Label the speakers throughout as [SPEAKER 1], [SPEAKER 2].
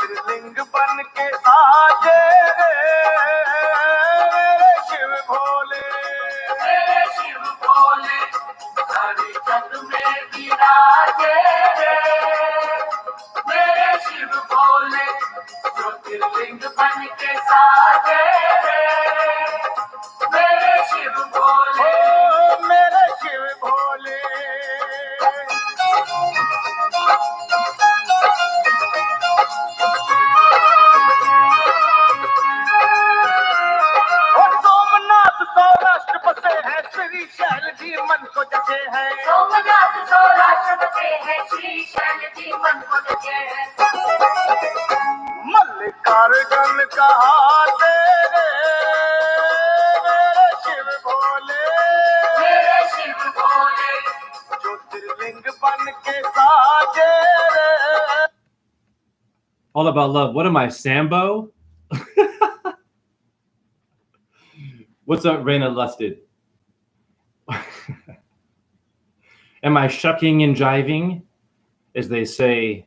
[SPEAKER 1] ज्योतिर्लिंग बन के साजे रे मेरे शिव भोले, मेरे शिव भोले सारे जग में विराजे रे मेरे शिव भोले, ज्योतिर्लिंग बन के साजे रे मेरे शिव भोले, मेरे शिव भोले। सोमनाथ सौराष्ट्र बसे हैं, श्री शैल जी मन को जगे हैं। सोमनाथ सौराष्ट्र बसे हैं, श्री शैल जी मन को जगे हैं। मल्लिकार्जुन कहाते रे मेरे शिव भोले, मेरे शिव भोले ज्योतिर्लिंग बन के साजे रे।
[SPEAKER 2] All About Love. What am I, Sambo? What's up, Raina Lusted? Am I shucking and jiving, as they say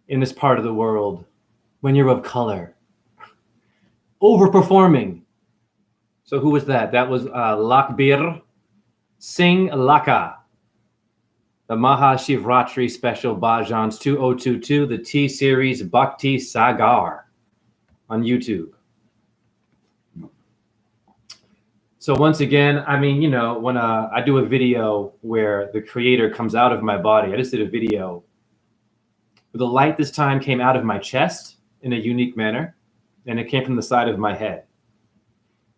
[SPEAKER 2] in this part of the world, when you're of color? Overperforming. So who was that? That was Lakbir Singh Laka. The Maha Shivratri Special Bhajans 2022, the T-Series Bhakti Sagar on YouTube. So once again, I mean, you know, when I do a video where the creator comes out of my body, I just did a video where the light this time came out of my chest in a unique manner, and it came from the side of my head.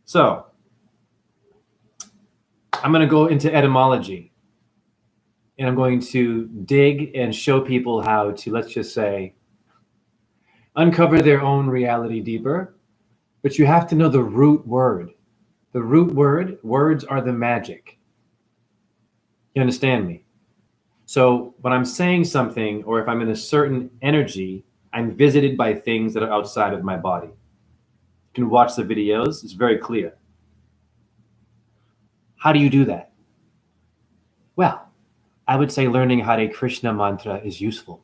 [SPEAKER 2] So I'm going to go into etymology. And I'm going to dig and show people how to, let's just say, uncover their own reality deeper. But you have to know the root word. The root word, words are the magic. You understand me? So when I'm saying something, or if I'm in a certain energy, I'm visited by things that are outside of my body. You can watch the videos. It's very clear. How do you do that? Well, I would say learning Hare Krishna mantra is useful.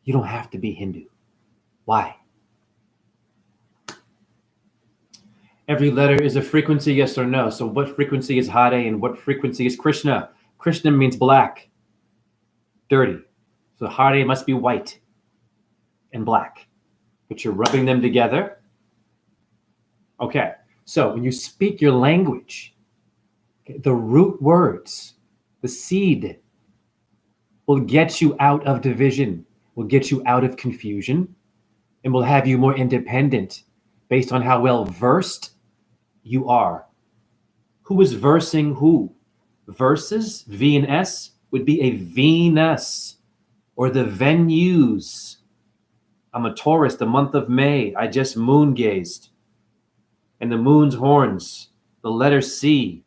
[SPEAKER 2] You don't have to be Hindu. Why? Every letter is a frequency, yes or no. So what frequency is Hare and what frequency is Krishna? Krishna means black, dirty. So Hare must be white and black. But you're rubbing them together. Okay, so when you speak your language, the root words, the seed, will get you out of division, will get you out of confusion, and will have you more independent based on how well versed you are. Who is versing who? Verses, V and S, would be a Venus, or the venues. I'm a Taurus, the month of May. I just moon gazed. And the moon's horns, the letter C.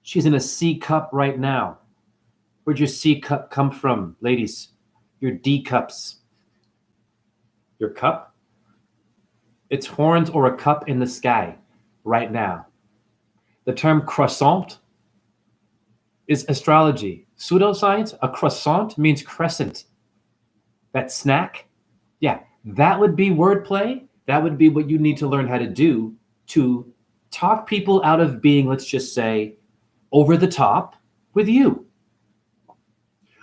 [SPEAKER 2] She's in a C cup right now. Where'd your C cup come from, ladies? Your D cups. Your cup? It's horns or a cup in the sky right now. The term croissant is astrology. Pseudoscience, a croissant means crescent. That snack, yeah, that would be wordplay. That would be what you need to learn how to do to talk people out of being, let's just say, over the top with you.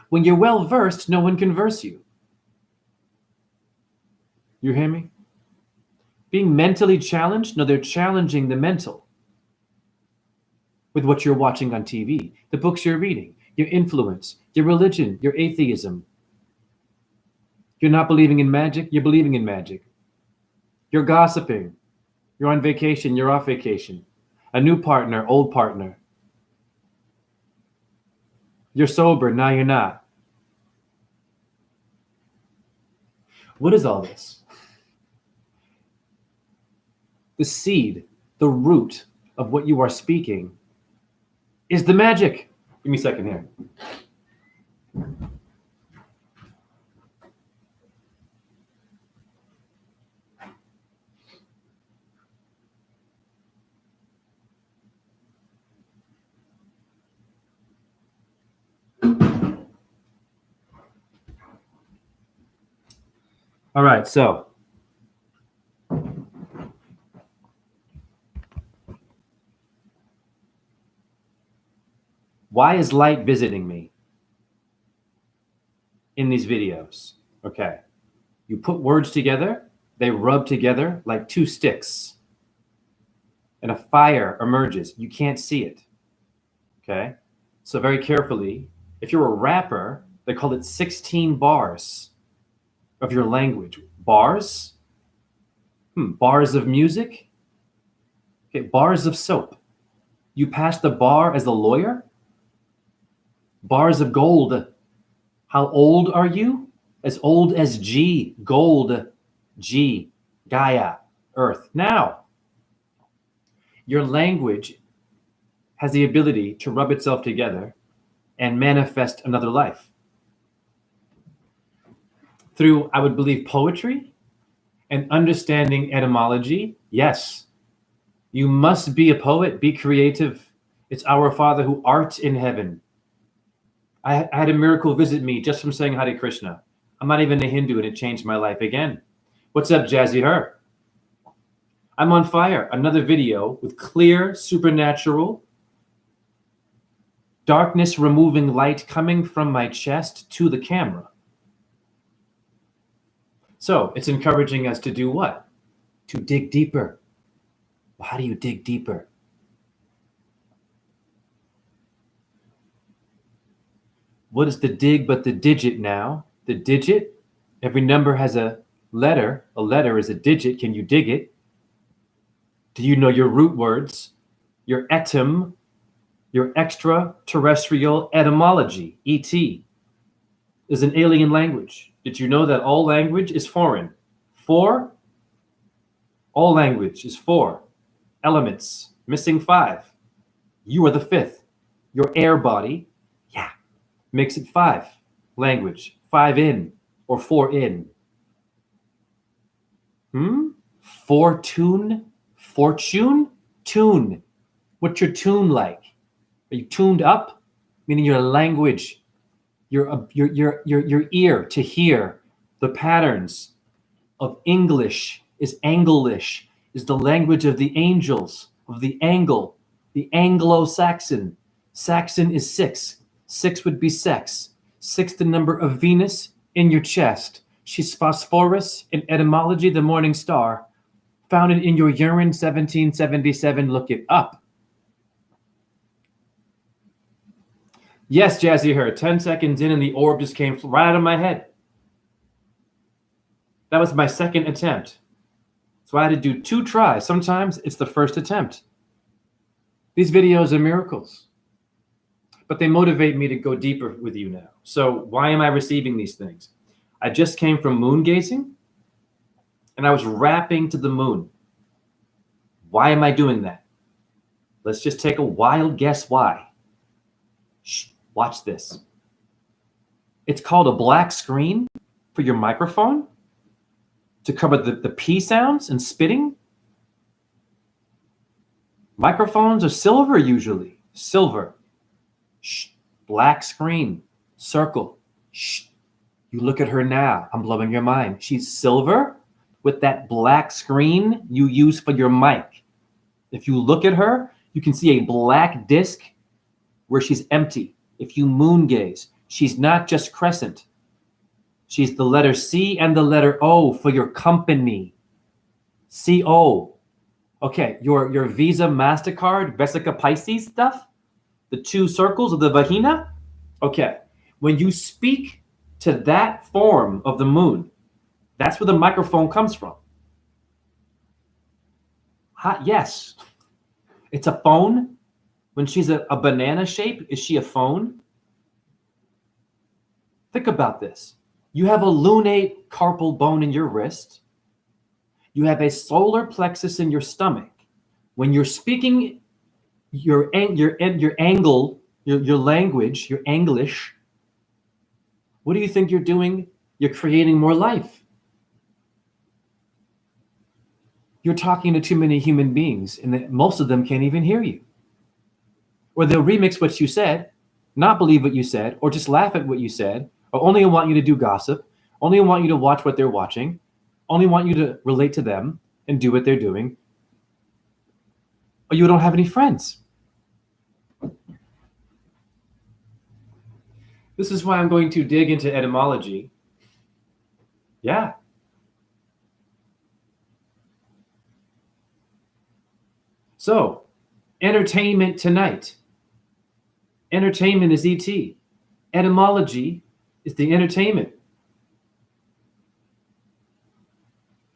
[SPEAKER 2] When you're well-versed, no one can verse you. You hear me? Being mentally challenged? No, they're challenging the mental with what you're watching on TV, the books you're reading, your influence, your religion, your atheism. You're not believing in magic, you're believing in magic. You're gossiping. You're on vacation, you're off vacation. A new partner, old partner. You're sober, now you're not. What is all this? The seed, the root of what you are speaking is the magic. Give me a second here. All right, so why is light visiting me in these videos? Okay. You put words together, they rub together like two sticks, and a fire emerges. You can't see it. Okay. So, very carefully, if you're a rapper, they call it 16 bars of your language. Bars? Bars of music? Okay, bars of soap. You pass the bar as a lawyer? Bars of gold. How old are you? As old as G, gold, G, Gaia, Earth. Now, your language has the ability to rub itself together and manifest another life. Through, I would believe, poetry and understanding etymology, yes. You must be a poet, be creative. It's our Father who art in heaven. I had a miracle visit me just from saying Hare Krishna. I'm not even a Hindu and it changed my life again. What's up, Jazzy Her? I'm on fire. Another video with clear, supernatural, darkness removing light coming from my chest to the camera. So it's encouraging us to do what? To dig deeper. Well, how do you dig deeper? What is the dig but the digit now? The digit, every number has a letter. A letter is a digit. Can you dig it? Do you know your root words? Your etym, your extraterrestrial etymology, ET, is an alien language. Did you know that all language is foreign? Four? All language is four. Elements, missing five. You are the fifth. Your air body, makes it five. Language, five in or four in. Fortune? Tune. What's your tune like? Are you tuned up? Meaning your language, your ear to hear the patterns of English is Anglish, is the language of the angels, of the angle, the Anglo-Saxon. Saxon is six. Six would be sex. Six, the number of Venus in your chest. She's phosphorus in etymology, the morning star. Found it in your urine, 1777. Look it up. Yes, Jazzy Her, 10 seconds in and the orb just came right out of my head. That was my second attempt. So I had to do 2 tries. Sometimes it's the first attempt. These videos are miracles, but they motivate me to go deeper with you now. So why am I receiving these things? I just came from moon gazing and I was rapping to the moon. Why am I doing that? Let's just take a wild guess why. Shh, watch this. It's called a black screen for your microphone to cover the P sounds and spitting. Microphones are silver usually. Silver. Shh. Black screen. Circle. Shh. You look at her now. I'm blowing your mind. She's silver with that black screen you use for your mic. If you look at her, you can see a black disc where she's empty. If you moon gaze, she's not just crescent. She's the letter C and the letter O for your company. C-O. Okay, your Visa, MasterCard, Vesica Pisces stuff, the 2 circles of the vagina. Okay, when you speak to that form of the moon, that's where the microphone comes from. Yes, it's a phone. When she's a banana shape, is she a phone? Think about this. You have a lunate carpal bone in your wrist. You have a solar plexus in your stomach. When you're speaking your angle, your language, your English, what do you think you're doing? You're creating more life. You're talking to too many human beings, and most of them can't even hear you. Or they'll remix what you said, not believe what you said, or just laugh at what you said, or only want you to do gossip, only want you to watch what they're watching, only want you to relate to them and do what they're doing, or you don't have any friends. This is why I'm going to dig into etymology. Yeah. So, entertainment tonight. Entertainment is ET. Etymology is the entertainment.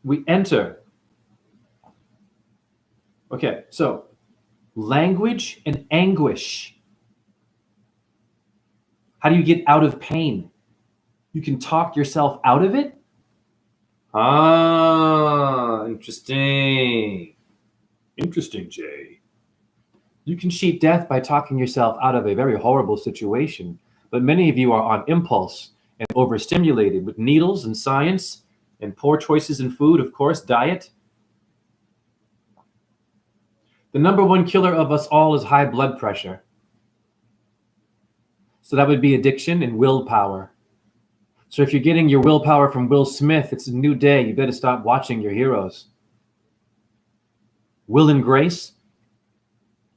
[SPEAKER 2] We enter. Okay, so language and anguish. How do you get out of pain? You can talk yourself out of it? Ah, interesting. Interesting, Jay. You can cheat death by talking yourself out of a very horrible situation, but many of you are on impulse and overstimulated with needles and science and poor choices in food, of course, diet. The number one killer of us all is high blood pressure. So that would be addiction and willpower. So if you're getting your willpower from Will Smith, it's a new day. You better stop watching your heroes. Will and grace.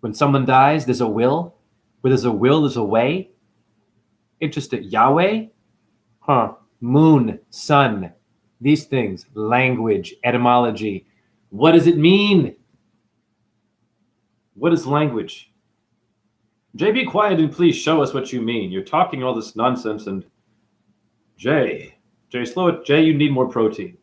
[SPEAKER 2] When someone dies, there's a will. Where there's a will, there's a way. Interested. Yahweh? Huh. Moon, sun. These things. Language, etymology. What does it mean? What is language? Jay, be quiet and please show us what you mean. You're talking all this nonsense and... Jay, slow it. Jay, you need more protein.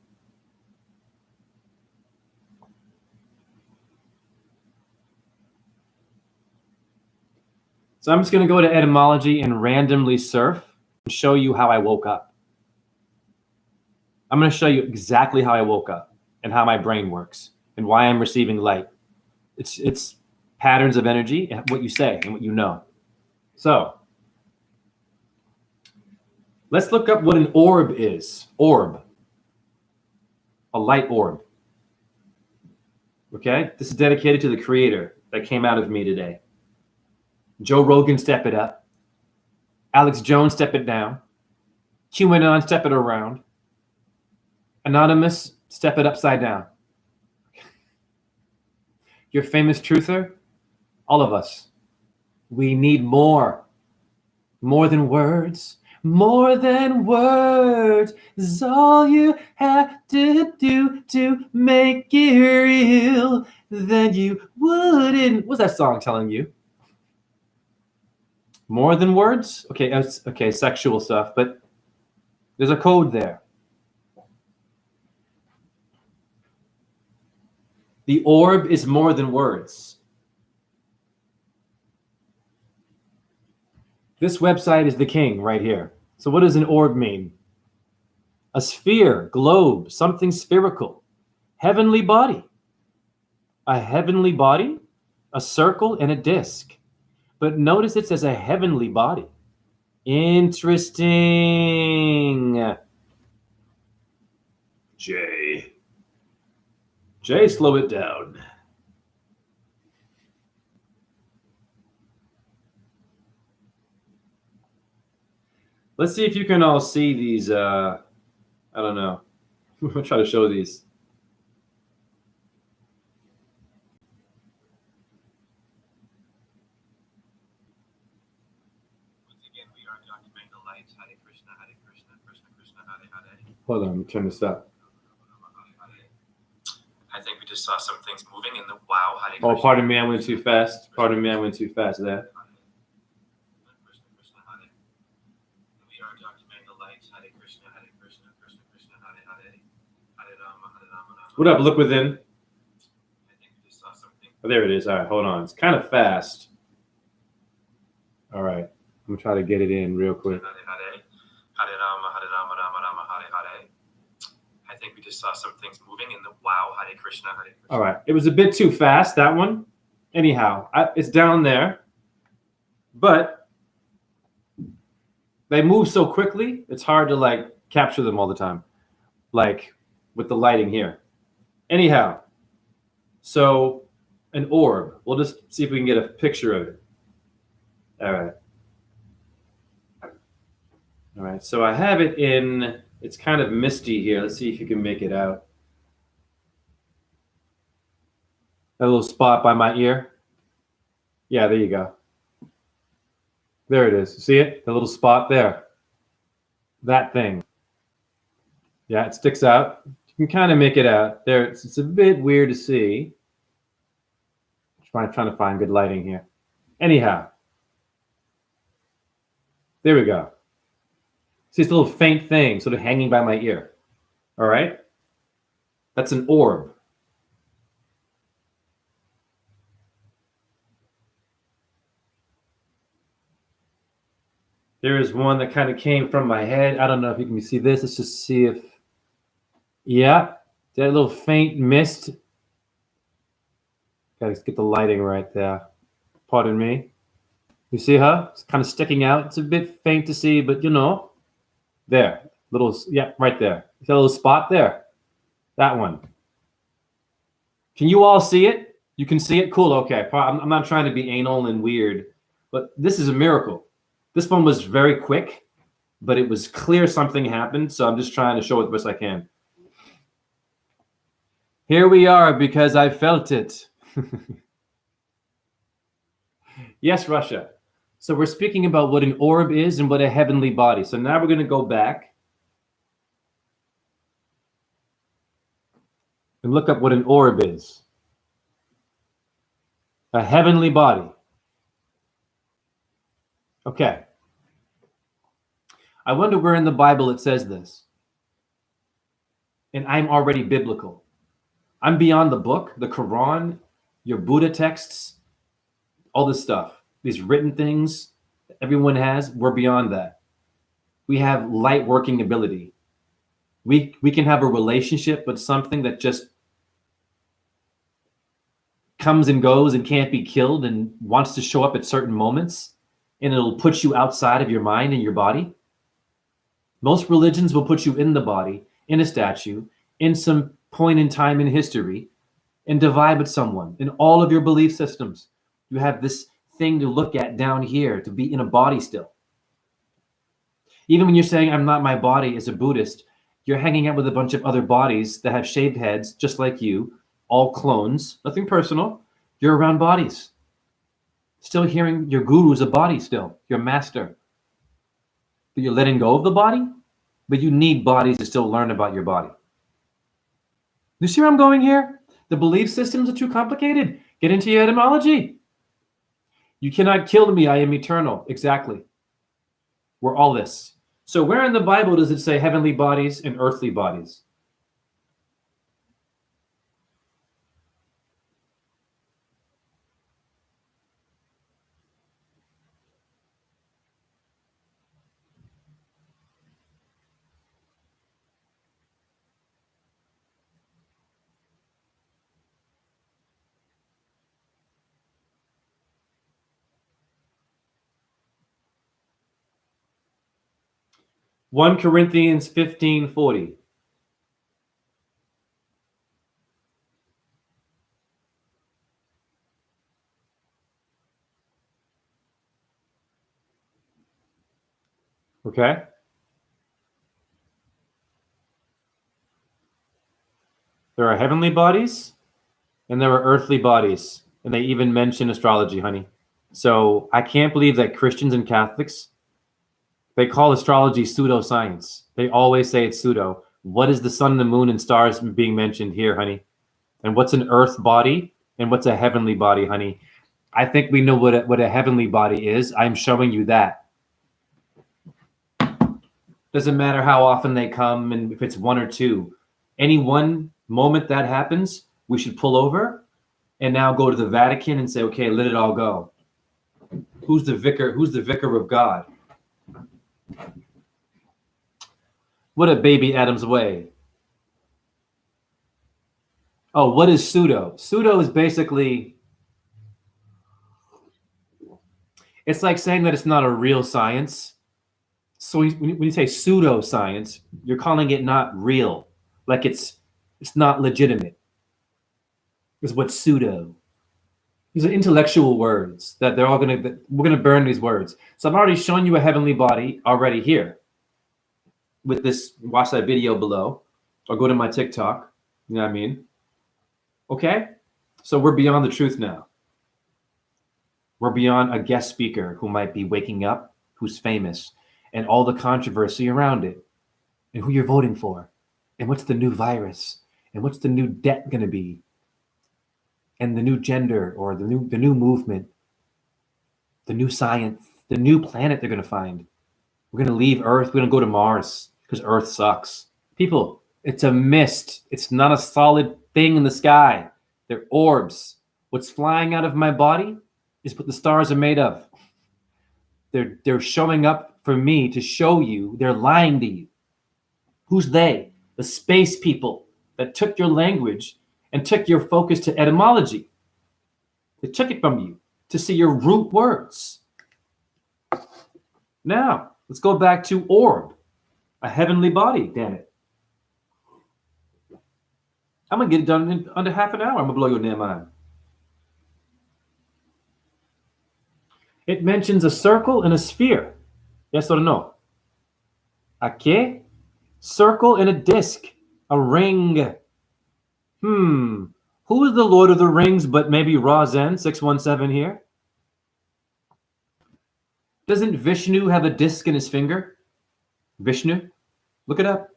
[SPEAKER 2] So I'm just going to go to etymology and randomly surf and show you how I woke up. I'm going to show you exactly how I woke up and how my brain works and why I'm receiving light. It's patterns of energy, what you say and what you know. So let's look up what an orb is. Orb. A light orb. Okay? This is dedicated to the creator that came out of me today. Joe Rogan, step it up. Alex Jones, step it down. QAnon, step it around. Anonymous, step it upside down. Your famous truther, all of us. We need more. More than words. More than words is all you have to do to make it real. Then you wouldn't. What's that song telling you? More than words? Okay, sexual stuff, but there's a code there. The orb is more than words. This website is the king right here. So what does an orb mean? A sphere, globe, something spherical. Heavenly body. A heavenly body, a circle, and a disc. But notice it says a heavenly body. Interesting. Jay, slow it down. Let's see if you can all see these. I don't know. I'm going to try to show these. Hold on, let me turn this up.
[SPEAKER 3] I think we just saw some things moving in the wow.
[SPEAKER 2] Oh, pardon me, I went too fast. Pardon me, I went too fast there.
[SPEAKER 3] We are documenting the light. Hare Krishna, Hare Krishna, Krishna Krishna, Hare Hare, Hare Rama, Hare Rama, Rama.
[SPEAKER 2] What up? Look within.
[SPEAKER 3] I think we just saw something.
[SPEAKER 2] Oh, there it is. All right, hold on. It's kind of fast. All right, I'm gonna try to get it in real quick.
[SPEAKER 3] Hare Hare, Hare Rama, Hare Rama, Rama Rama, Hare Hare. I think we just saw some things moving in the wow. Hare Krishna, Hare Krishna.
[SPEAKER 2] All right, it was a bit too fast, that one. Anyhow, it's down there, but they move so quickly, it's hard to like capture them all the time, like with the lighting here. Anyhow, so an orb. We'll just see if we can get a picture of it. All right. So I have it in It's kind of misty here. Let's see if you can make it out. That little spot by my ear. Yeah, there you go. There it is. See it? The little spot there. That thing. Yeah, it sticks out. You can kind of make it out. There, it's a bit weird to see. Trying to find good lighting here. Anyhow, there we go. See this little faint thing sort of hanging by my ear. All right? That's an orb. There is one that kind of came from my head. I don't know if you can see this. Let's just see if, yeah, that little faint mist. Gotta get the lighting right there. Pardon me. You see her? It's kind of sticking out. It's a bit faint to see, but you know, there, little, yeah, right there. See that little spot there? That one. Can you all see it? You can see it? Cool, okay. I'm not trying to be anal and weird, but this is a miracle. This one was very quick, but it was clear something happened, so I'm just trying to show it the best I can. Here we are because I felt it. Yes, Russia. So we're speaking about what an orb is and what a heavenly body. So now we're going to go back and look up what an orb is. A heavenly body. Okay. I wonder where in the Bible it says this. And I'm already biblical. I'm beyond the book, the Quran, your Buddha texts, all this stuff, these written things everyone has. We're beyond that. We have light working ability. We can have a relationship with something that just comes and goes and can't be killed and wants to show up at certain moments, and it'll put you outside of your mind and your body. Most religions will put you in the body, in a statue, in some point in time in history, and divide with someone. In all of your belief systems, you have this thing to look at down here, to be in a body still. Even when you're saying, I'm not my body as a Buddhist, you're hanging out with a bunch of other bodies that have shaved heads, just like you, all clones, nothing personal. You're around bodies. Still hearing your guru is a body still, your master. But you're letting go of the body, but you need bodies to still learn about your body. You see where I'm going here? The belief systems are too complicated. Get into your etymology. You cannot kill me, I am eternal. Exactly. We're all this. So where in the Bible does it say heavenly bodies and earthly bodies? One Corinthians 15:40. Okay. There are heavenly bodies and there are earthly bodies. And they even mention astrology, honey. So I can't believe that Christians and Catholics, they call astrology pseudoscience. They always say it's pseudo. What is the sun, the moon, and stars being mentioned here, honey? And what's an earth body and what's a heavenly body, honey? I think we know what a heavenly body is. I'm showing you that. Doesn't matter how often they come and if it's one or two. Any one moment that happens, we should pull over and now go to the Vatican and say, okay, let it all go. Who's the vicar? Who's the vicar of God? What a baby Adam's way. Oh, what is pseudo? Pseudo is basically, it's like saying that it's not a real science. So when you say pseudoscience, you're calling it not real, like it's not legitimate. Is what pseudo. These are intellectual words that we're gonna burn these words. So I've already shown you a heavenly body already here. with this, watch that video below, or go to my TikTok. You know what I mean? Okay? So we're beyond the truth now. We're beyond a guest speaker who might be waking up, who's famous, and all the controversy around it, and who you're voting for, and what's the new virus, and what's the new debt going to be, and the new gender, or the new movement, the new science, the new planet they're going to find. We're going to leave Earth. We're going to go to Mars because Earth sucks. People, it's a mist. It's not a solid thing in the sky. They're orbs. What's flying out of my body is what the stars are made of. They're showing up for me to show you. They're lying to you. Who's they? The space people that took your language and took your focus to etymology. They took it from you to see your root words. Now, let's go back to orb, a heavenly body, damn it. I'm going to get it done in under half an hour. I'm going to blow your damn mind. It mentions a circle and a sphere. Yes or no? Okay. Circle and a disc. A ring. Who is the Lord of the Rings but maybe Razen 617 here? Doesn't Vishnu have a disc in his finger? Vishnu? Look it up.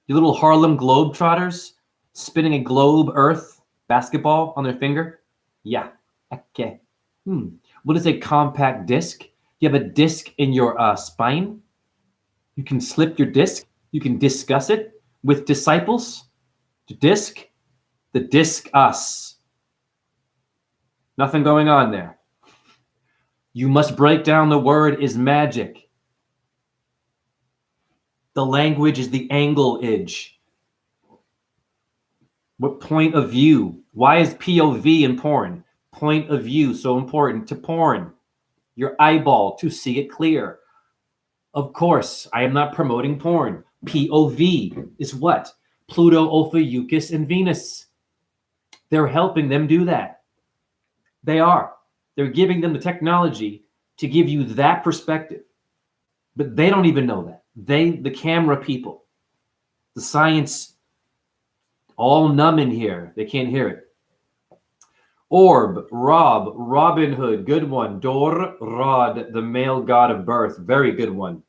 [SPEAKER 2] You little Harlem Globetrotters spinning a globe earth basketball on their finger? Yeah. Okay. What is a compact disc? You have a disc in your spine. You can slip your disc. You can discuss it with disciples. The disc us. Nothing going on there. You must break down the word is magic. The language is the angle edge. What point of view? Why is POV in porn? Point of view so important to porn. Your eyeball to see it clear. Of course, I am not promoting porn. POV is what? Pluto, Ophiuchus, and Venus. They're helping them do that. They are. They're giving them the technology to give you that perspective. But they don't even know that. The camera people, the science, all numb in here. They can't hear it. Orb, Rob, Robin Hood, good one. Dor, Rod, the male god of birth, very good one.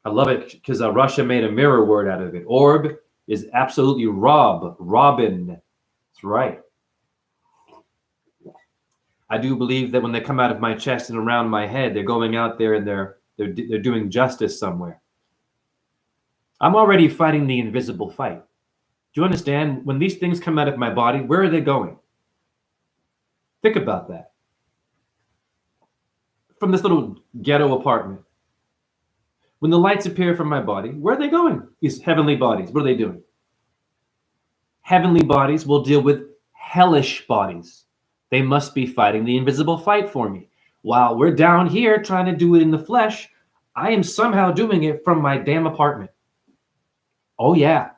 [SPEAKER 2] I love it because Russia made a mirror word out of it. Orb is absolutely Rob, Robin. That's right. I do believe that when they come out of my chest and around my head, they're going out there and they're doing justice somewhere. I'm already fighting the invisible fight. Do you understand? When these things come out of my body, where are they going? Think about that. From this little ghetto apartment. When the lights appear from my body, where are they going? These heavenly bodies, what are they doing? Heavenly bodies will deal with hellish bodies. They must be fighting the invisible fight for me. While we're down here trying to do it in the flesh, I am somehow doing it from my damn apartment. Oh, yeah.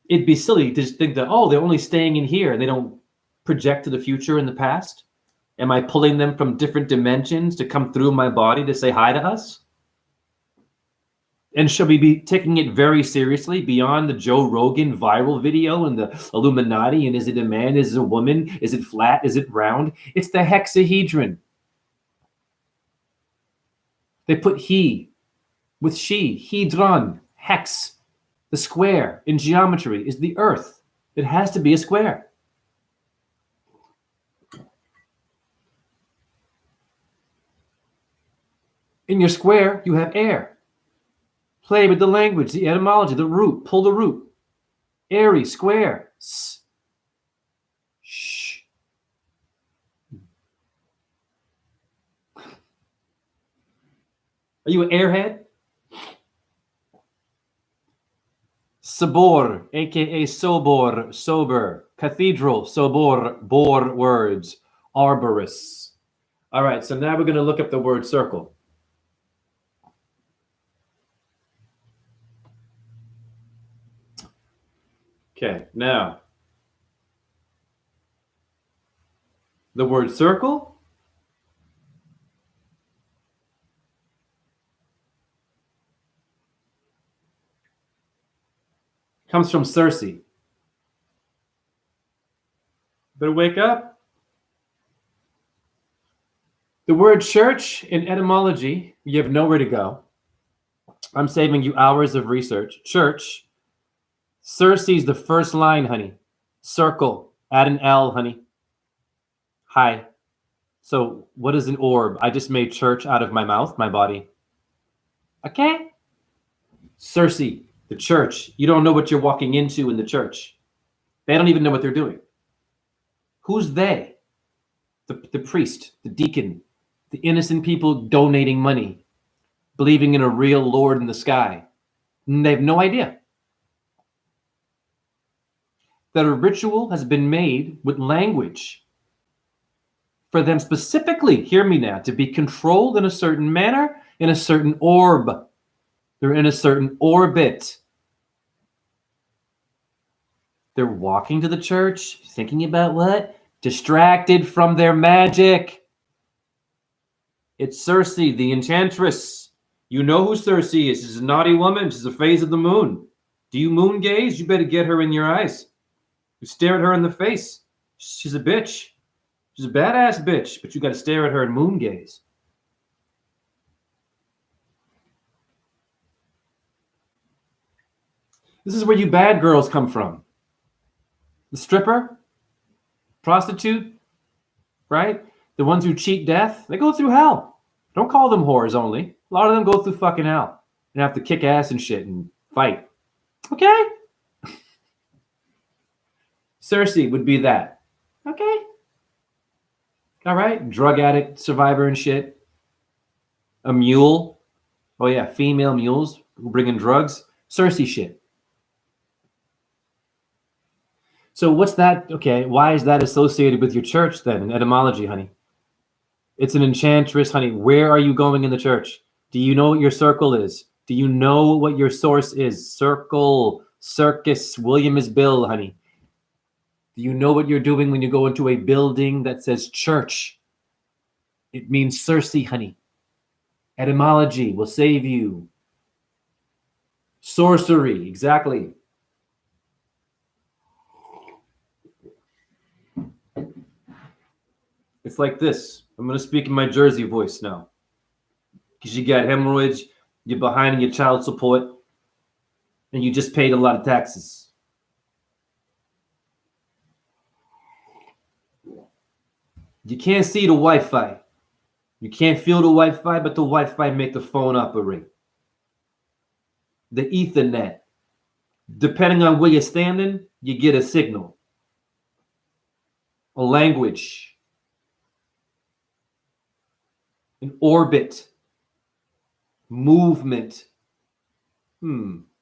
[SPEAKER 2] It'd be silly to just think that, oh, they're only staying in here and they don't project to the future and the past. Am I pulling them from different dimensions to come through my body to say hi to us? And should we be taking it very seriously beyond the Joe Rogan viral video and the Illuminati? And is it a man? Is it a woman? Is it flat? Is it round? It's the hexahedron. They put he with she, hedron, hex. The square in geometry is the earth. It has to be a square. In your square, you have air. Play with the language, the etymology, the root. Pull the root. Airy, square. S. Shh. Are you an airhead? Sabor, aka sobor, sober. Cathedral, sobor, bore words. Arborous. All right, so now we're going to look up the word circle. Okay, now, the word circle Comes from Circe. Better wake up. The word church in etymology, you have nowhere to go. I'm saving you hours of research. Church. Circe's the first line, honey. Circle. Add an L, honey. Hi. So what is an orb? I just made church out of my mouth, my body. Okay. Circe, the church. You don't know what you're walking into in the church. They don't even know what they're doing. Who's they? The priest, the deacon, the innocent people donating money, believing in a real Lord in the sky. And they have no idea that a ritual has been made with language for them specifically, hear me now, to be controlled in a certain manner, in a certain orb. They're in a certain orbit. They're walking to the church, thinking about what? Distracted from their magic. It's Circe, the enchantress. You know who Circe is. She's a naughty woman. She's a phase of the moon. Do you moon gaze? You better get her in your eyes. You stare at her in the face. She's a bitch. She's a badass bitch, but you got to stare at her and moon gaze. This is where you bad girls come from. The stripper, prostitute, right? The ones who cheat death, they go through hell. Don't call them whores only. A lot of them go through fucking hell and have to kick ass and shit and fight. Okay? Circe would be that. Okay? All right? Drug addict, survivor and shit. A mule. Oh yeah, female mules who bring in drugs. Circe shit. So what's that? Okay, why is that associated with your church then in etymology, honey? It's an enchantress, honey. Where are you going in the church? Do you know what your circle is? Do you know what your source is? Circle, circus, William is Bill, honey. Do you know what you're doing when you go into a building that says church? It means Circe, honey. Etymology will save you. Sorcery, exactly. It's like this. I'm going to speak in my Jersey voice now. Because you got hemorrhoids, you're behind in your child support, and you just paid a lot of taxes. You can't see the Wi-Fi. You can't feel the Wi-Fi, but the Wi-Fi make the phone operate. The Ethernet. Depending on where you're standing, you get a signal. A language. An orbit. Movement.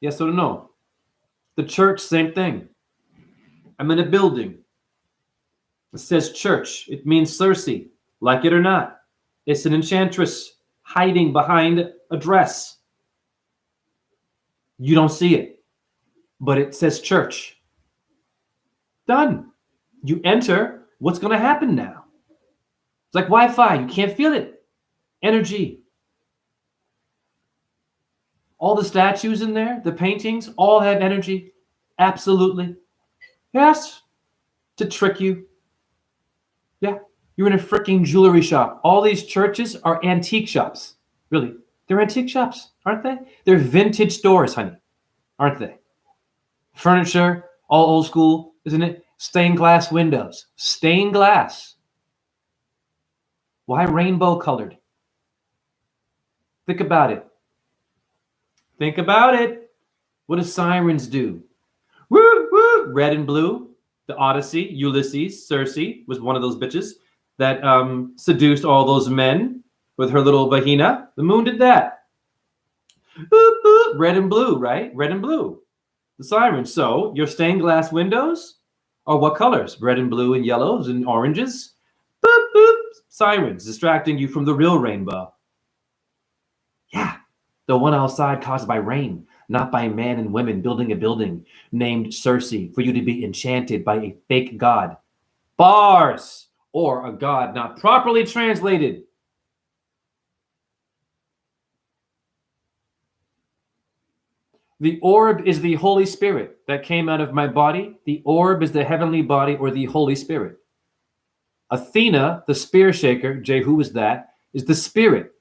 [SPEAKER 2] Yes or no? The church, same thing. I'm in a building. It says church. It means Circe. Like it or not. It's an enchantress hiding behind a dress. You don't see it, but it says church. Done. You enter. What's going to happen now? It's like Wi-Fi. You can't feel it. Energy. All the statues in there, the paintings, all have energy. Absolutely. Yes. To trick you. Yeah. You're in a freaking jewelry shop. All these churches are antique shops. Really. They're antique shops, aren't they? They're vintage stores, honey. Aren't they? Furniture, all old school, isn't it? Stained glass windows. Stained glass. Why rainbow colored? Think about it. Think about it. What do sirens do? Woo, woo, red and blue. The Odyssey, Ulysses, Circe was one of those bitches that seduced all those men with her little vagina. The moon did that. Boop, boop. Red and blue, right? Red and blue. The sirens. So your stained glass windows are what colors? Red and blue and yellows and oranges. Boop, boop. Sirens distracting you from the real rainbow. Yeah. The one outside caused by rain, not by men and women building a building named Circe for you to be enchanted by a fake god. Bars. Or a god not properly translated. The orb is the Holy Spirit that came out of my body. The orb is the heavenly body or the Holy Spirit. Athena, the spear shaker, Jay, who is that? Is the spirit.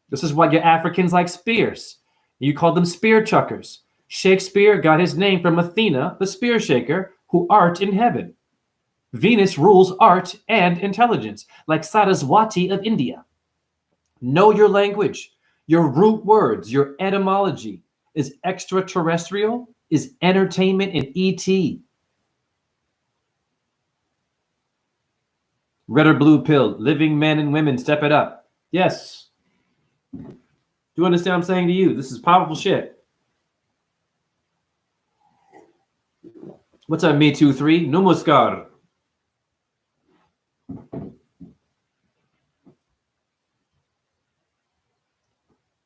[SPEAKER 2] This is why you Africans like spears. You call them spear chuckers. Shakespeare got his name from Athena, the spear shaker, who art in heaven. Venus rules art and intelligence, like Saraswati of India. Know your language, your root words, your etymology. Is extraterrestrial? Is entertainment in ET? Red or blue pill, living men and women, step it up. Yes. Do you understand what I'm saying to you? This is powerful shit. What's up, Me Too 3? Namaskar.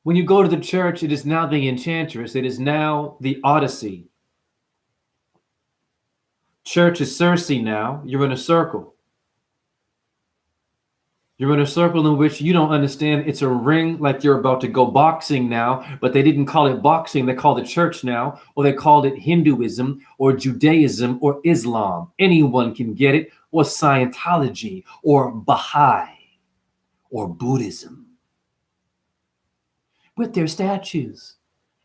[SPEAKER 2] When you go to the church, it is now the Enchantress. It is now the Odyssey. Church is Circe now. You're in a circle. You're in a circle in which you don't understand it's a ring, like you're about to go boxing now, but they didn't call it boxing. They called it church now, or they called it Hinduism or Judaism or Islam. Anyone can get it, or Scientology or Baha'i or Buddhism. With their statues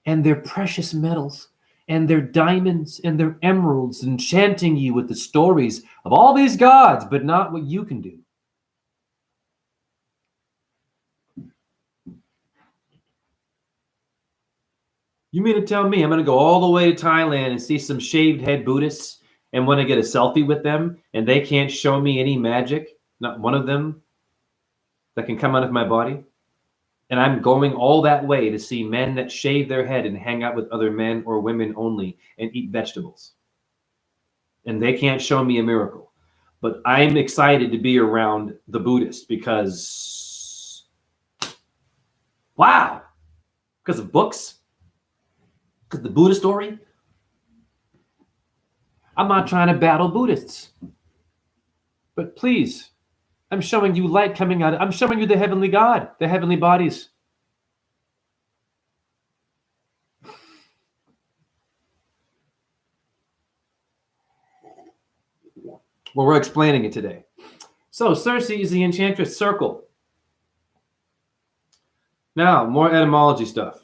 [SPEAKER 2] and their precious metals and their diamonds and their emeralds, enchanting you with the stories of all these gods, but not what you can do. You mean to tell me I'm going to go all the way to Thailand and see some shaved head Buddhists and want to get a selfie with them, and they can't show me any magic, not one of them, that can come out of my body? And I'm going all that way to see men that shave their head and hang out with other men or women only and eat vegetables. And they can't show me a miracle. But I'm excited to be around the Buddhist because, wow, because of books, because the Buddha story. I'm not trying to battle Buddhists. But please, I'm showing you light coming out. I'm showing you the heavenly God, the heavenly bodies. Well, we're explaining it today. So Circe is the enchantress circle. Now, more etymology stuff.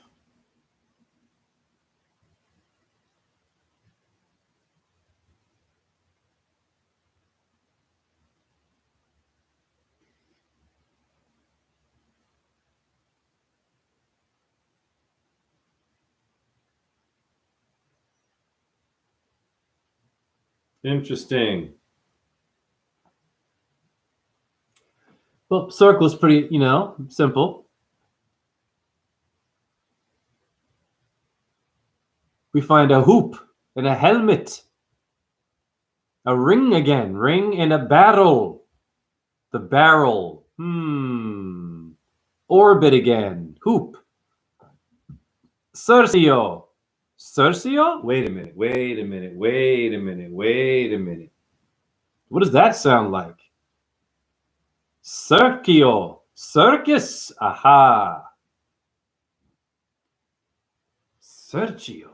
[SPEAKER 2] Interesting. Well, circle is pretty, simple. We find a hoop and a helmet, a ring again, ring and a barrel. The barrel. Orbit again, hoop. Circio. Circio? Wait a minute. What does that sound like? Circio. Circus. Aha. Sergio.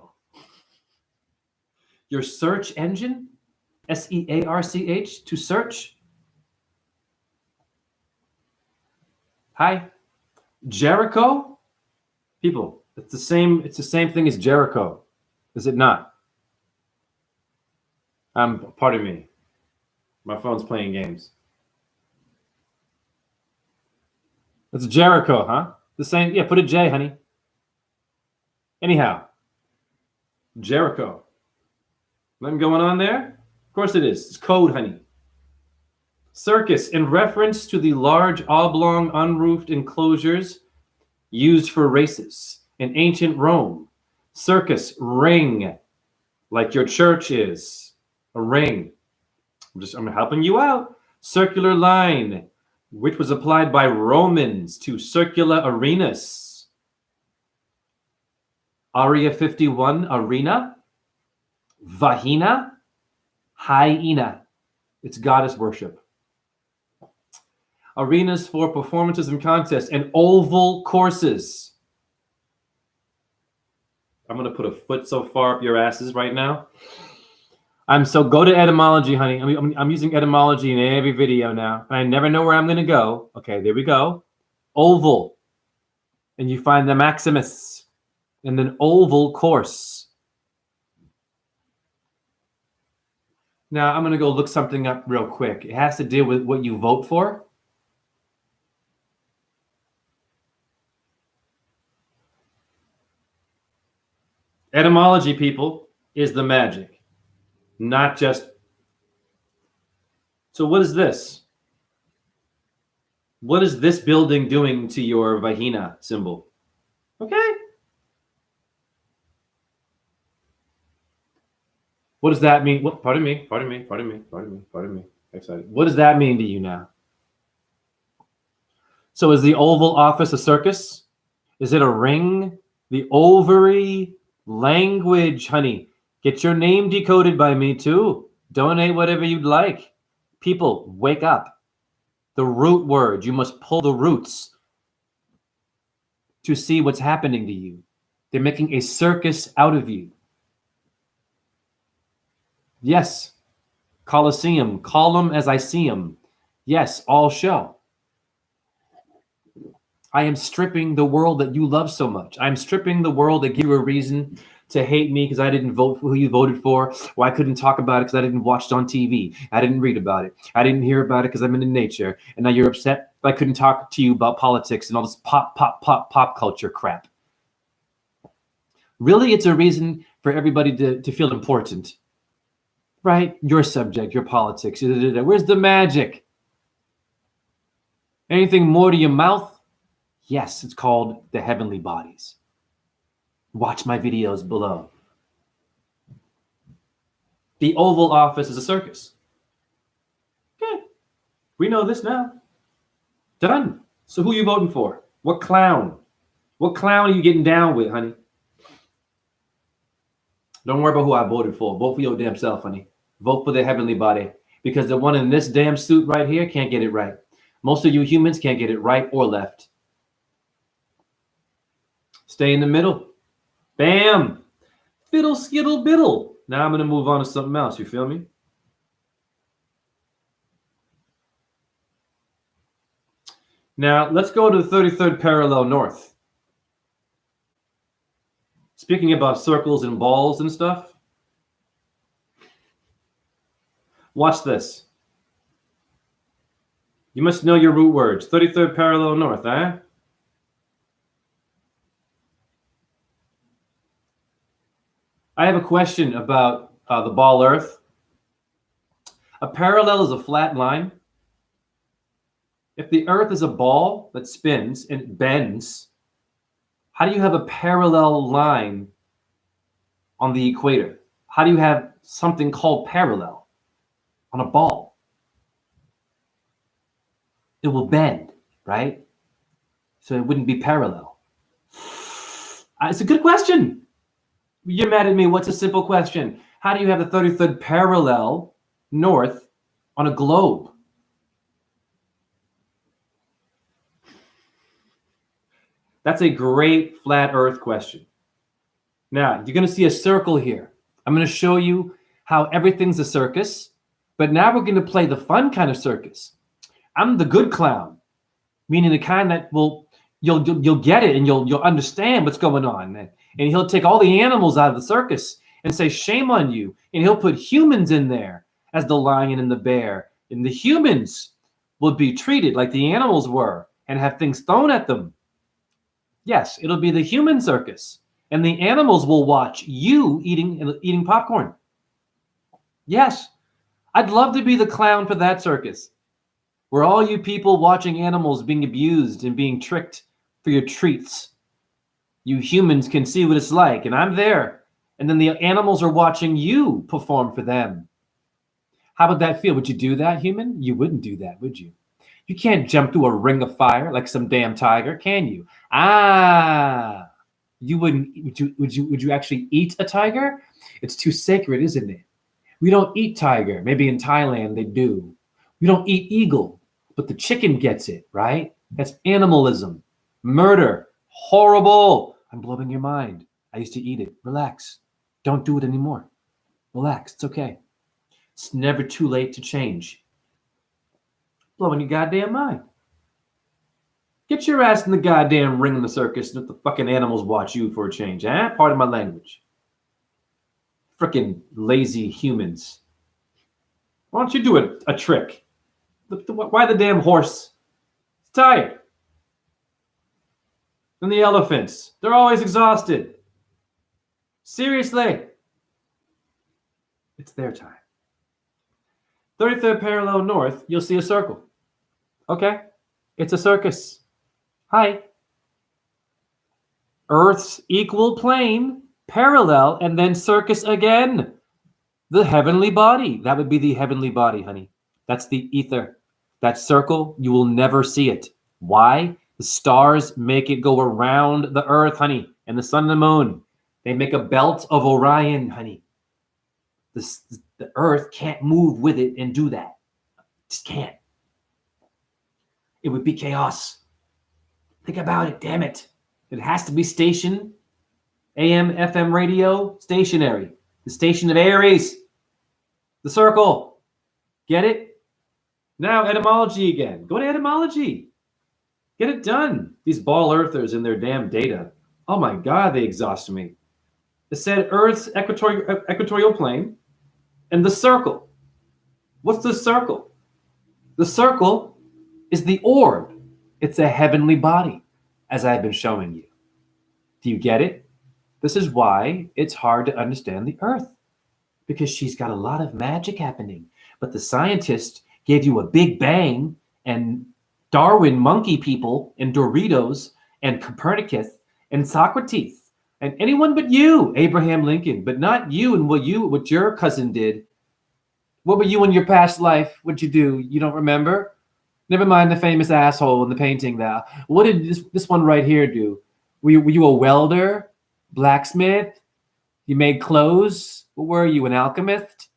[SPEAKER 2] Your search engine? SEARCH, to search? Hi. Jericho? People, it's the same thing as Jericho. Is it not? Pardon me. My phone's playing games. It's Jericho, huh? The same, yeah, put a J, honey. Anyhow, Jericho. Nothing going on there? Of course it is. It's code, honey. Circus, in reference to the large oblong unroofed enclosures used for races in ancient Rome. Circus, ring, like your church is, a ring. I'm helping you out. Circular line, which was applied by Romans to circular arenas. Aria 51, arena. Vahina, hyena. It's goddess worship. Arenas for performances and contests, and oval courses. I'm going to put a foot so far up your asses right now. So go to etymology, honey. I'm using etymology in every video now. And I never know where I'm going to go. Okay, there we go. Oval. And you find the maximus. And then oval course. Now I'm going to go look something up real quick. It has to deal with what you vote for. Etymology, people, is the magic. Not just. So what is this? What is this building doing to your vagina symbol? Okay. What does that mean? What, pardon me. Excited. What does that mean to you now? So is the Oval Office a circus? Is it a ring? The ovary language, honey. Get your name decoded by me too. Donate whatever you'd like. People, wake up. The root word, you must pull the roots to see what's happening to you. They're making a circus out of you. Yes, Colosseum, call them as I see them. Yes, all show. I am stripping the world that you love so much. I'm stripping the world that gave you a reason to hate me because I didn't vote for who you voted for, or I couldn't talk about it because I didn't watch it on TV. I didn't read about it. I didn't hear about it because I'm into nature. And now you're upset I couldn't talk to you about politics and all this pop culture crap. Really, it's a reason for everybody to feel important. Right? Your subject, your politics. Where's the magic? Anything more to your mouth? Yes, it's called the heavenly bodies. Watch my videos below. The Oval Office is a circus. Okay, we know this now. Done. So who are you voting for? What clown? What clown are you getting down with, honey? Don't worry about who I voted for. Vote for your damn self, honey. Vote for the heavenly body. Because the one in this damn suit right here can't get it right. Most of you humans can't get it right or left. Stay in the middle. Bam! Fiddle, skittle, biddle. Now I'm going to move on to something else. You feel me? Now, let's go to the 33rd parallel north. Speaking about circles and balls and stuff. Watch this. You must know your root words. 33rd parallel north, eh? I have a question about the ball Earth. A parallel is a flat line. If the Earth is a ball that spins and it bends, how do you have a parallel line on the equator? How do you have something called parallel on a ball? It will bend, right? So it wouldn't be parallel. It's a good question. You're mad at me. What's a simple question? How do you have the 33rd parallel north on a globe? That's a great flat Earth question. Now, you're going to see a circle here. I'm going to show you how everything's a circus, but now we're going to play the fun kind of circus. I'm the good clown, meaning the kind that you'll get it and you'll understand what's going on. And he'll take all the animals out of the circus and say, shame on you. And he'll put humans in there as the lion and the bear. And the humans will be treated like the animals were and have things thrown at them. Yes, it'll be the human circus. And the animals will watch you eating popcorn. Yes, I'd love to be the clown for that circus, where all you people watching animals being abused and being tricked for your treats. You humans can see what it's like, and I'm there. And then the animals are watching you perform for them. How would that feel? Would you do that, human? You wouldn't do that, would you? You can't jump through a ring of fire like some damn tiger, can you? You wouldn't. Would you actually eat a tiger? It's too sacred, isn't it? We don't eat tiger. Maybe in Thailand they do. We don't eat eagle, but the chicken gets it, right? That's animalism, murder, horrible. I'm blowing your mind. I used to eat it. Relax. Don't do it anymore. Relax. It's okay. It's never too late to change. Blowing your goddamn mind. Get your ass in the goddamn ring in the circus and let the fucking animals watch you for a change, eh? Pardon my language. Frickin' lazy humans. Why don't you do a trick? Why the damn horse? It's tired. And the elephants. They're always exhausted. Seriously. It's their time. 33rd parallel north, you'll see a circle. Okay? It's a circus. Hi. Earth's equal plane, parallel, and then circus again. The heavenly body. That would be the heavenly body, honey. That's the ether. That circle, you will never see it. Why? The stars make it go around the earth, honey, and the sun and the moon. They make a belt of Orion, honey. The earth can't move with it and do that. Just can't. It would be chaos. Think about it, damn it. It has to be stationed, AM, FM radio, stationary. The station of Aries. The circle. Get it? Now etymology again. Go to etymology. Get it done. These ball earthers and their damn data. Oh my God, they exhaust me. It said Earth's equatorial plane and the circle. What's the circle? The circle is the orb. It's a heavenly body, as I've been showing you. Do you get it? This is why it's hard to understand the Earth, because she's got a lot of magic happening. But the scientist gave you a big bang and Darwin monkey people and Doritos and Copernicus and Socrates and anyone but you, Abraham Lincoln, but not you and what your cousin did. What were you in your past life? What'd you do? You don't remember? Never mind the famous asshole in the painting there. What did this one right here do? Were you a welder? Blacksmith? You made clothes? What were you, an alchemist?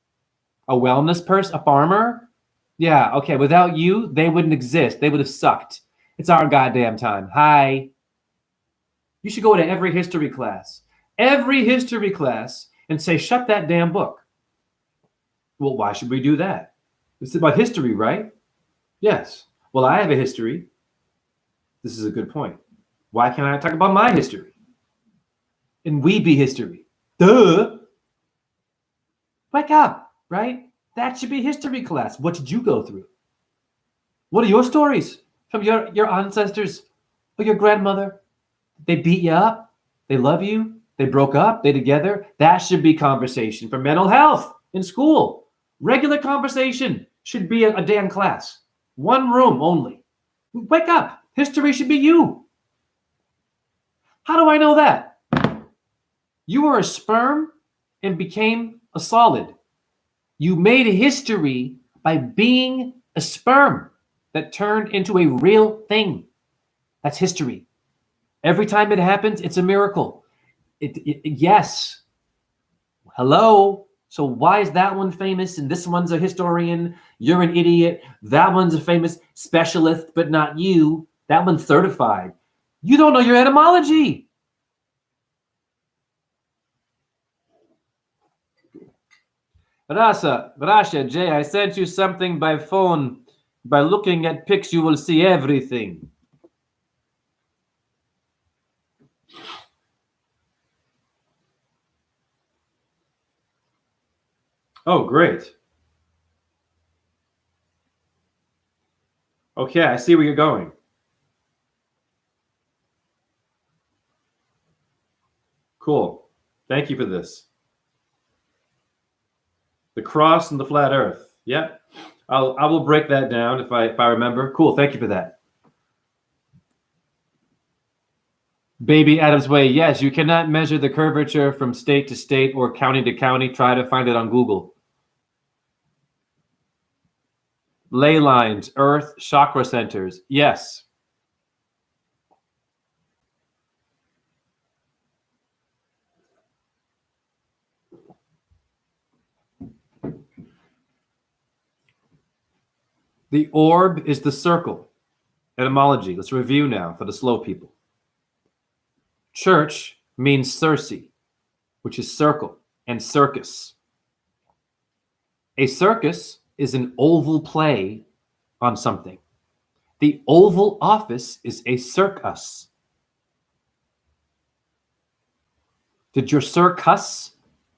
[SPEAKER 2] A wellness person? A farmer? Yeah, okay. Without you, they wouldn't exist. They would have sucked. It's our goddamn time. Hi. You should go to every history class. Every history class and say, shut that damn book. Well, why should we do that? It's about history, right? Yes. Well, I have a history. This is a good point. Why can't I talk about my history? And we be history. Duh. Wake up, right? That should be history class. What did you go through? What are your stories from your ancestors or your grandmother? They beat you up. They love you. They broke up. They together. That should be conversation for mental health in school. Regular conversation should be a damn class. One room only. Wake up. History should be you. How do I know that? You were a sperm and became a solid. You made a history by being a sperm that turned into a real thing. That's history. Every time it happens, it's a miracle. Yes. Hello. So why is that one famous and this one's a historian? You're an idiot. That one's a famous specialist, but not you. That one's certified. You don't know your etymology. Rasha, Jay, I sent you something by phone. By looking at pics, you will see everything. Oh, great. Okay, I see where you're going. Cool. Thank you for this. The cross and the flat earth. Yeah. I will break that down if I remember. Cool. Thank you for that. Baby Adam's Way. Yes, you cannot measure the curvature from state to state or county to county. Try to find it on Google. Ley lines, earth, chakra centers. Yes. The orb is the circle. Etymology. Let's review now for the slow people. Church means Circe, which is circle, and circus. A circus is an oval play on something. The Oval Office is a circus. Did your sir cuss?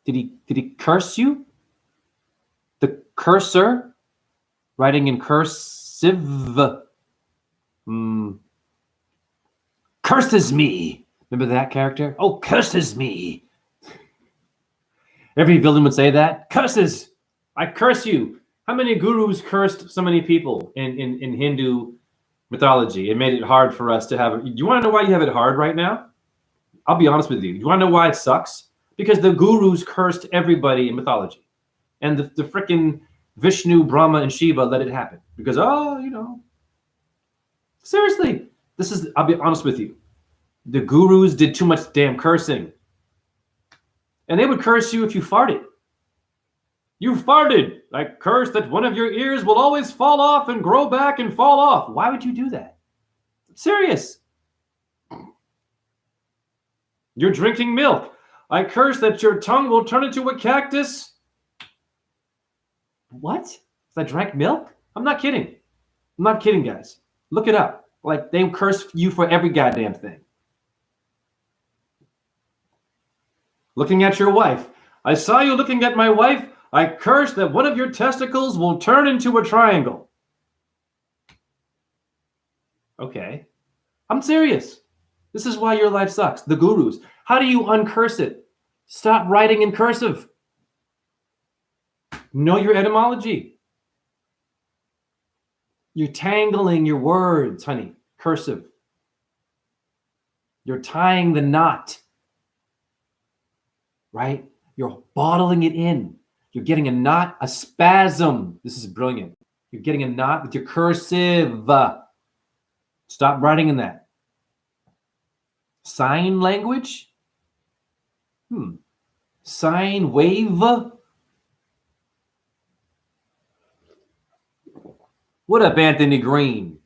[SPEAKER 2] Did he curse you? The cursor, writing in cursive, curses me. Remember that character? Oh, curses me. Every villain would say that. Curses. I curse you. How many gurus cursed so many people in Hindu mythology? It made it hard for us to have. You want to know why you have it hard right now? I'll be honest with you. You want to know why it sucks? Because the gurus cursed everybody in mythology. And the frickin' Vishnu, Brahma, and Shiva let it happen. Because, seriously, I'll be honest with you. The gurus did too much damn cursing. And they would curse you if you farted. You farted. I curse that one of your ears will always fall off and grow back and fall off. Why would you do that? I'm serious. You're drinking milk. I curse that your tongue will turn into a cactus. What? Because I drank milk? I'm not kidding. I'm not kidding, guys. Look it up. Like, they curse you for every goddamn thing. Looking at your wife. I saw you looking at my wife. I curse that one of your testicles will turn into a triangle. Okay. I'm serious. This is why your life sucks. The gurus. How do you uncurse it? Stop writing in cursive. Know your etymology. You're tangling your words, honey. Cursive. You're tying the knot. Right? You're bottling it in. You're getting a knot, a spasm. This is brilliant. You're getting a knot with your cursive. Stop writing in that. Sign language? Sine wave? What up, Anthony Green?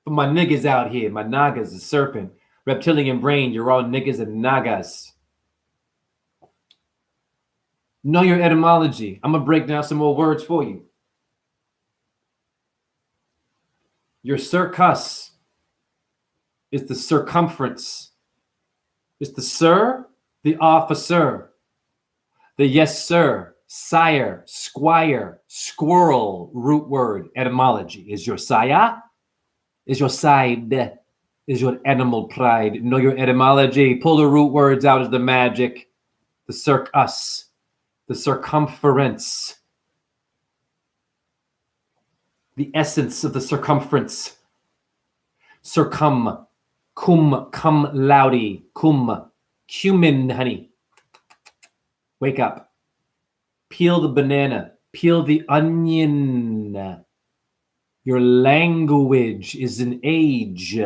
[SPEAKER 2] For my niggas out here, my nagas, the serpent, reptilian brain, you're all niggas and nagas. Know your etymology. I'm going to break down some more words for you. Your circus is the circumference. It's the sir, the officer, the yes sir, sire, squire, squirrel, root word, etymology. Is your saya? Is your side? Is your animal pride? Know your etymology. Pull the root words out of the magic. The circus, the circumference, the essence of the circumference. Circum, cum, cum laude, cum, cumin, honey. Wake up. Peel the banana. Peel the onion. Your language is an age.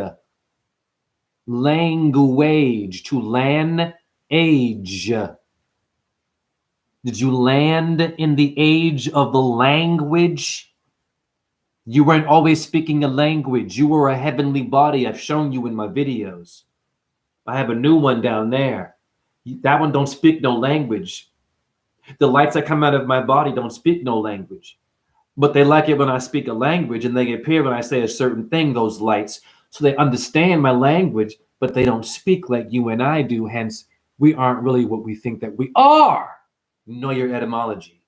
[SPEAKER 2] Language, to land, age. Did you land in the age of the language? You weren't always speaking a language. You were a heavenly body. I've shown you in my videos. I have a new one down there. That one don't speak no language. The lights that come out of my body don't speak no language. But they like it when I speak a language, and they appear when I say a certain thing, those lights. So they understand my language, but they don't speak like you and I do. Hence, we aren't really what we think that we are. Know your etymology.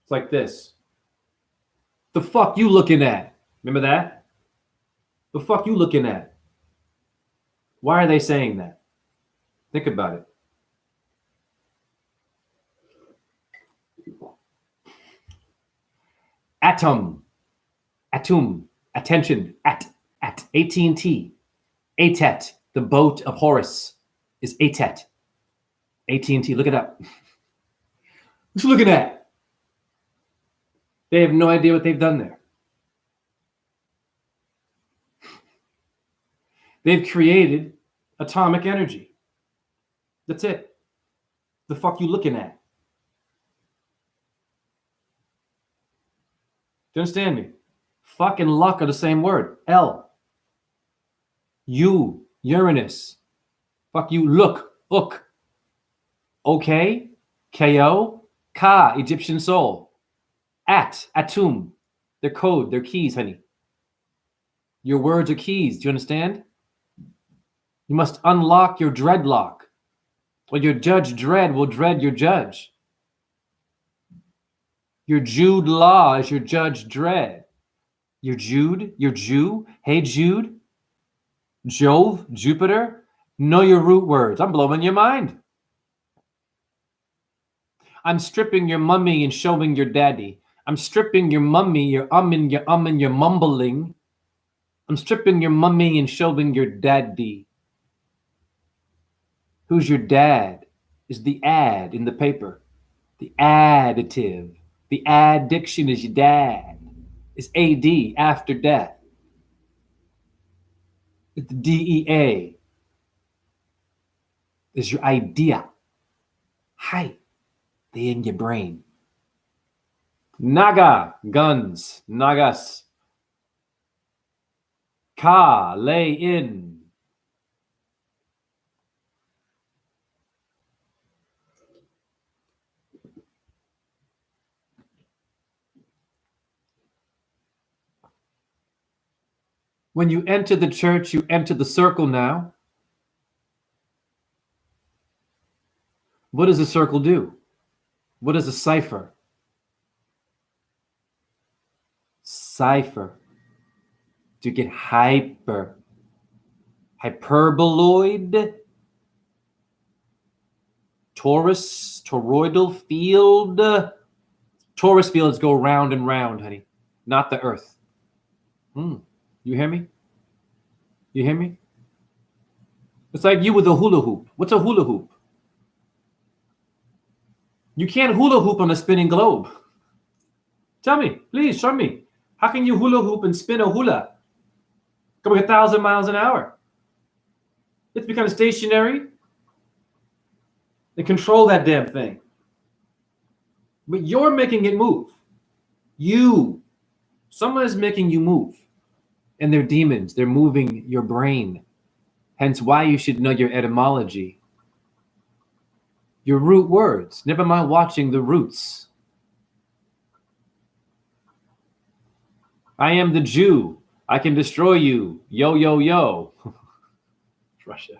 [SPEAKER 2] It's like this. The fuck you looking at? Remember that? The fuck you looking at? Why are they saying that? Think about it. Atom, attention, at, AT&T, ATET, the boat of Horus is ATET. AT&T, look it up. What you looking at? They have no idea what they've done there. They've created atomic energy. That's it. The fuck you looking at? Do you understand me? Fuck and luck are the same word. L. You. Uranus. Fuck you. Look. Ook. Okay. KO. Ka. Egyptian soul. At. Atum. Their code. Their keys, honey. Your words are keys. Do you understand? You must unlock your dreadlock, or your Judge Dread will dread your judge. Your Jude Law is your Judge Dread. Your Jude, your Jew. Hey, Jude. Jove, Jupiter. Know your root words. I'm blowing your mind. I'm stripping your mummy and showing your daddy. I'm stripping your mummy, your and your mumbling. I'm stripping your mummy and showing your daddy. Who's your dad? Is the ad in the paper. The additive. The addiction is your dad. It's AD, after death. It's the DEA. Is your idea. Hi. They in your brain. Naga, guns, nagas. Ka, lay in. When you enter the church, you enter the circle now. What does a circle do? What is a cipher? Cipher. To get hyper. Hyperboloid. Torus, toroidal field. Torus fields go round and round, honey. Not the earth. You hear me? You hear me? It's like you with a hula hoop. What's a hula hoop? You can't hula hoop on a spinning globe. Tell me, please, show me. How can you hula hoop and spin a hula going 1,000 miles an hour? It's become stationary. They control that damn thing. But you're making it move. You. Someone is making you move. And they're demons. They're moving your brain. Hence why you should know your etymology. Your root words. Never mind watching the roots. I am the Jew. I can destroy you. Yo, yo, yo. Russia.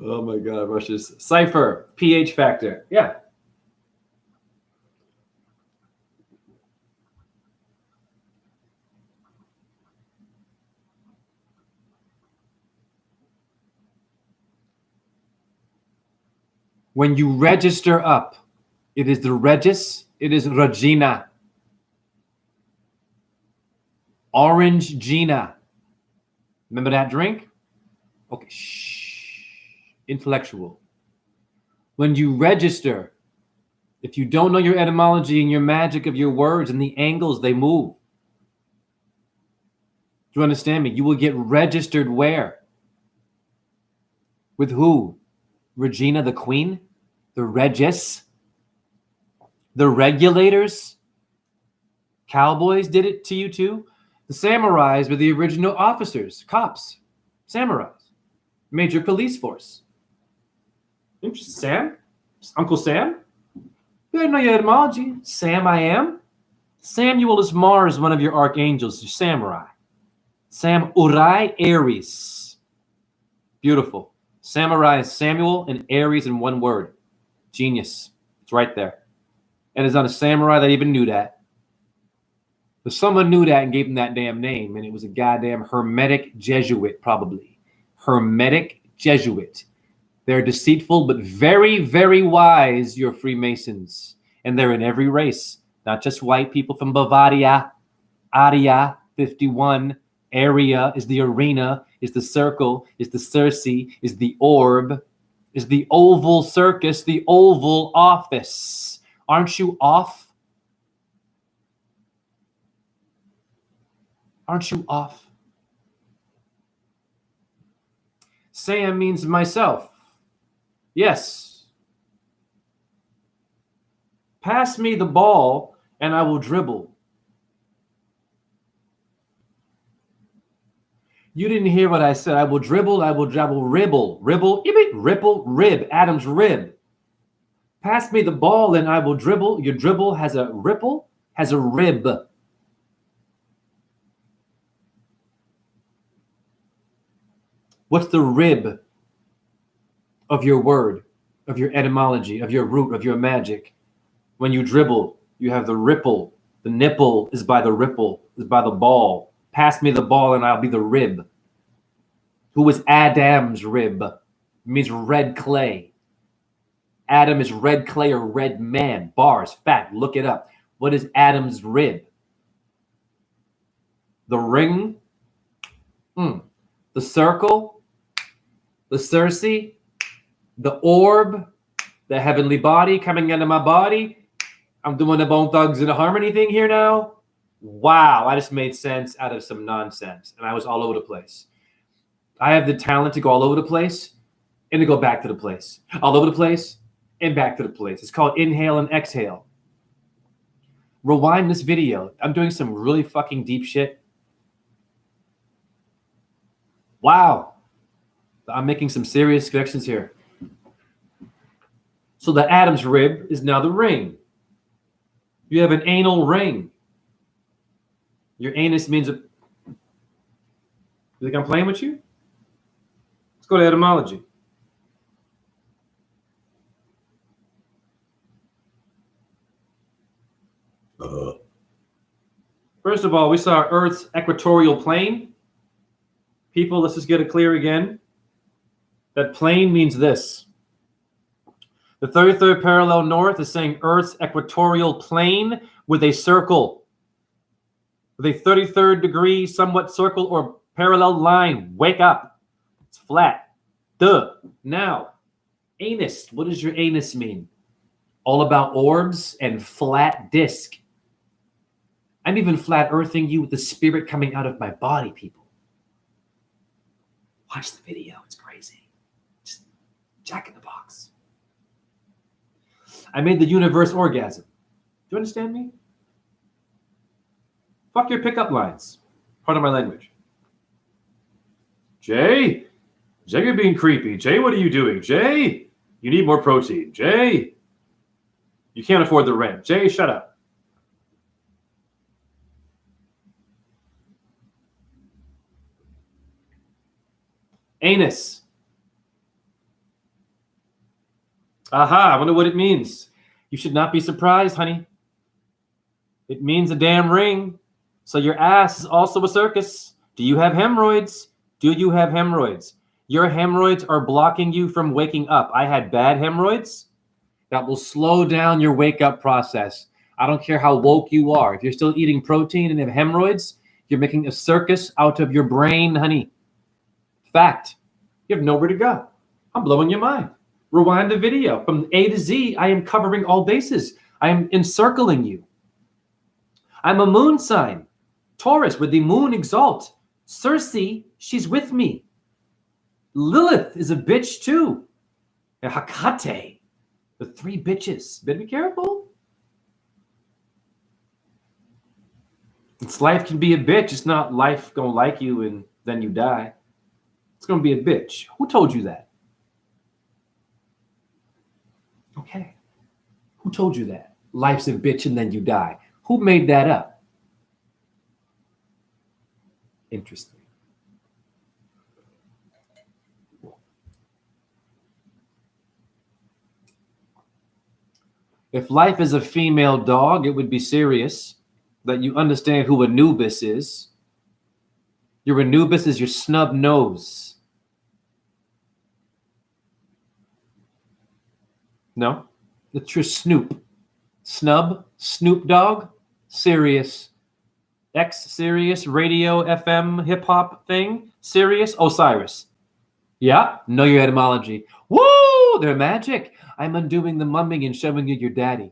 [SPEAKER 2] Oh my God, Russia's cipher, pH factor. Yeah. When you register up, it is the Regis, it is Regina. Orange Gina. Remember that drink? Okay, shh. Intellectual. When you register, if you don't know your etymology and your magic of your words and the angles they move, do you understand me? You will get registered where? With who? Regina the Queen? The Regis? The regulators? Cowboys did it to you too? The samurais were the original officers, cops, samurais, major police force. Interesting. Sam? Uncle Sam? You better know your etymology. Sam I am. Samuel is Mars, one of your archangels, your samurai. Sam Urai Aries. Beautiful. Samurai is Samuel and Aries in one word. Genius. It's right there. And it's not a samurai that even knew that. But someone knew that and gave him that damn name, and it was a goddamn Hermetic Jesuit, probably. Hermetic Jesuit. They're deceitful, but very, very wise, your Freemasons. And they're in every race, not just white people from Bavaria. Aria, 51. Area is the arena, is the circle, is the Circe, is the orb, is the oval circus, the oval office. Aren't you off? Aren't you off? Sam means myself. Yes. Pass me the ball and I will dribble. You didn't hear what I said. I will dribble, ribble, ripple, rib, Adam's rib. Pass me the ball and I will dribble. Your dribble has a ripple, has a rib. What's the rib of your word, of your etymology, of your root, of your magic? When you dribble, you have the ripple. The nipple is by the ripple, is by the ball. Pass me the ball and I'll be the rib. Who is Adam's rib? It means red clay. Adam is red clay or red man. Bars, fact, look it up. What is Adam's rib? The ring, the circle, the Circe, the orb, the heavenly body coming into my body. I'm doing the Bone Thugs and the Harmony thing here now. Wow, I just made sense out of some nonsense, and I was all over the place. I have the talent to go all over the place and to go back to the place. All over the place and back to the place. It's called inhale and exhale. Rewind this video. I'm doing some really fucking deep shit. Wow. I'm making some serious connections here. So the Adam's rib is now the ring. You have an anal ring. Your anus means a... You think I'm playing with you? Let's go to etymology. First of all, we saw Earth's equatorial plane. People, let's just get it clear again. That plane means this. The 33rd parallel north is saying Earth's equatorial plane with a circle. With a 33rd degree, somewhat circle or parallel line. Wake up. It's flat. Duh. Now, anus. What does your anus mean? All about orbs and flat disc. I'm even flat earthing you with the spirit coming out of my body, people. Watch the video. It's crazy. Just Jack in the Box. I made the universe orgasm. Do you understand me? Fuck your pickup lines. Part of my language. Jay, you're being creepy. Jay, what are you doing? Jay, you need more protein. Jay, you can't afford the rent. Jay, shut up. Anus. Aha, I wonder what it means. You should not be surprised, honey. It means a damn ring. So your ass is also a circus. Do you have hemorrhoids? Do you have hemorrhoids? Your hemorrhoids are blocking you from waking up. I had bad hemorrhoids. That will slow down your wake-up process. I don't care how woke you are. If you're still eating protein and have hemorrhoids, you're making a circus out of your brain, honey. Fact. You have nowhere to go. I'm blowing your mind. Rewind the video. From A to Z, I am covering all bases. I am encircling you. I'm a moon sign. Taurus, with the moon exalt. Circe, she's with me. Lilith is a bitch too. And Hecate, the three bitches. Better be careful. It's life can be a bitch. It's not life gonna like you and then you die. It's gonna be a bitch. Who told you that? Okay. Who told you that? Life's a bitch and then you die. Who made that up? Interesting. If life is a female dog, it would be serious that you understand who Anubis is. Your Anubis is your snub nose. No, it's your Snoop. Snub, Snoop Dogg, Sirius. X Sirius radio FM hip hop thing. Sirius Osiris. Yeah, know your etymology. Woo! They're magic. I'm undoing the mummy and showing you your daddy.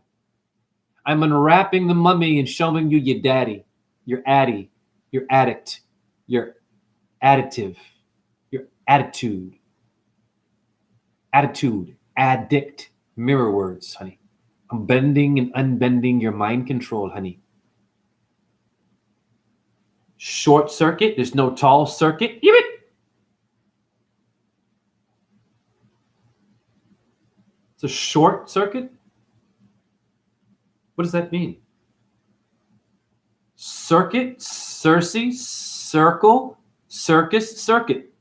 [SPEAKER 2] I'm unwrapping the mummy and showing you your daddy, your addict, your additive, your attitude. Attitude, addict, mirror words, honey. I'm bending and unbending your mind control, honey. Short circuit, there's no tall circuit. Give it. It's a short circuit. What does that mean? Circuit, Circe, circle, circus, circuit.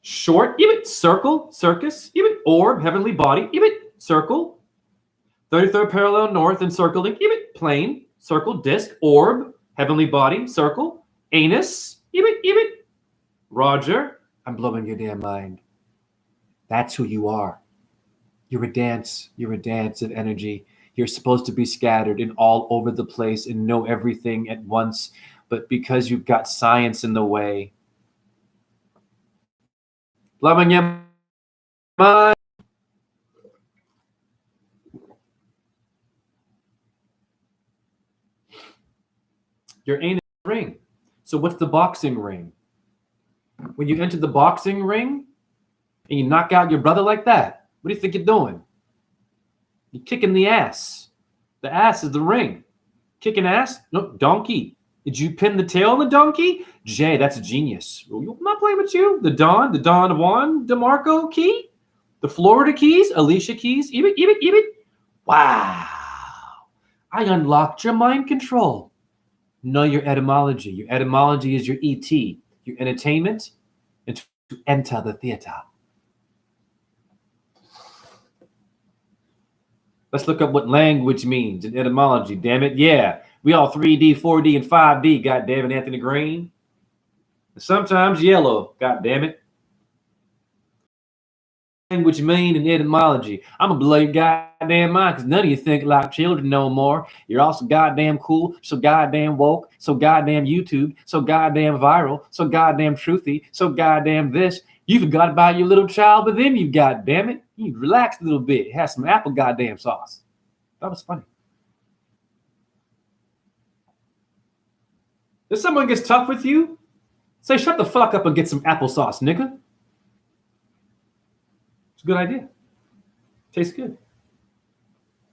[SPEAKER 2] Short, even circle, circus, even orb, heavenly body, even circle. 33rd parallel north and circling, even plane, circle, disc, orb, heavenly body, circle, anus, even. Roger, I'm blowing your damn mind. That's who you are. You're a dance. You're a dance of energy. You're supposed to be scattered and all over the place and know everything at once. But because you've got science in the way, blowing your mind. Your anus ring. So what's the boxing ring? When you enter the boxing ring and you knock out your brother like that, what do you think you're doing? You're kicking the ass. The ass is the ring. Kicking ass? No, donkey. Did you pin the tail on the donkey? Jay, that's a genius. I'm not playing with you. The Don Juan, DeMarco Key, the Florida Keys, Alicia Keys, even. Wow. I unlocked your mind control. Know your etymology. Your etymology is your ET, your entertainment, and to enter the theater. Let's look up what language means in etymology, damn it. Yeah, we all 3D, 4D, and 5D, God damn it, Anthony Green. And sometimes yellow, God damn it. Language mean in etymology. I'm gonna blow your goddamn mind because none of you think like children no more. You're all so goddamn cool, so goddamn woke, so goddamn YouTube, so goddamn viral, so goddamn truthy, so goddamn this. You forgot about your little child within you, goddamn it. You relax a little bit. Have some apple goddamn sauce. That was funny. If someone gets tough with you, say shut the fuck up and get some applesauce, nigga. It's a good idea. Tastes good.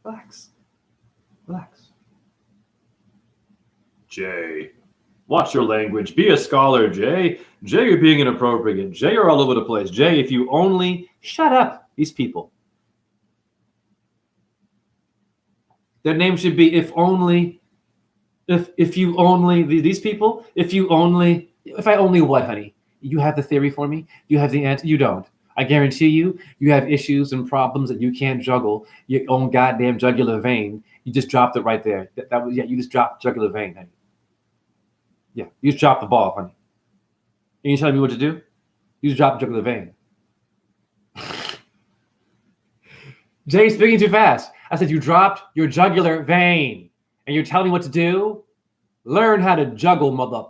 [SPEAKER 2] Relax. Jay, watch your language. Be a scholar, Jay. Jay, you're being inappropriate. Jay, you're all over the place. Jay, if you only shut up, these people. Their name should be if only. If you only these people. If I only what, honey? You have the theory for me. You have the answer. You don't. I guarantee you have issues and problems that you can't juggle your own goddamn jugular vein. You just dropped it right there. You just dropped jugular vein, honey. Yeah, you just dropped the ball, honey. And you telling me what to do? You just dropped jugular vein. Jay's speaking too fast. I said you dropped your jugular vein. And you're telling me what to do? Learn how to juggle, mother.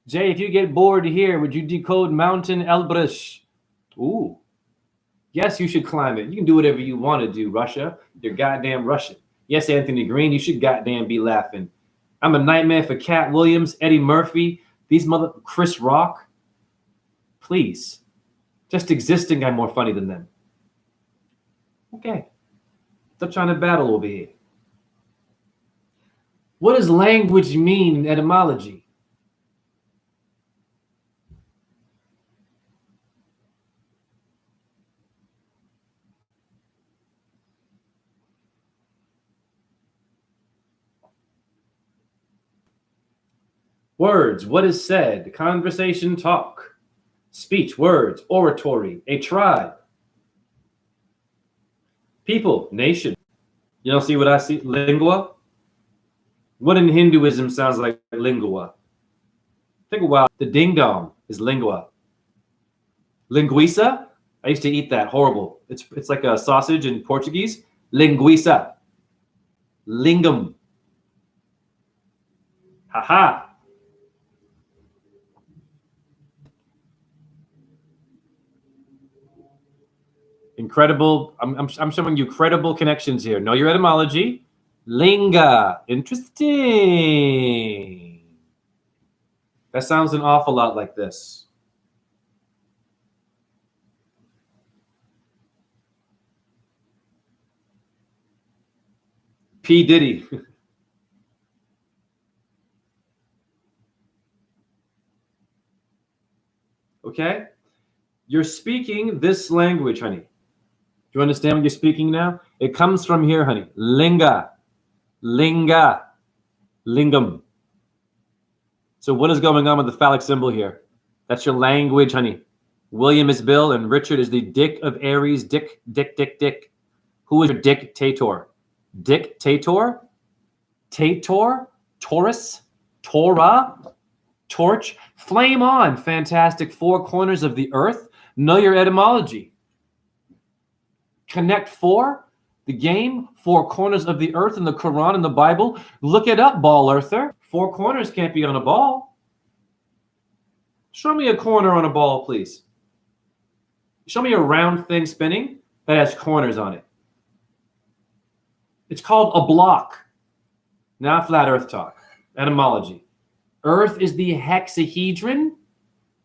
[SPEAKER 2] Jay, if you get bored here, would you decode Mountain Elbrus? Ooh. Yes, you should climb it. You can do whatever you want to do, Russia. You're goddamn Russian. Yes, Anthony Green, you should goddamn be laughing. I'm a nightmare for Cat Williams, Eddie Murphy, these Chris Rock. Please. Just existing, I'm more funny than them. Okay. Stop trying to battle over here. What does language mean in etymology? Words, what is said, conversation, talk, speech, words, oratory, a tribe, people, nation. You don't see what I see? Lingua? What in Hinduism sounds like lingua? Think a while. The ding dong is lingua. Linguiça? I used to eat that. Horrible. It's like a sausage in Portuguese. Linguiça. Lingam. Haha. Incredible. I'm showing you credible connections here. Know your etymology. Linga. Interesting. That sounds an awful lot like this. P. Diddy. Okay? You're speaking this language, honey. Do you understand what you're speaking now? It comes from here, honey. Linga. Linga. Lingam. So what is going on with the phallic symbol here? That's your language, honey. William is Bill and Richard is the Dick of Aries. Dick, Dick, Dick, Dick. Who is your dictator? Dictator? Tator? Taurus? Torah? Torch? Flame on. Fantastic. Four corners of the earth. Know your etymology. Connect four. The game. Four corners of the earth in the Quran and the Bible. Look it up, ball earther. Four corners can't be on a ball. Show me a corner on a ball, please. Show me a round thing spinning that has corners on it. It's called a block. Now flat earth talk. Etymology. Earth is the hexahedron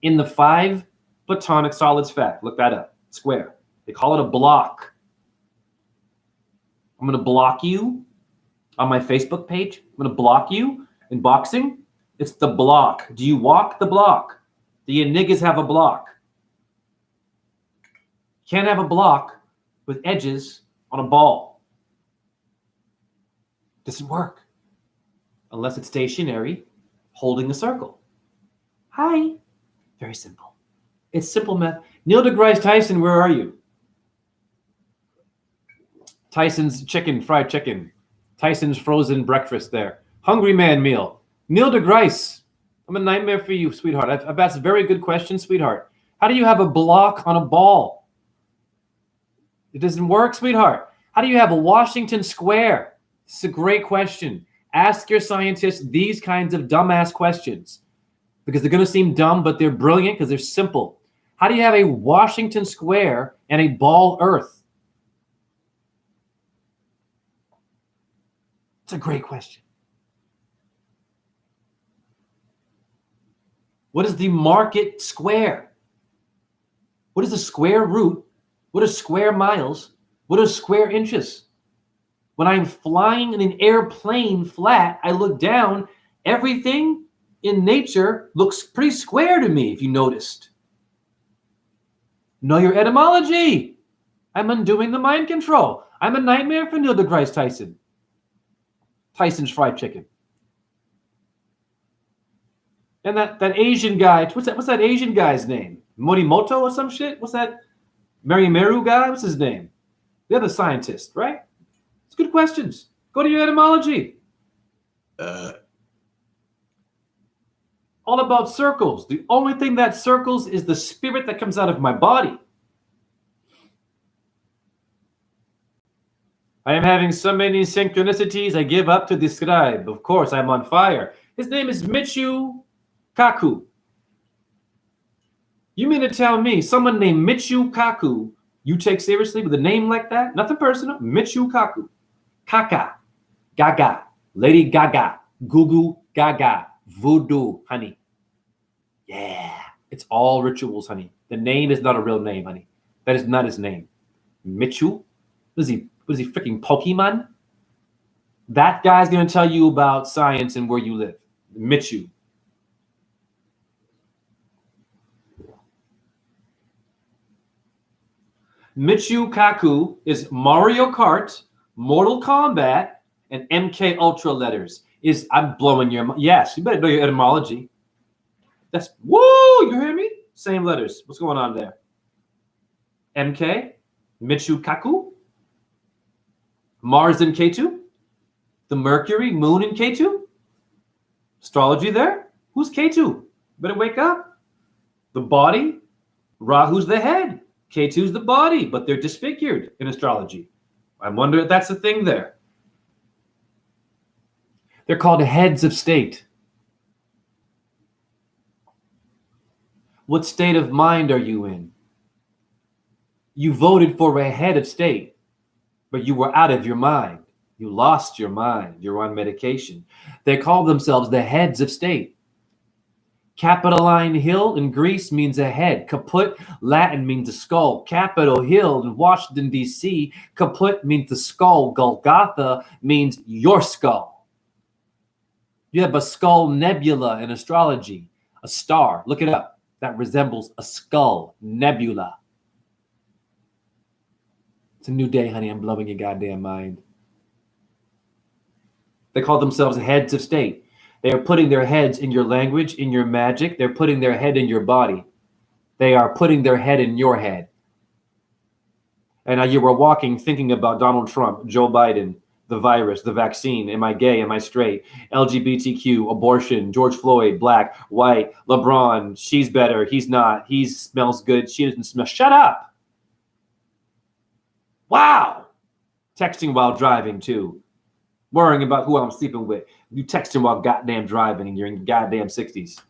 [SPEAKER 2] in the 5 Platonic solids fact. Look that up. Square. They call it a block. I'm going to block you on my Facebook page. I'm going to block you in boxing. It's the block. Do you walk the block? Do you niggas have a block? You can't have a block with edges on a ball. Doesn't work. Unless it's stationary, holding a circle. Hi. Very simple. It's simple math. Neil deGrasse Tyson, where are you? Tyson's chicken, fried chicken. Tyson's frozen breakfast there. Hungry man meal. Neil deGrasse, I'm a nightmare for you, sweetheart. I've asked a very good question, sweetheart. How do you have a block on a ball? It doesn't work, sweetheart. How do you have a Washington Square? This is a great question. Ask your scientists these kinds of dumbass questions because they're going to seem dumb, but they're brilliant because they're simple. How do you have a Washington Square and a ball Earth? It's a great question. What is the market square? What is the square root? What are square miles? What are square inches? When I'm flying in an airplane flat, I look down. Everything in nature looks pretty square to me, if you noticed. Know your etymology. I'm undoing the mind control. I'm a nightmare for Neil deGrasse Tyson. Tyson's fried chicken. And that Asian guy, what's that Asian guy's name? Morimoto or some shit? What's that Marimeru guy? What's his name? The other scientist, right? It's good questions. Go to your etymology. All about circles. The only thing that circles is the spirit that comes out of my body. I am having so many synchronicities I give up to describe. Of course, I'm on fire. His name is Michio Kaku. You mean to tell me someone named Michio Kaku you take seriously with a name like that? Nothing personal. Michio Kaku. Kaka. Gaga. Lady Gaga. Gugu Gaga. Voodoo, honey. Yeah. It's all rituals, honey. The name is not a real name, honey. That is not his name. Michu? What is he freaking Pokemon? That guy's going to tell you about science and where you live. Michu. Michio Kaku is Mario Kart, Mortal Kombat, and MK Ultra letters. I'm blowing your mind. Yes, you better know your etymology. That's, woo, you hear me? Same letters. What's going on there? MK, Michio Kaku, Mars in K2, the Mercury, Moon in K2, astrology there. Who's K2? Better wake up. The body, Rahu's the head. K2's the body, but they're disfigured in astrology. I wonder if that's the thing there. They're called heads of state. What state of mind are you in? You voted for a head of state, but you were out of your mind. You lost your mind. You're on medication. They call themselves the heads of state. Capitoline Hill in Greece means a head. Kaput, Latin, means a skull. Capitol Hill in Washington, D.C., kaput means the skull. Golgotha means your skull. You have a skull nebula in astrology, a star. Look it up. That resembles a skull nebula. It's a new day, honey. I'm blowing your goddamn mind. They call themselves heads of state. They are putting their heads in your language, in your magic. They're putting their head in your body. They are putting their head in your head. And now you were walking thinking about Donald Trump, Joe Biden, the virus, the vaccine. Am I gay? Am I straight? LGBTQ, abortion, George Floyd, black, white, LeBron, she's better, he's not, he smells good, she doesn't smell. Shut up. Wow. Texting while driving too. Worrying about who I'm sleeping with. You texting while goddamn driving and you're in your goddamn 60s.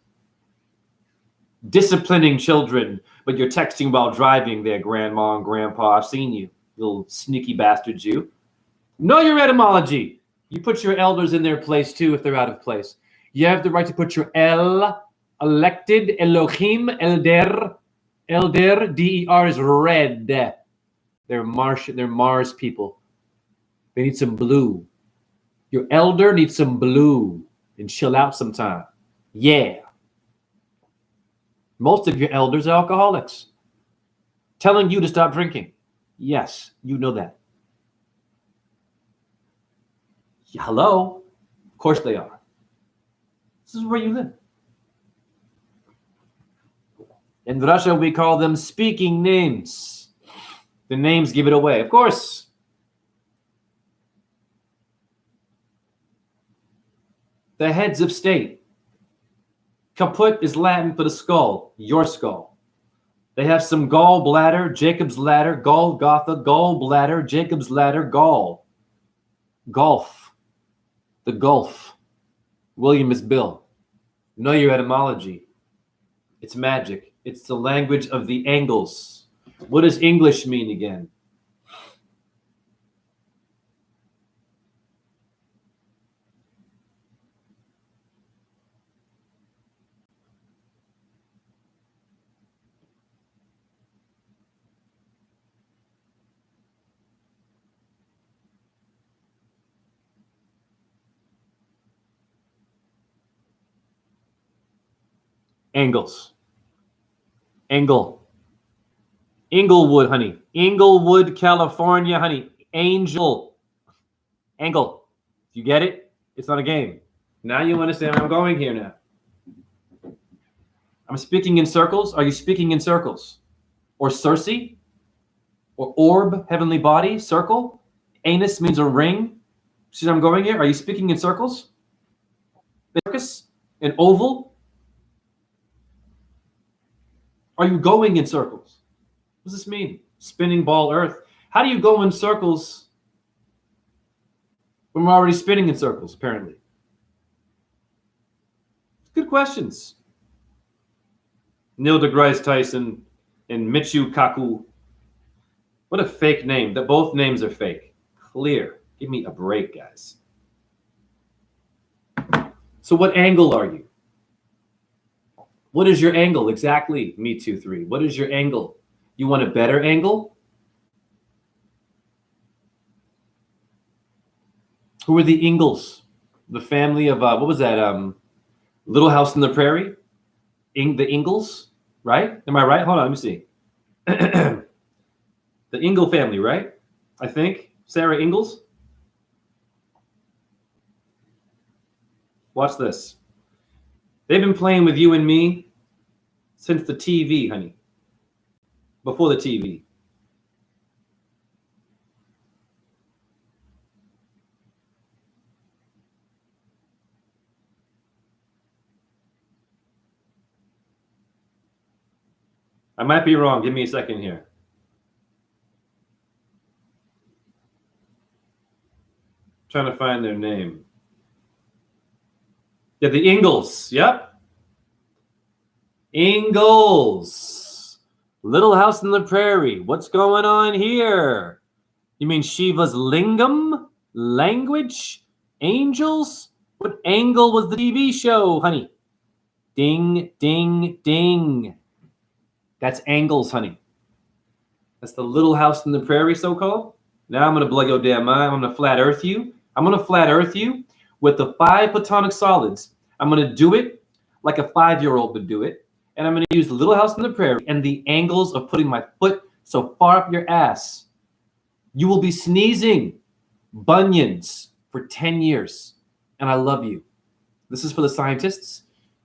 [SPEAKER 2] Disciplining children, but you're texting while driving there, grandma and grandpa. I've seen you, little sneaky bastards, you. Know your etymology. You put your elders in their place too if they're out of place. You have the right to put your elected, Elohim, elder. Elder, D-E-R is red. They're Mars people. They need some blue. Your elder needs some blue and chill out sometime. Yeah. Most of your elders are alcoholics. Telling you to stop drinking. Yes, you know that. Hello? Of course they are. This is where you live. In Russia, we call them speaking names. The names give it away. Of course. The heads of state. Kaput is Latin for the skull, your skull. They have some gallbladder, Jacob's ladder, Golgotha, gallbladder, Jacob's ladder, gall. Golf. The Gulf. William is Bill. Know your etymology. It's magic. It's the language of the angles. What does English mean again? Angles. Angle. Inglewood, honey. Inglewood, California, honey. Angel. Angle. You get it? It's not a game. Now you understand where I'm going here now. I'm speaking in circles. Are you speaking in circles? Or Circe? Or orb, heavenly body, circle? Anus means a ring. See where I'm going here? Are you speaking in circles? Circus? An oval? Are you going in circles? What does this mean? Spinning ball earth. How do you go in circles when we're already spinning in circles, apparently? Good questions. Neil deGrasse Tyson and Michio Kaku. What a fake name. That both names are fake. Clear. Give me a break, guys. So what angle are you? What is your angle exactly? Me too, 3. What is your angle? You want a better angle? Who are the Ingalls? The family of, what was that? Little House on the Prairie? The Ingalls, right? Am I right? Hold on, let me see. The Ingle family, right? I think. Sarah Ingalls. Watch this. They've been playing with you and me since the TV, honey. Before the TV. I might be wrong. Give me a second here. Trying to find their name. Yeah, the Ingalls. Yep. Ingalls. Little House on the Prairie. What's going on here? You mean Shiva's lingam? Language? Angels? What angle was the TV show, honey? Ding, ding, ding. That's angles, honey. That's the little house in the prairie, so-called. Now I'm going to blow your damn mind. I'm going to flat earth you. I'm going to flat earth you with the 5 platonic solids. I'm going to do it like a 5-year-old would do it. And I'm going to use the little house in the prairie and the angles of putting my foot so far up your ass. You will be sneezing bunions for 10 years. And I love you. This is for the scientists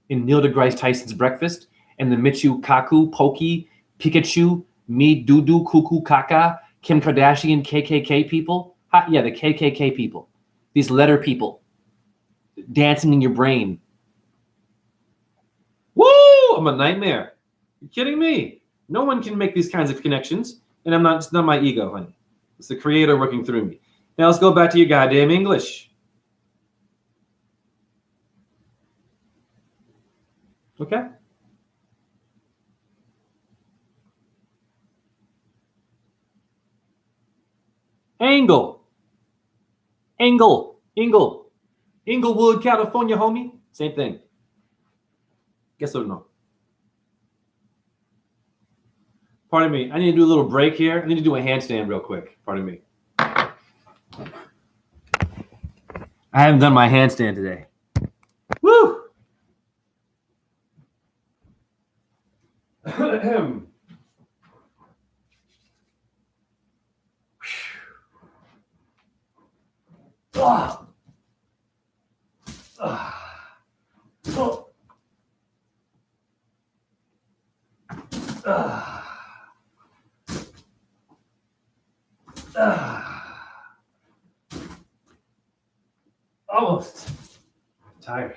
[SPEAKER 2] in Neil deGrasse Tyson's Breakfast and the Michu Kaku, Pokey, Pikachu, Me, Dudu, Cuckoo, Kaka, Kim Kardashian, KKK people. Yeah, the KKK people. These letter people dancing in your brain. Woo! I'm a nightmare. You're kidding me? No one can make these kinds of connections. And it's not my ego, honey. It's the creator working through me. Now let's go back to your goddamn English. Okay? Angle. Inglewood, California, homie. Same thing. Guess or no? Pardon me. I need to do a little break here. I need to do a handstand real quick. Pardon me. I haven't done my handstand today. Woo! Oh. Oh. Almost. I'm tired.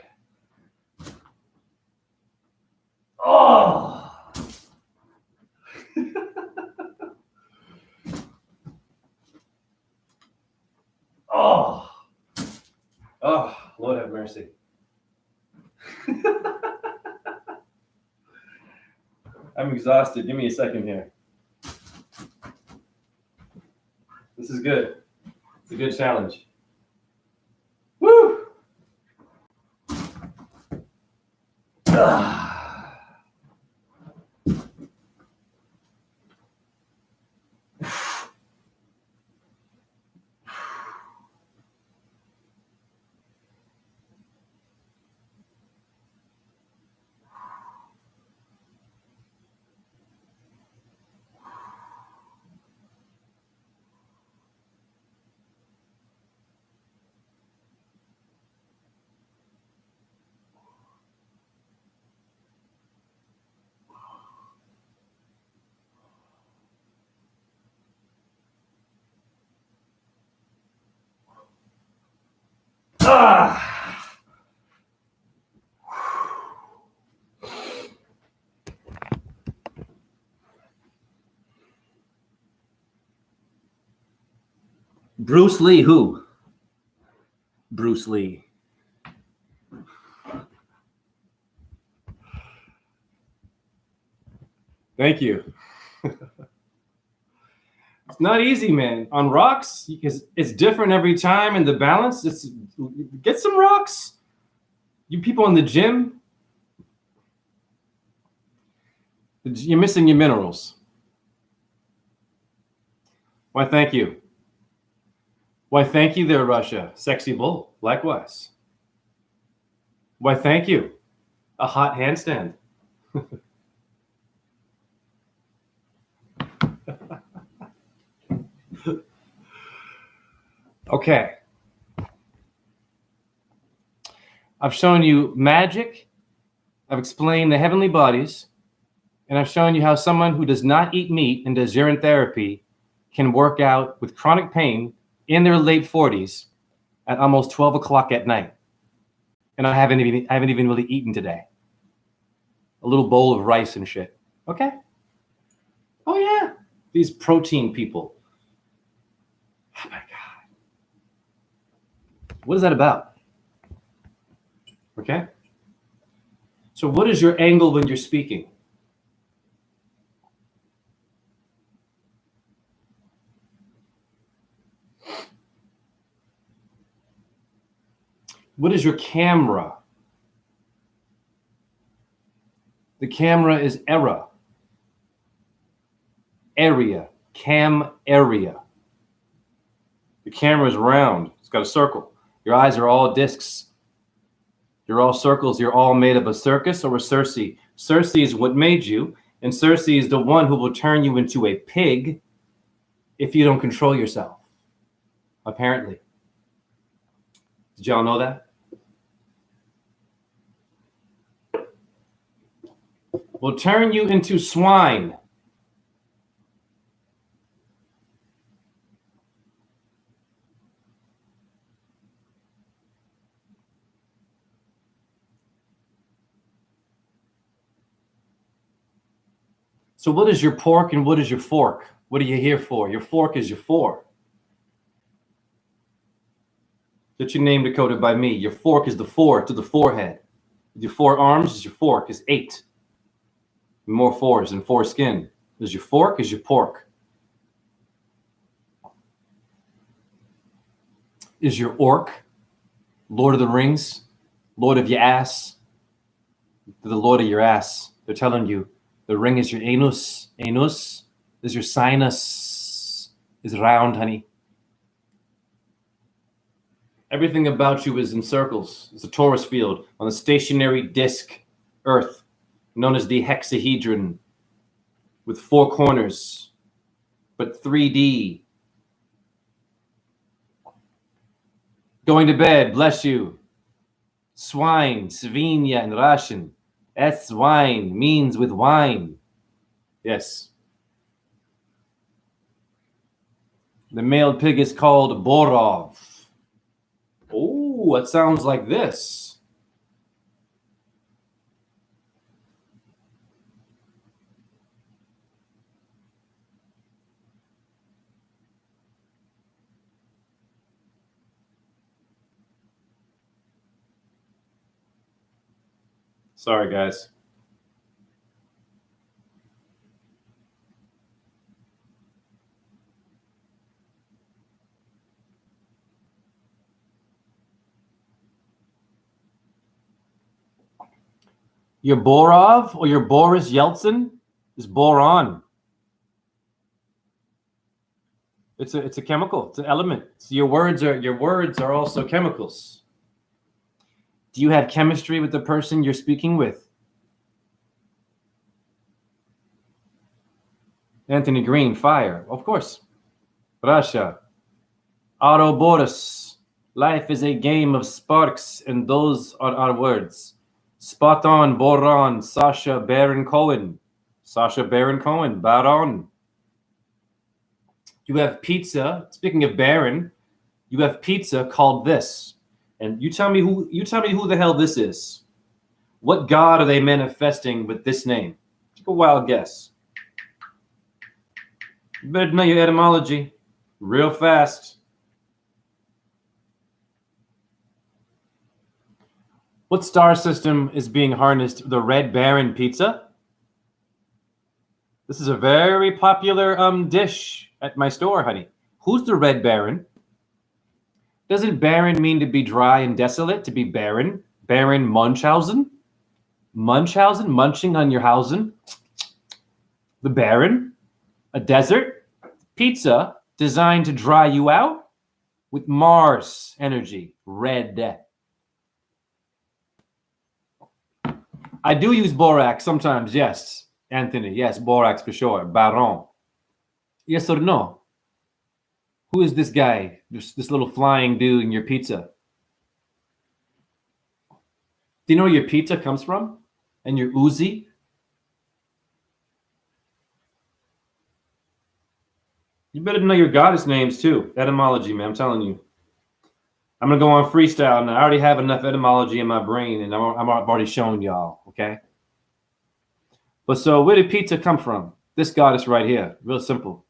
[SPEAKER 2] Oh. Oh. Oh, Lord have mercy. I'm exhausted. Give me a second here. This is good. It's a good challenge. Woo! Bruce Lee, who? Bruce Lee. Thank you. It's not easy, man. On rocks, because it's different every time, and the balance. Get some rocks. You people in the gym, you're missing your minerals. Why, thank you. Why, thank you there, Russia. Sexy bull. Likewise. Why, thank you. A hot handstand. Okay. I've shown you magic. I've explained the heavenly bodies. And I've shown you how someone who does not eat meat and does urine therapy can work out with chronic pain in their late 40s at almost 12 o'clock at night. And I haven't even really eaten today. A little bowl of rice and shit. Okay? Oh, yeah. These protein people. Oh, my God. What is that about? Okay? So what is your angle when you're speaking? What is your camera? The camera is era. Area. Cam area. The camera is round. It's got a circle. Your eyes are all discs. You're all circles. You're all made of a circus or a Circe. Circe is what made you, and Circe is the one who will turn you into a pig if you don't control yourself. Apparently. Did y'all know that? Will turn you into swine. So what is your pork and what is your fork? What are you here for? Your fork is your four. That's your name decoded by me. Your fork is the four to the forehead. Your four arms is your fork, is 8. More fours and foreskin. Is your fork, is your pork. Is your orc, Lord of the Rings, Lord of your ass, the Lord of your ass. They're telling you the ring is your anus. Anus is your sinus. Is round, honey. Everything about you is in circles. It's a torus field on a stationary disk, Earth, known as the hexahedron, with 4 corners, but 3D. Going to bed, bless you. Swine, svinia in Russian. Swine means with wine. Yes. The male pig is called Borov. Oh, it sounds like this. Sorry, guys. Your Borov or your Boris Yeltsin is boron. It's a chemical. It's an element. So your words are also chemicals. Do you have chemistry with the person you're speaking with? Anthony Green, fire. Of course. Russia. Ouroboros. Life is a game of sparks, and those are our words. Spot on, boron, Sasha Baron Cohen. Sasha Baron Cohen, Baron. You have pizza. Speaking of Baron, you have pizza called this. And you tell me who the hell this is. What god are they manifesting with this name? Take a wild guess. You better know your etymology real fast. What star system is being harnessed? The Red Baron pizza? This is a very popular dish at my store, honey. Who's the Red Baron? Doesn't barren mean to be dry and desolate, to be barren? Baron Munchausen? Munchausen? Munching on your hausen? The Baron? A desert? Pizza designed to dry you out? With Mars energy. Red. I do use borax sometimes, yes. Anthony, yes, borax for sure. Baron. Yes or no? Who is this guy? This little flying dude in your pizza? Do you know where your pizza comes from? And your Uzi? You better know your goddess names too. Etymology, man, I'm telling you. I'm going to go on freestyle, and I already have enough etymology in my brain, and I've already shown y'all, okay? But so where did pizza come from? This goddess right here. Real simple.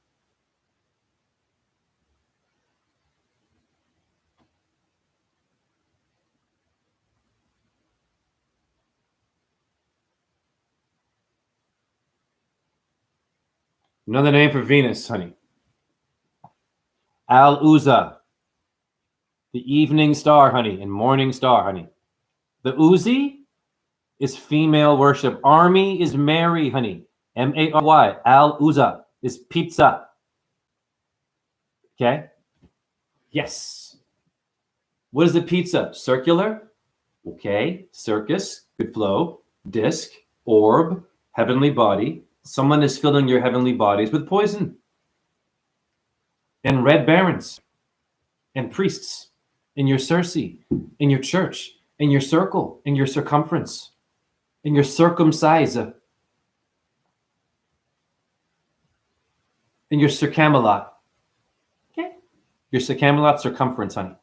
[SPEAKER 2] Another name for Venus, honey. Al-Uzza. The evening star, honey, and morning star, honey. The Uzi is female worship. Army is Mary, honey. M-A-R-Y. Al-Uzza is pizza. Okay? Yes. What is the pizza? Circular? Okay. Circus, good flow. Disc, orb, heavenly body. Someone is filling your heavenly bodies with poison. And red barons. And priests. In your Circe. In your church. In your circle. In your circumference. In your circumcise. In your circamelot. Okay. Your circamelot circumference, honey.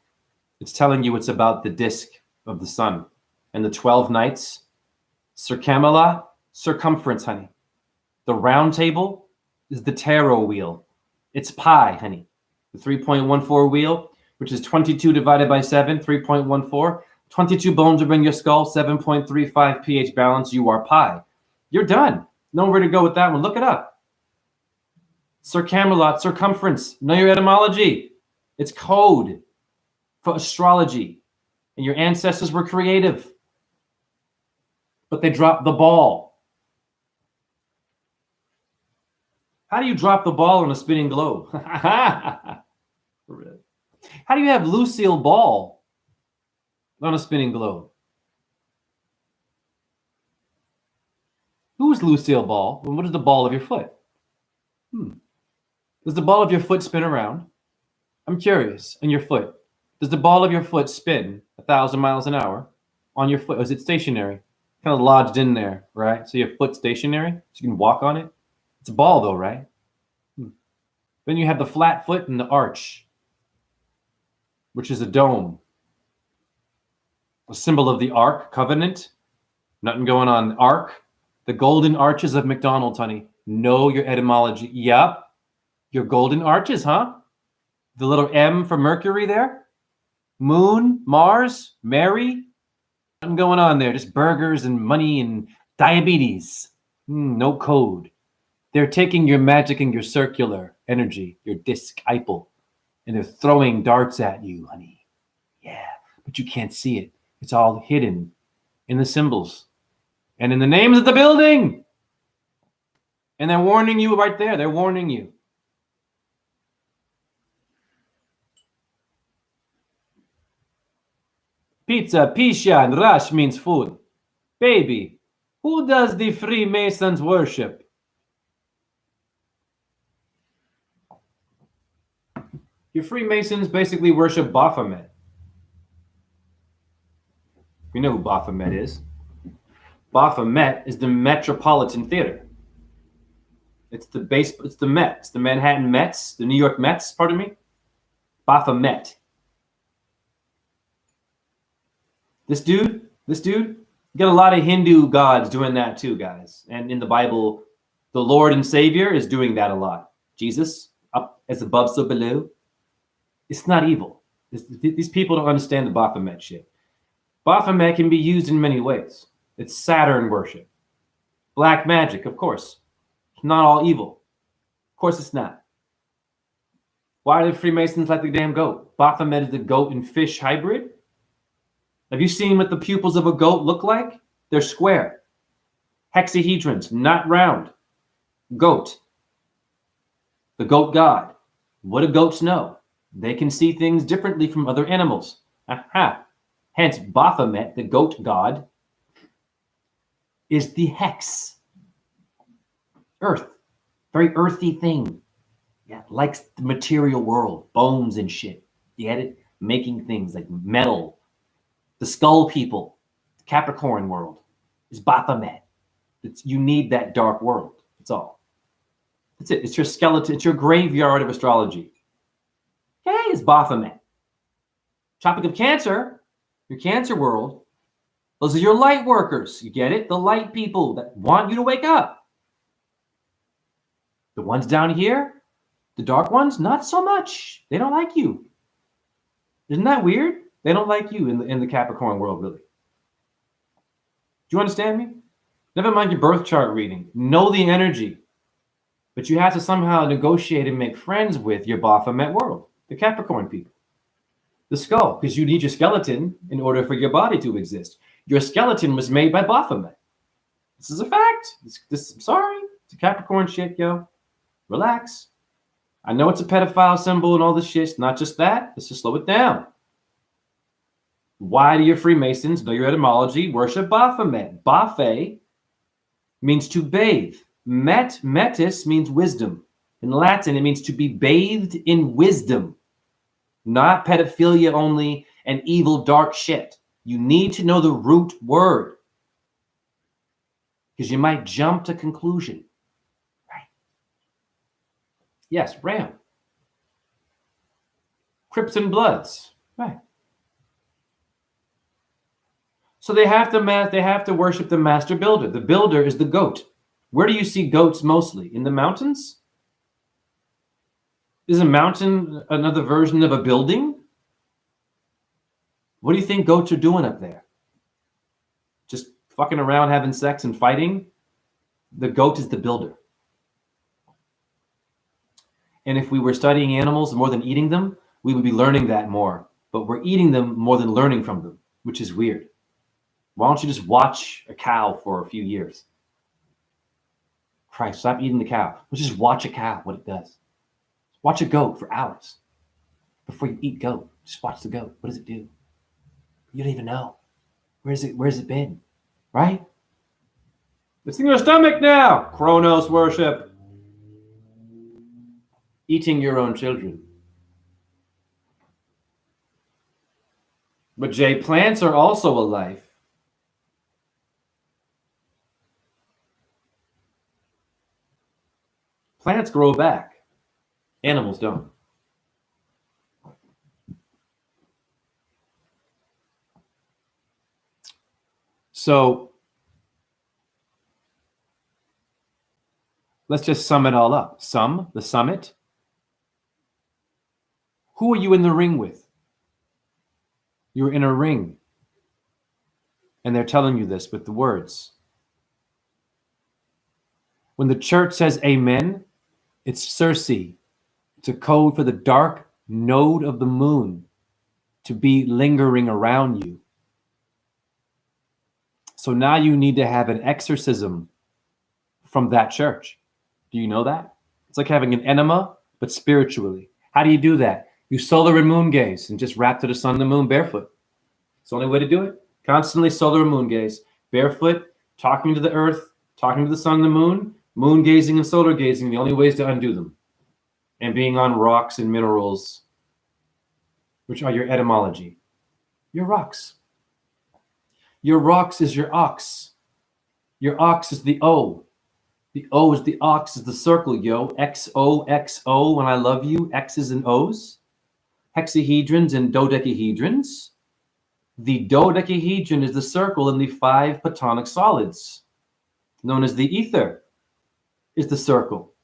[SPEAKER 2] It's telling you it's about the disk of the sun. And the 12 nights. Circamelot, circumference, honey. The round table is the tarot wheel. It's pi, honey. The 3.14 wheel, which is 22 divided by 7, 3.14. 22 bones are in your skull, 7.35 pH balance. You are pi. You're done. Nowhere to go with that one. Look it up. Circamelot, circumference. Know your etymology. It's code for astrology. And your ancestors were creative. But they dropped the ball. How do you drop the ball on a spinning globe? How do you have Lucille Ball on a spinning globe? Who is Lucille Ball? And what is the ball of your foot? Does the ball of your foot spin around? I'm curious. In your foot. Does the ball of your foot spin 1,000 miles an hour on your foot? Or is it stationary? Kind of lodged in there, right? So your foot's stationary, so you can walk on it. It's a ball though, right? Then you have the flat foot and the arch, which is a dome. A symbol of the Ark Covenant. Nothing going on. Ark. The golden arches of McDonald's, honey. Know your etymology. Yep. Your golden arches, huh? The little M for Mercury there. Moon, Mars, Mary. Nothing going on there. Just burgers and money and diabetes. No code. They're taking your magic and your circular energy, your disc, Eiffel, and they're throwing darts at you, honey. Yeah, but you can't see it. It's all hidden in the symbols and in the names of the building. And they're warning you right there. They're warning you. Pizza, pisha, and rash means food. Baby, who does the Freemasons worship? Your Freemasons basically worship Baphomet. You know who Baphomet is. Baphomet is the Metropolitan Theater. It's the Met. It's the Manhattan Mets, the New York Mets, pardon me. Baphomet. This dude, you got a lot of Hindu gods doing that too, guys. And in the Bible, the Lord and Savior is doing that a lot. Jesus, up as above, so below. It's not evil. These people don't understand the Baphomet shit. Baphomet can be used in many ways. It's Saturn worship. Black magic, of course. It's not all evil. Of course it's not. Why do the Freemasons like the damn goat? Baphomet is the goat and fish hybrid. Have you seen what the pupils of a goat look like? They're square. Hexahedrons, not round. Goat. The goat god. What do goats know? They can see things differently from other animals. Aha. Hence, Baphomet, the goat god, is the hex. Earth. Very earthy thing. Yeah, likes the material world. Bones and shit. You get it? Making things like metal. The skull people. The Capricorn world is Baphomet. You need that dark world. That's all. That's it. It's your skeleton. It's your graveyard of astrology. Okay, it's Baphomet. Tropic of Cancer, your Cancer world. Those are your light workers. You get it? The light people that want you to wake up. The ones down here, the dark ones, not so much. They don't like you. Isn't that weird? They don't like you in the Capricorn world, really. Do you understand me? Never mind your birth chart reading. Know the energy. But you have to somehow negotiate and make friends with your Baphomet world, the Capricorn people. The skull, because you need your skeleton in order for your body to exist. Your skeleton was made by Baphomet. This is a fact. I'm sorry. It's a Capricorn shit, yo. Relax. I know it's a pedophile symbol and all this shit. It's not just that. Let's just slow it down. Why do your Freemasons know your etymology? Worship Baphomet. Baphe means to bathe. Metis means wisdom. In Latin, it means to be bathed in wisdom. Not pedophilia only and evil, dark shit. You need to know the root word because you might jump to conclusion. Right? Yes, Ram. Crips and Bloods. Right. So they have to worship the master builder. The builder is the goat. Where do you see goats mostly? In the mountains? Is a mountain another version of a building? What do you think goats are doing up there? Just fucking around, having sex and fighting? The goat is the builder. And if we were studying animals more than eating them, we would be learning that more. But we're eating them more than learning from them, which is weird. Why don't you just watch a cow for a few years? Christ, stop eating the cow. Let's just watch a cow, what it does. Watch a goat for hours. Before you eat goat, just watch the goat. What does it do? You don't even know. Where's it been? Right? It's in your stomach now. Kronos worship. Eating your own children. But Jay, plants are also a life. Plants grow back. Animals don't. So let's just sum it all up. The summit. Who are you in the ring with? You're in a ring. And they're telling you this with the words. When the church says amen, it's Circe. It's a code for the dark node of the moon to be lingering around you. So now you need to have an exorcism from that church. Do you know that? It's like having an enema, but spiritually. How do you do that? You solar and moon gaze and just wrap to the sun and the moon barefoot. It's the only way to do it. Constantly solar and moon gaze, barefoot, talking to the earth, talking to the sun and the moon gazing and solar gazing, the only ways to undo them. And being on rocks and minerals, which are your etymology. Your rocks. Your rocks is your ox. Your ox is the O. The O is the ox, is the circle, yo. XO, XO, when I love you, X's and O's. Hexahedrons and dodecahedrons. The dodecahedron is the circle in the 5 platonic solids, known as the ether, is the circle.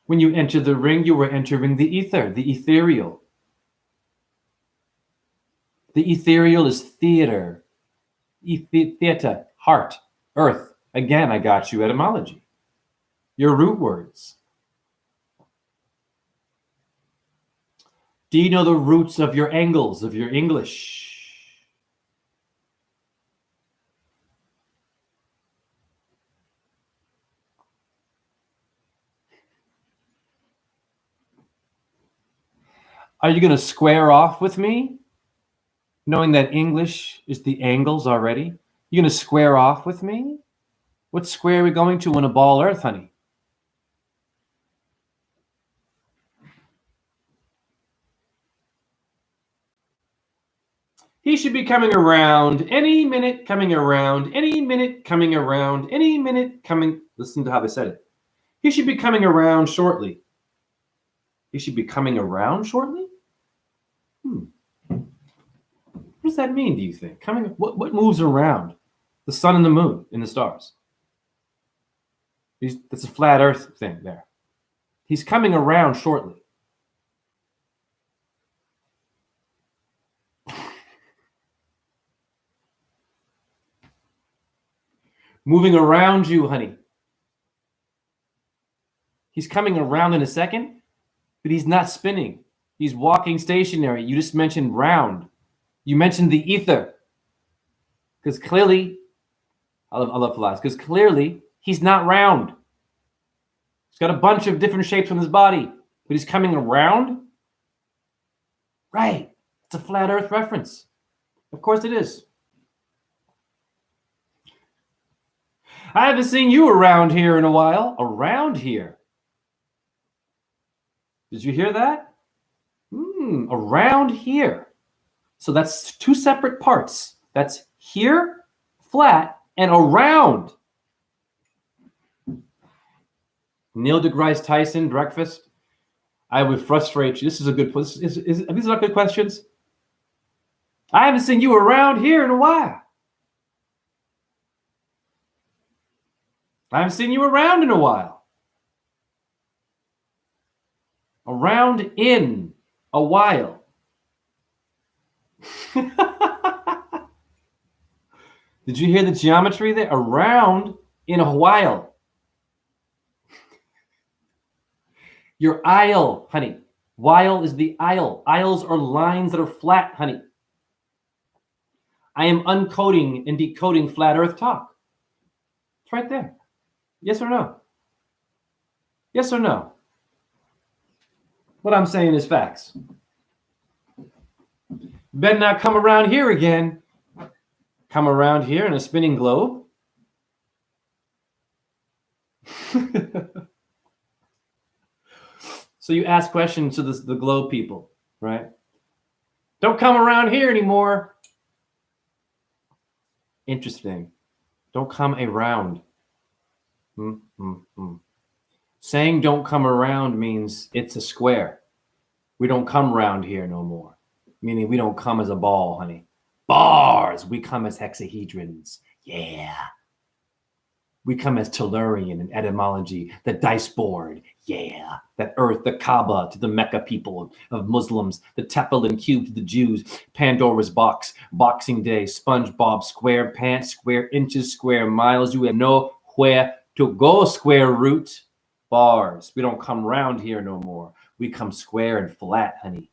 [SPEAKER 2] When you enter the ring, you are entering the ether, the ethereal. The ethereal is theater, theater, heart, earth. Again, I got you, etymology. Your root words. Do you know the roots of your angles, of your English? Are you going to square off with me? Knowing that English is the angles already? You going to square off with me? What square are we going to in a ball earth, honey? He should be coming around any minute, coming around any minute, coming around any minute, coming. Listen to how they said it. He should be coming around shortly. He should be coming around shortly? What does that mean, do you think? Coming, what moves around? The sun and the moon and the stars. That's a flat earth thing there. He's coming around shortly. Moving around you, honey. He's coming around in a second, but he's not spinning. He's walking stationary. You just mentioned round. You mentioned the ether. Because clearly, I love philosophy, because clearly he's not round. He's got a bunch of different shapes on his body, but he's coming around? Right. It's a flat earth reference. Of course it is. I haven't seen you around here in a while. Around here. Did you hear that? Around here. So that's two separate parts. That's here, flat, and around. Neil deGrasse Tyson, breakfast. I would frustrate you. This is a good. These are not good questions. I haven't seen you around here in a while. I haven't seen you around in a while. Around in a while. Did you hear the geometry there? Around in a while. Your aisle, honey. While is the aisle. Aisles are lines that are flat, honey. I am uncoding and decoding flat earth talk. It's right there. Yes or no? Yes or no? What I'm saying is facts. Better not come around here again. Come around here in a spinning globe. So you ask questions to the globe people, right? Don't come around here anymore. Interesting. Don't come around. Saying don't come around means it's a square. We don't come around here no more. Meaning we don't come as a ball, honey. Bars. We come as hexahedrons. Yeah. We come as Tellurian and etymology, the dice board. Yeah. That earth, the Kaaba to the Mecca people of Muslims, the Tefillin cube to the Jews, Pandora's box, Boxing Day, SpongeBob, square pants, square inches, square miles. You have nowhere to go, square root. Bars. We don't come round here no more. We come square and flat, honey.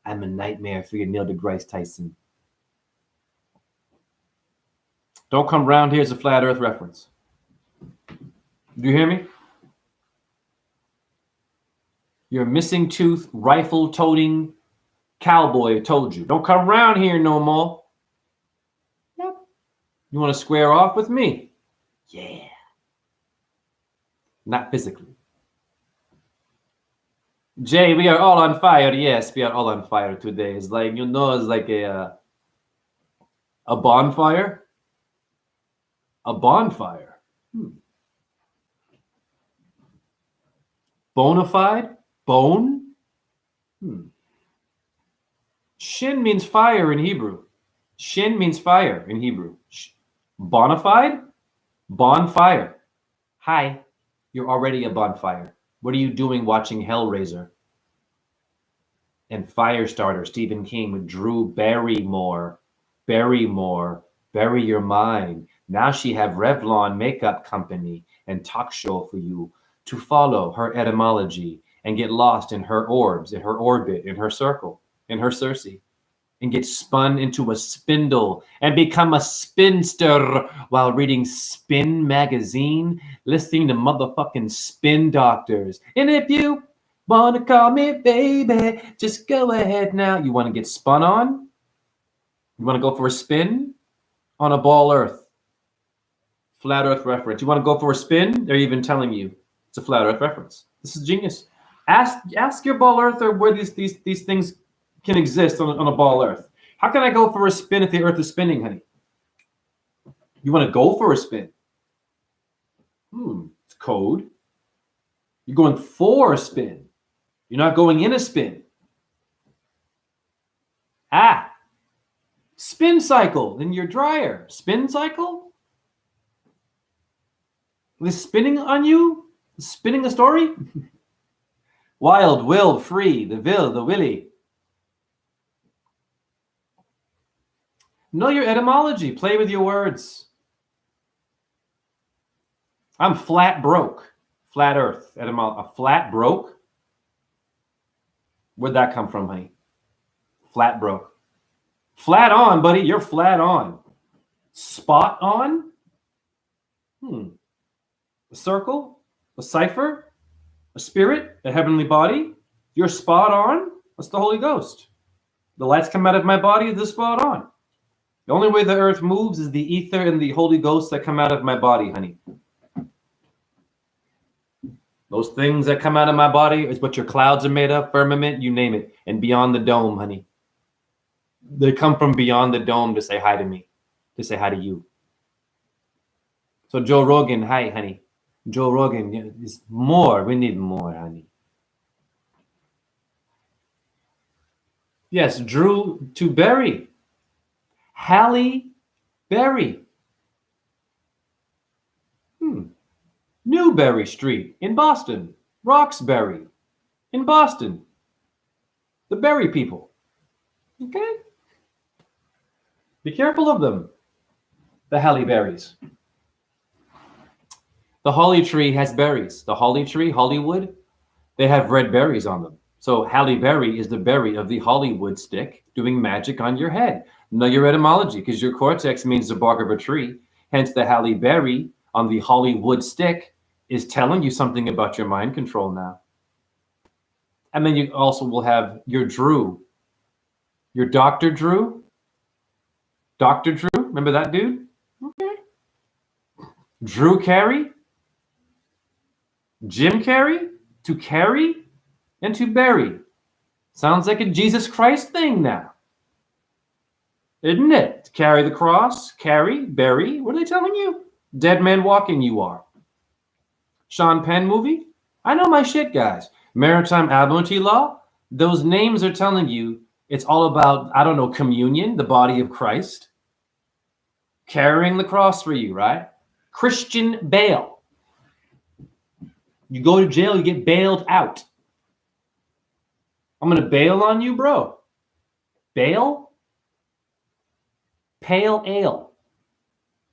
[SPEAKER 2] I'm a nightmare for your Neil deGrasse Tyson. Don't come round here as a flat earth reference. Do you hear me? Your missing tooth, rifle-toting cowboy told you. Don't come around here no more. Yep. You want to square off with me? Yeah. Not physically. Jay, we are all on fire. Yes, we are all on fire today. It's like, it's like a bonfire. A bonfire. Bonafide? Bone? Shin means fire in Hebrew. Shin means fire in Hebrew. Bonafide? Bonfire. Hi, you're already a bonfire. What are you doing watching Hellraiser? And Firestarter, Stephen King with Drew Barrymore. Barrymore, bury your mind. Now she have Revlon makeup company and talk show for you to follow her etymology and get lost in her orbs, in her orbit, in her circle, in her Circe, and get spun into a spindle and become a spinster while reading Spin magazine, listening to motherfucking spin doctors. And if you want to call me baby, just go ahead now. You want to get spun on? You want to go for a spin on a ball earth? Flat earth reference. You want to go for a spin? They're even telling you it's a flat earth reference. This is genius. Ask your ball earther where these things can exist on a ball earth. How can I go for a spin if the earth is spinning, honey? You want to go for a spin? It's code. You're going for a spin. You're not going in a spin. Spin cycle in your dryer. Spin cycle? Is spinning on you? Spinning a story? Wild, will, free, the willy. Know your etymology. Play with your words. I'm flat broke. Flat earth. A flat broke? Where'd that come from, honey? Flat broke. Flat on, buddy. You're flat on. Spot on? A circle? A cipher? A spirit? A heavenly body? You're spot on? That's the Holy Ghost. The lights come out of my body, they're spot on. The only way the earth moves is the ether and the Holy Ghost that come out of my body, honey. Those things that come out of my body is what your clouds are made of, firmament, you name it, and beyond the dome, honey. They come from beyond the dome to say hi to me, to say hi to you. So Joe Rogan, hi, honey. Joe Rogan is more. We need more, honey. Yes, Drew to Berry. Halle Berry. Newberry Street in Boston. Roxbury in Boston. The Berry people. Okay? Be careful of them. The Halle Berries. The holly tree has berries. The holly tree, Hollywood, they have red berries on them. So Halle Berry is the berry of the Hollywood stick doing magic on your head. Know your etymology, because your cortex means the bark of a tree. Hence the Halle Berry on the Hollywood stick is telling you something about your mind control now. And then you also will have your Drew. Your Dr. Drew. Dr. Drew, remember that dude? Okay. Drew Carey. Jim Carrey. To carry and to bury. Sounds like a Jesus Christ thing now. Isn't it? Carry the cross, carry, bury. What are they telling you? Dead man walking you are. Sean Penn movie? I know my shit, guys. Maritime Admiralty Law? Those names are telling you it's all about, I don't know, communion, the body of Christ. Carrying the cross for you, right? Christian bail. You go to jail, you get bailed out. I'm going to bail on you, bro. Bail? Pale ale.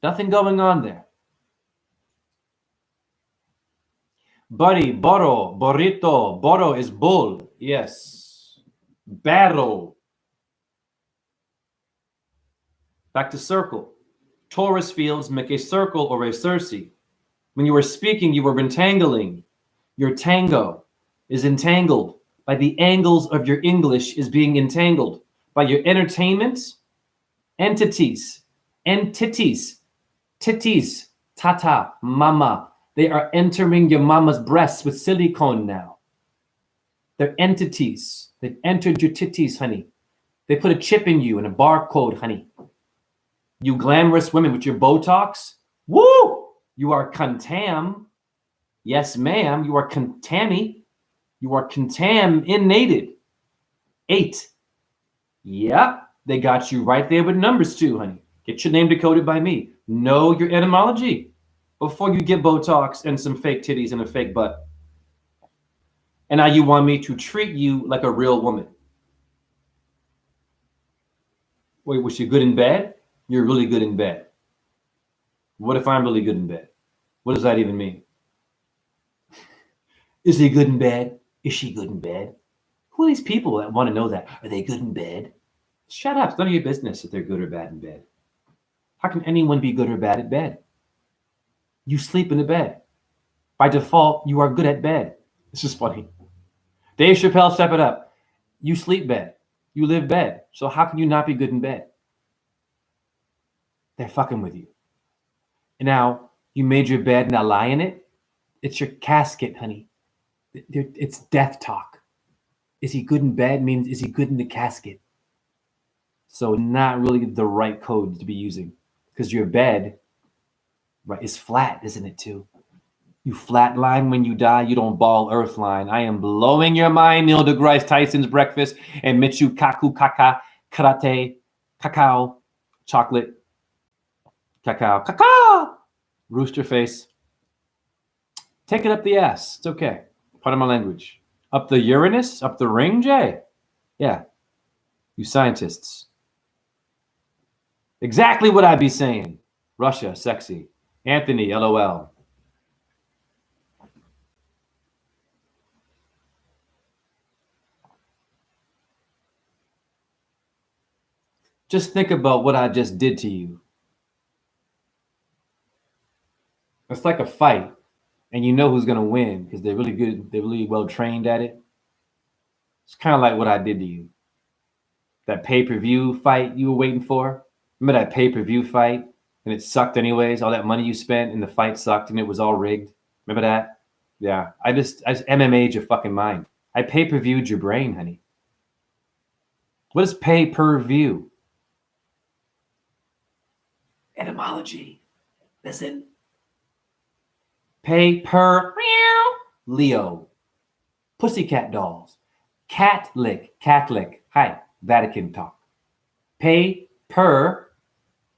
[SPEAKER 2] Nothing going on there. Buddy, boro, burrito. Boro is bull. Yes. Battle. Back to circle. Taurus fields make a circle or a Circe. When you were speaking, you were entangling. Your tango is entangled by the angles of your English is being entangled by your entertainment entities, titties, tata, mama. They are entering your mama's breasts with silicone now. They're entities. They've entered your titties, honey. They put a chip in you and a barcode, honey. You glamorous women with your Botox, woo! You are contam. Yes, ma'am. You are contami. You are contaminated. 8. Yep. They got you right there with numbers too, honey. Get your name decoded by me. Know your etymology before you get Botox and some fake titties and a fake butt. And now you want me to treat you like a real woman. Wait, was she good in bed? You're really good in bed. What if I'm really good in bed? What does that even mean? Is he good in bed? Is she good in bed? Who are these people that want to know that? Are they good in bed? Shut up. It's none of your business if they're good or bad in bed. How can anyone be good or bad at bed? You sleep in the bed. By default, you are good at bed. This is funny. Dave Chappelle, step it up. You sleep bed. You live bed. So how can you not be good in bed? They're fucking with you. And now you made your bed, now lie in it. It's your casket, honey. It's death talk. Is he good in bed means is he good in the casket? So not really the right code to be using because your bed, right, is flat, isn't it too? You flat line when you die, you don't ball earth line. I am blowing your mind, Neil deGrasse Tyson's breakfast and Michu Kaku Kaka Karate Cacao Chocolate Cacao Rooster face. Take it up the ass. It's okay. Part of my language. Up the Uranus? Up the ring, Jay? Yeah. You scientists. Exactly what I'd be saying. Russia, sexy. Anthony, LOL. Just think about what I just did to you. It's like a fight, and you know who's going to win because they're really good. They're really well trained at it. It's kind of like what I did to you. That pay-per-view fight you were waiting for. Remember that pay-per-view fight? And it sucked anyways. All that money you spent and the fight sucked and it was all rigged. Remember that? Yeah. I just MMA'd your fucking mind. I pay-per-viewed your brain, honey. What is pay-per-view? Etymology. Listen. Pay-per Leo. Pussycat dolls. Catholic. Hi, Vatican talk. Pay per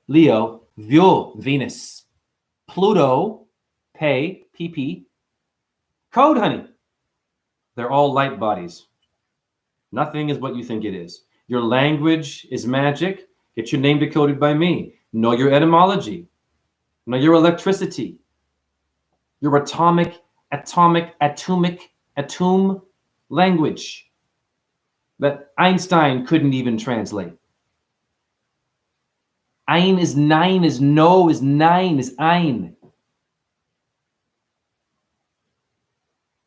[SPEAKER 2] Leo, Venus. Pluto, pay, PP. Code, honey. They're all light bodies. Nothing is what you think it is. Your language is magic. Get your name decoded by me. Know your etymology. Know your electricity. Your atom language that Einstein couldn't even translate. Ein is nine, is no, is nine, is ein.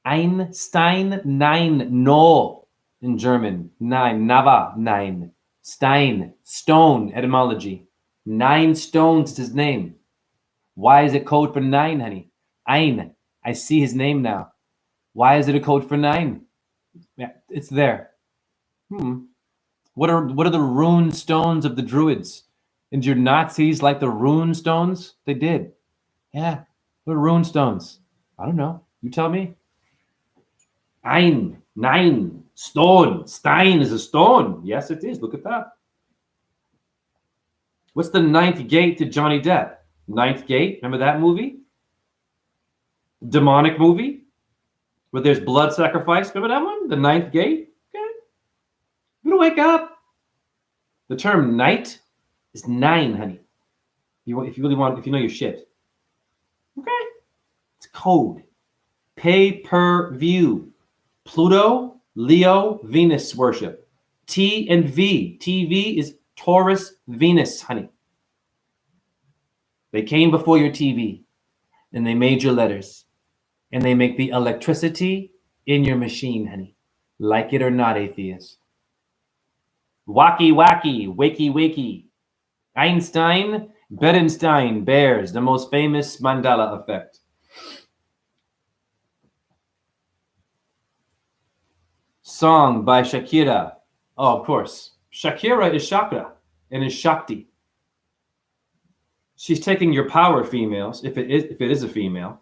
[SPEAKER 2] Einstein, nine, no in German. Nine, Nava, nine. Stein, stone, etymology. 9 stones is his name. Why is it code for 9, honey? Ein, I see his name now. Why is it a code for 9? Yeah, it's there. What are the rune stones of the Druids? And your Nazis like the rune stones? They did. Yeah. What are rune stones? I don't know. You tell me. Ein, 9, stone. Stein is a stone. Yes, it is. Look at that. What's the 9th gate to Johnny Depp? 9th gate? Remember that movie? Demonic movie? Where there's blood sacrifice? Remember that one? The 9th gate? Okay. You gotta wake up. The term night is 9, honey. If you know your shit. Okay. It's code. Pay-per-view. Pluto, Leo, Venus worship. T and V. TV is Taurus, Venus, honey. They came before your TV and they made your letters and they make the electricity in your machine, honey. Like it or not, atheist. Wacky, wakey, wakey. Einstein, Berenstein, bears, the most famous Mandela effect. Song by Shakira. Oh, of course. Shakira is chakra and is Shakti. She's taking your power, females, if it is a female.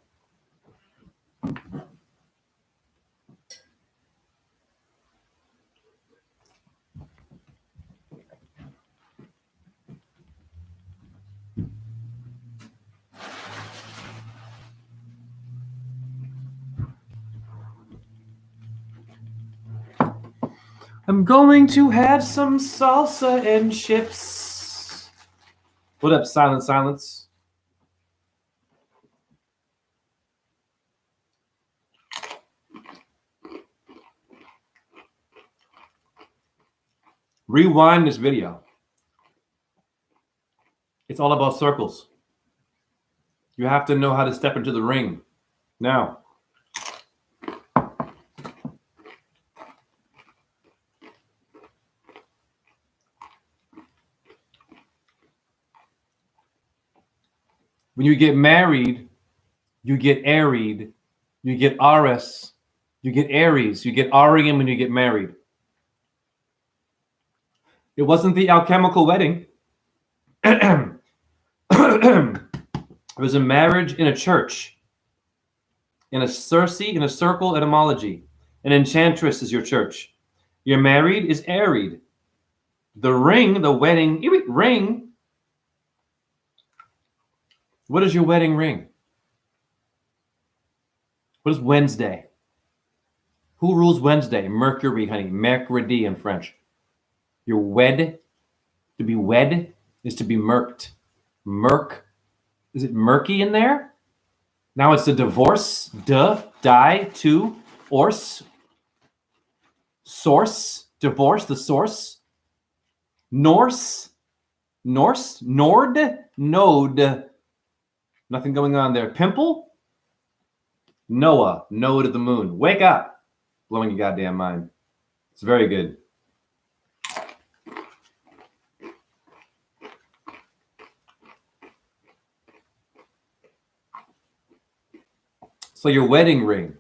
[SPEAKER 2] I'm going to have some salsa and chips. What up, silence? Rewind this video. It's all about circles. You have to know how to step into the ring. Now, when you get married, you get Aried, you get Aries, you get Aries, you get Arian when you get married. It wasn't the alchemical wedding. It was a marriage in a church, in a circle etymology. An enchantress is your church. You're married is Aried. The ring, the wedding ring. What is your wedding ring? What is Wednesday? Who rules Wednesday? Mercury, honey. Mercredi in French. You're wed. To be wed is to be murked. Is it murky in there? Now it's the divorce. Die, to, orse. Source, divorce, the source. Norse, Norse? Nord? Node. Nothing going on there. Pimple? Noah. Node of the moon. Wake up. Blowing your goddamn mind. It's very good. So your wedding ring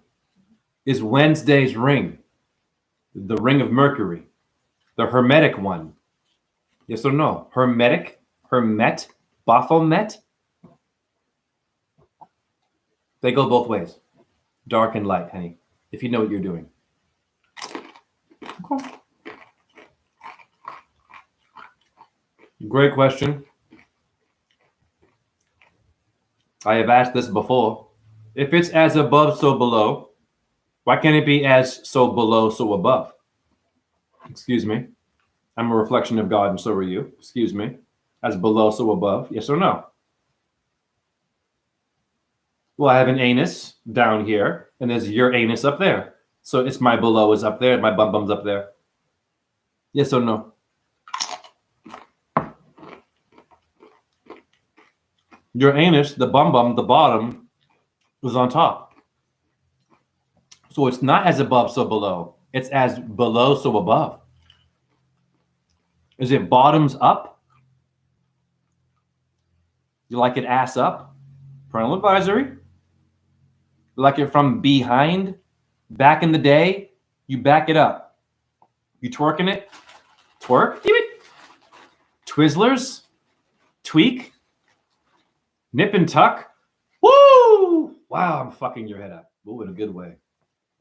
[SPEAKER 2] is Wednesday's ring. The ring of Mercury. The hermetic one. Yes or no? Hermetic? Hermet? Baphomet? They go both ways. Dark and light, honey. If you know what you're doing. Okay. Great question. I have asked this before. If it's as above, so below, why can't it be as so below, so above? Excuse me. I'm a reflection of God, and so are you. Excuse me. As below, so above. Yes or no? Well, I have an anus down here, and there's your anus up there. So it's my below is up there, and my bum bum's up there. Yes or no? Your anus, the bum bum, the bottom, was on top. So it's not as above, so below. It's as below, so above. Is it bottoms up? You like it ass up? Parental advisory. You like it from behind? Back in the day, you back it up. You twerking it? Twerk? Give it. Twizzlers? Tweak? Nip and tuck? Woo! Wow, I'm fucking your head up. Ooh, in a good way.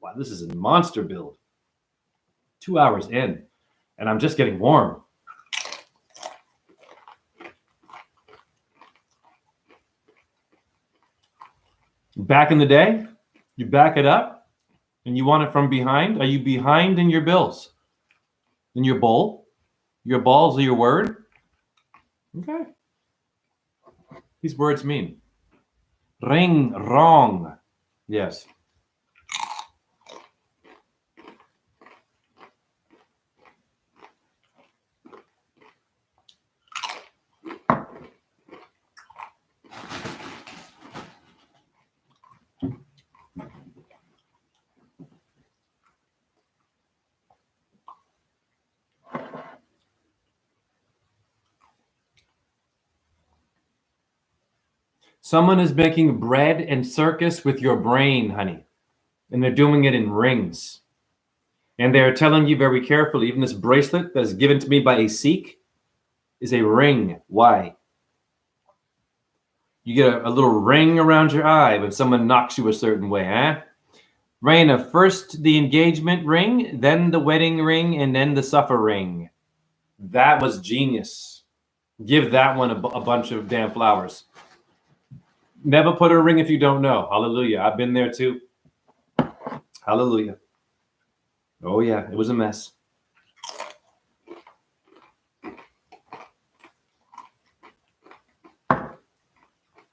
[SPEAKER 2] Wow, this is a monster build. 2 hours in, and I'm just getting warm. Back in the day, you back it up, and you want it from behind. Are you behind in your bills? In your bowl? Your balls are your word? Okay. These words mean. Ring, wrong. Yes. Someone is making bread and circus with your brain, honey. And they're doing it in rings. And they're telling you very carefully, even this bracelet that's given to me by a Sikh is a ring. Why? You get a little ring around your eye when someone knocks you a certain way, huh? Raina, first the engagement ring, then the wedding ring, and then the suffer ring. That was genius. Give that one a bunch of damn flowers. Never put a ring if you don't know. Hallelujah. I've been there too. Hallelujah. Oh, yeah. It was a mess.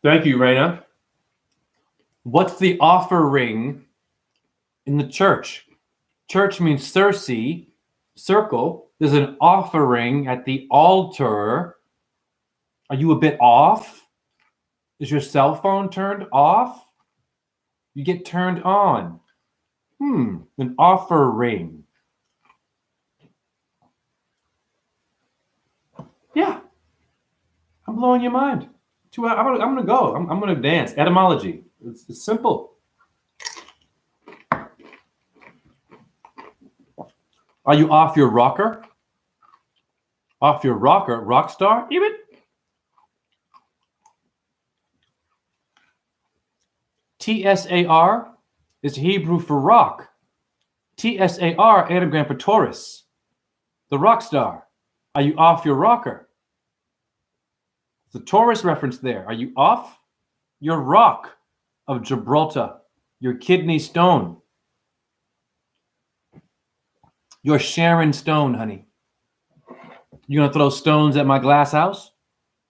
[SPEAKER 2] Thank you, Raina. What's the offering in the church? Church means Circe, circle. There's an offering at the altar. Are you a bit off? Is your cell phone turned off? You get turned on. An offering. Yeah. I'm blowing your mind. I'm going to go. I'm going to dance. Etymology. It's simple. Are you off your rocker? Off your rocker? Rock star? Even? TSAR is Hebrew for rock. TSAR, anagram for Taurus. The rock star. Are you off your rocker? The Taurus reference there. Are you off your rock of Gibraltar? Your kidney stone. Your Sharon stone, honey. You gonna throw stones at my glass house?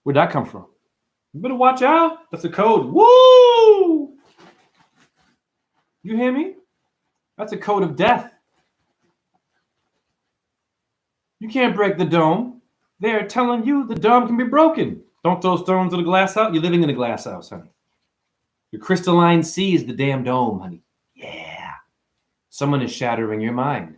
[SPEAKER 2] Where'd that come from? You better watch out. That's a code. Woo! You hear me? That's a code of death. You can't break the dome. They're telling you the dome can be broken. Don't throw stones in a glass house. You're living in a glass house, honey. Your crystalline sea is the damn dome, honey. Yeah. Someone is shattering your mind.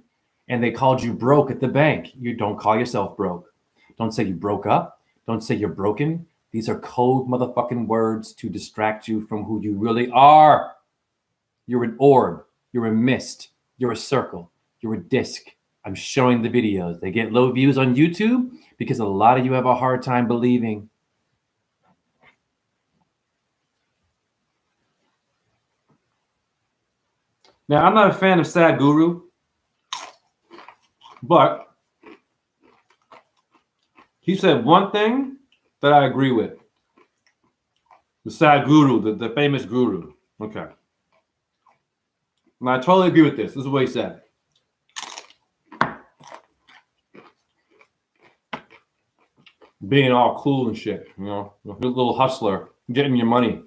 [SPEAKER 2] And they called you broke at the bank. You don't call yourself broke. Don't say you broke up. Don't say you're broken. These are cold motherfucking words to distract you from who you really are. You're an orb. You're a mist. You're a circle. You're a disc. I'm showing the videos. They get low views on YouTube because a lot of you have a hard time believing. Now, I'm not a fan of Sadhguru, but he said one thing that I agree with. The Sadhguru, the famous guru. Okay. And I totally agree with this. This is what he said. Being all cool and shit, you know, a little hustler, getting your money.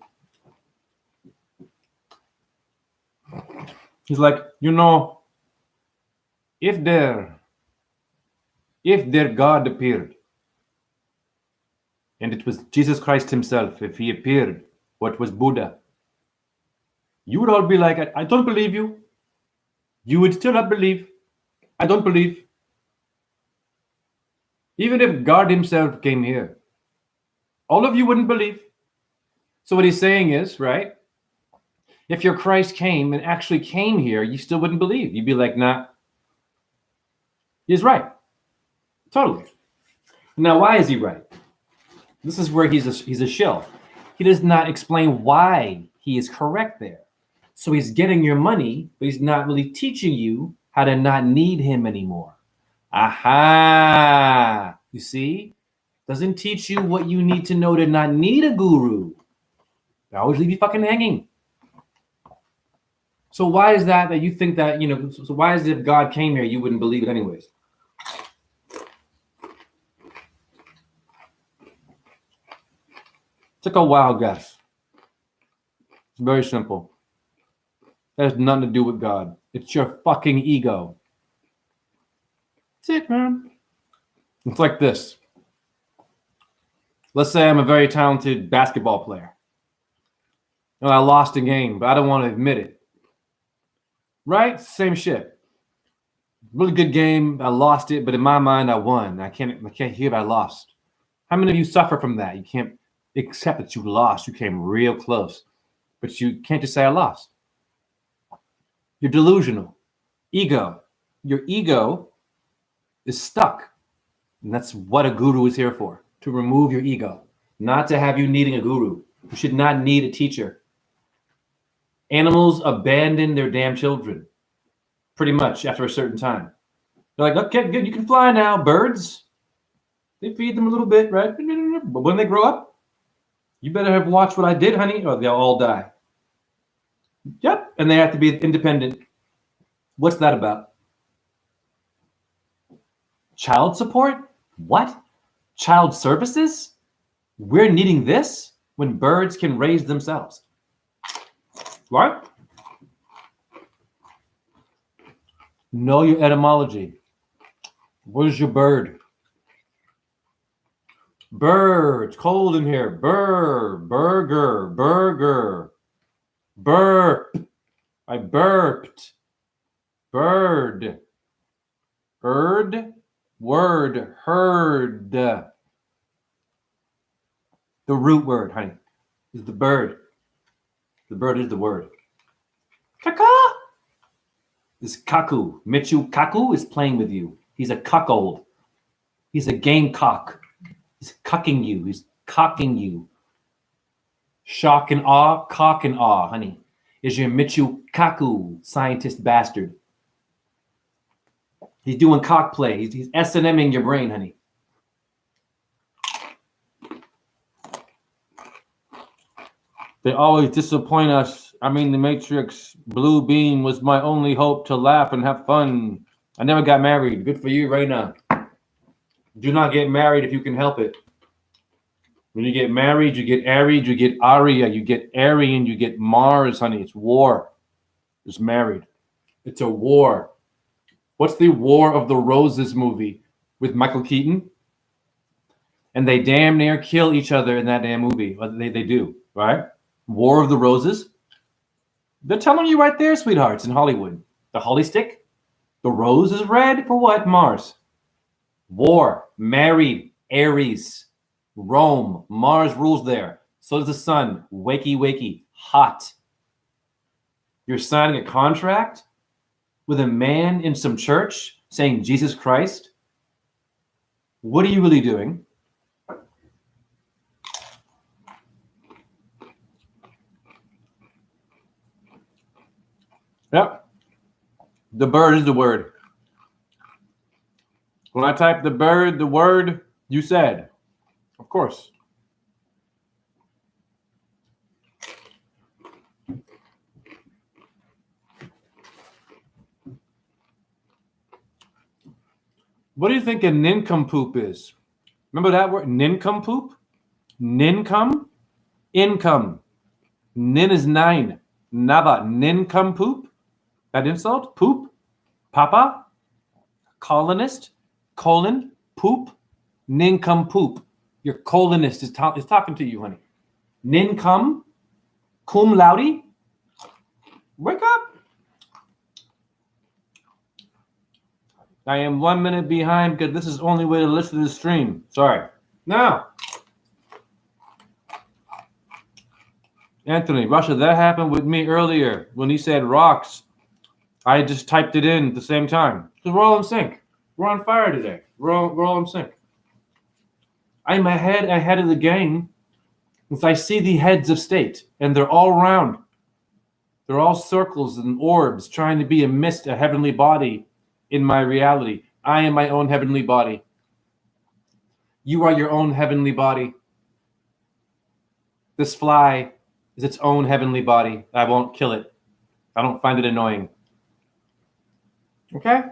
[SPEAKER 2] He's like, you know, if their God appeared, and it was Jesus Christ himself, if he appeared, what was Buddha, you would all be like, I don't believe you. You would still not believe. I don't believe. Even if God himself came here, all of you wouldn't believe. So what he's saying is, right, if your Christ came and actually came here, you still wouldn't believe. You'd be like, nah. He's right. Totally. Now, why is he right? This is where he's a shill. He does not explain why he is correct there. So he's getting your money, but he's not really teaching you how to not need him anymore. Aha! You see? Doesn't teach you what you need to know to not need a guru. They always leave you fucking hanging. So why is that you think that, you know, so why is it if God came here, you wouldn't believe it anyways? Take a wild guess. It's very simple. That has nothing to do with God. It's your fucking ego. That's it, man. It's like this. Let's say I'm a very talented basketball player. And I lost a game, but I don't want to admit it. Right? Same shit. Really good game. I lost it, but in my mind, I won. I can't hear that I lost. How many of you suffer from that? You can't accept that you lost. You came real close, but you can't just say I lost. You're delusional. Ego. Your ego is stuck. And that's what a guru is here for, to remove your ego, not to have you needing a guru. You should not need a teacher. Animals abandon their damn children, pretty much after a certain time. They're like, okay, good, you can fly now. Birds, they feed them a little bit, right? But when they grow up, you better have watched what I did, honey, or they'll all die. Yep, and they have to be independent. What's that about? Child support? What? Child services? We're needing this when birds can raise themselves. Right? Know your etymology. What is your bird? Bird. It's cold in here. Burger. Burp. I burped. Bird. Word. Heard. The root word, honey, is the bird. The bird is the word. Kaka! This kaku. Michu Kaku is playing with you. He's a cuckold. He's a gamecock. He's cucking you. He's cocking you. Shock and awe, cock and awe, honey, is your Michu Kaku scientist bastard. He's doing cock play. He's S&Ming your brain, honey. They always disappoint us. I mean, the Matrix Blue Beam was my only hope to laugh and have fun. I never got married. Good for you right now. Do not get married if you can help it. When you get married, you get Aries, you get Aria, you get Aryan, you get Mars, honey. It's war. It's married. It's a war. What's the War of the Roses movie with Michael Keaton? And they damn near kill each other in that damn movie. They do, right? War of the Roses. They're telling you right there, sweethearts, in Hollywood. The holly stick, the rose is red for what? Mars. War, married, Aries, Rome, Mars rules there. So does the sun, wakey, wakey, hot. You're signing a contract with a man in some church saying Jesus Christ? What are you really doing? Yep. The bird is the word. When I type the bird, the word, you said. Of course. What do you think a nincompoop is? Remember that word? Nincompoop? Nincome? Income. Nin is 9. Nava. Nincompoop? That insult? Poop? Papa? Colonist? Colon? Poop? Nincompoop. Your colonist is talking to you, honey. Nincome? Cum laude? Wake up. I am 1 minute behind because this is the only way to listen to the stream. Sorry. Now, Anthony, Russia, that happened with me earlier when he said rocks. I just typed it in at the same time. So we're all in sync. We're on fire today. We're all in sync. I'm ahead of the game because I see the heads of state, and they're all round. They're all circles and orbs trying to be a mist, a heavenly body in my reality. I am my own heavenly body. You are your own heavenly body. This fly is its own heavenly body. I won't kill it. I don't find it annoying. Okay?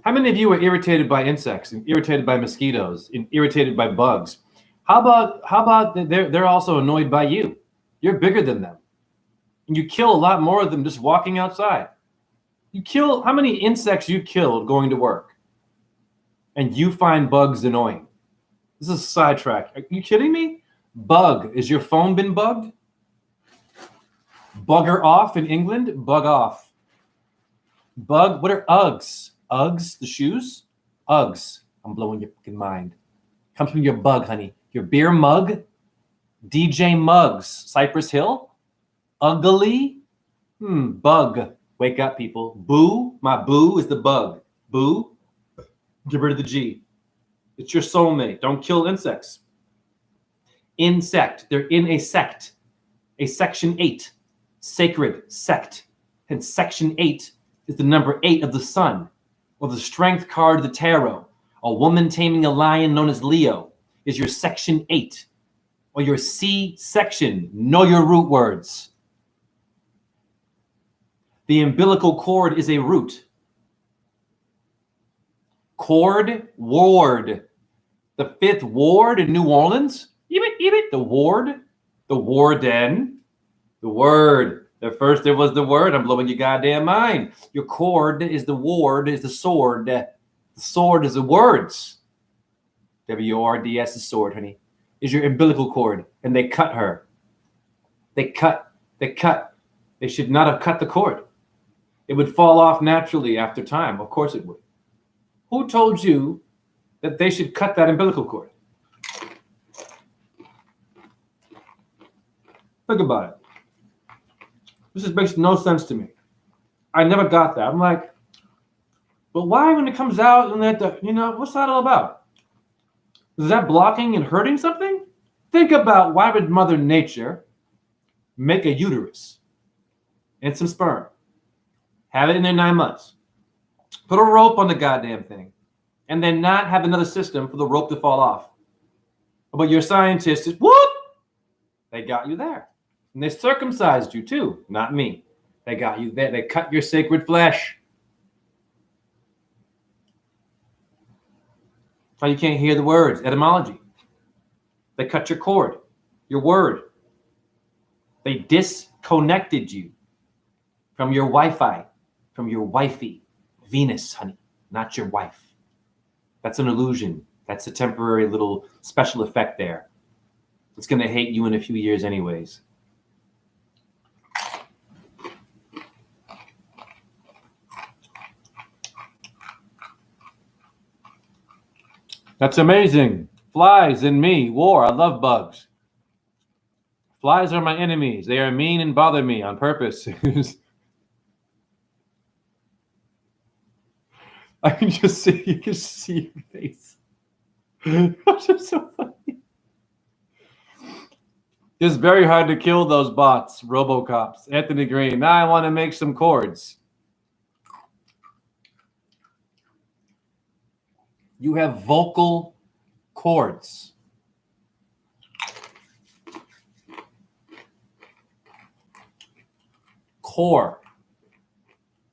[SPEAKER 2] How many of you are irritated by insects and irritated by mosquitoes and irritated by bugs? How about they're also annoyed by you? You're bigger than them. And you kill a lot more of them just walking outside. You kill how many insects you killed going to work? And you find bugs annoying. This is a sidetrack. Are you kidding me? Bug. Is your phone been bugged? Bugger off in England? Bug off. Bug. What are Uggs? Uggs, the shoes? Uggs. I'm blowing your fucking mind. Comes from your bug, honey. Your beer mug? DJ Muggs. Cypress Hill? Ugly? Bug. Wake up, people. Boo. My boo is the bug. Boo. Get rid of the G. It's your soulmate. Don't kill insects. Insect. They're in a sect. A section 8. Sacred sect. And section 8 is the number 8 of the sun, or the strength card of the tarot. A woman taming a lion known as Leo is your section 8, or your C section. Know your root words. The umbilical cord is a root. Cord, ward. The 5th ward in New Orleans. The ward. The warden. The word. At first there was the word. I'm blowing your goddamn mind. Your cord is the ward, is the sword. The sword is the words. W-O-R-D-S is sword, honey. Is your umbilical cord. And they cut her. They cut. They should not have cut the cord. It would fall off naturally after time. Of course it would. Who told you that they should cut that umbilical cord? Think about it. This just makes no sense to me. I never got that. I'm like, but why when it comes out and that, what's that all about? Is that blocking and hurting something? Think about why would Mother Nature make a uterus and some sperm, have it in there 9 months, put a rope on the goddamn thing, and then not have another system for the rope to fall off? But your scientists, whoop, they got you there. And they circumcised you too, not me. They got you there. They cut your sacred flesh. So you can't hear the words. Etymology. They cut your cord, your word. They disconnected you from your Wi-Fi, from your wifey. Venus, honey, not your wife. That's an illusion. That's a temporary little special effect there. It's going to hate you in a few years anyways. That's amazing. Flies and me. War. I love bugs. Flies are my enemies. They are mean and bother me on purpose. I can just see, you can see your face. That's just so funny. It's very hard to kill those bots, Robocops. Anthony Green. Now I want to make some chords. You have vocal cords. Core.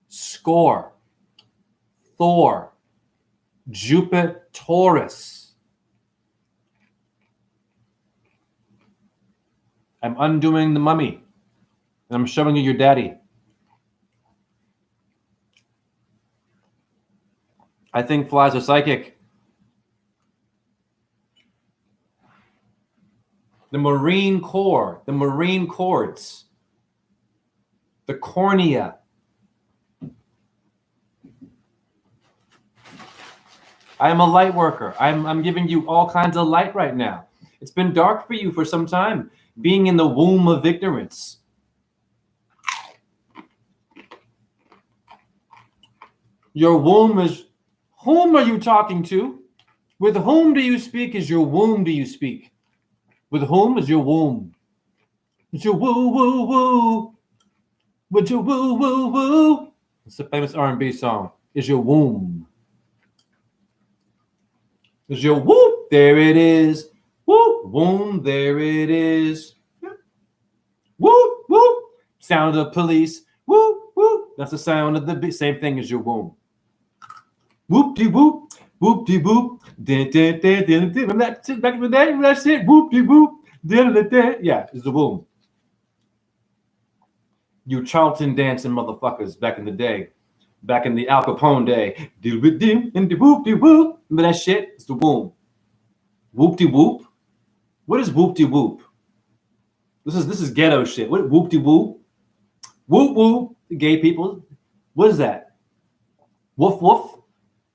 [SPEAKER 2] Score. Thor. Jupiter Taurus. I'm undoing the mummy. And I'm showing you your daddy. I think flies are psychic. The marine core, the marine cords, the cornea. I am a light worker. I'm giving you all kinds of light right now. It's been dark for you for some time, being in the womb of ignorance. Your womb is, whom are you talking to? With whom do you speak? Is your womb do you speak? With whom is your womb? It's your woo woo woo. With your woo woo woo. It's a famous R&B song. Is your womb? Is your whoop? There it is. Whoop womb. There it is. Whoop whoop. Sound of police. Whoop whoop. That's the sound of the same thing as your womb. Whoop de whoop. Whoop de whoop. Remember that shit back in the day? Remember that shit? Whoop de whoop. Yeah, it's the womb. You Charlton dancing motherfuckers back in the day. Back in the Al Capone day. Whoop de whoop. Remember that shit? It's the womb. Whoop de whoop. What is whoop de whoop? This is ghetto shit. What whoop de whoop? Whoop whoop. Gay people. What is that? Woof woof.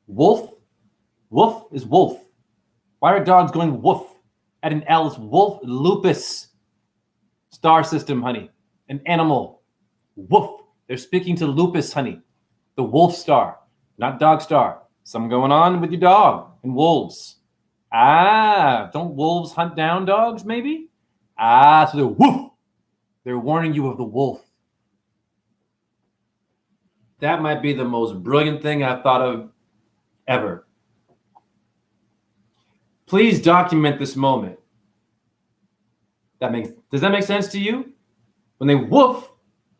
[SPEAKER 2] Wolf. Woof is wolf. Why are dogs going woof? At an L is wolf. Lupus. Star system, honey. An animal. Woof. They're speaking to lupus, honey. The wolf star, not dog star. Something going on with your dog and wolves. Ah, don't wolves hunt down dogs, maybe? Ah, so they're woof. They're warning you of the wolf. That might be the most brilliant thing I've thought of ever. Please document this moment. Does that make sense to you? When they woof,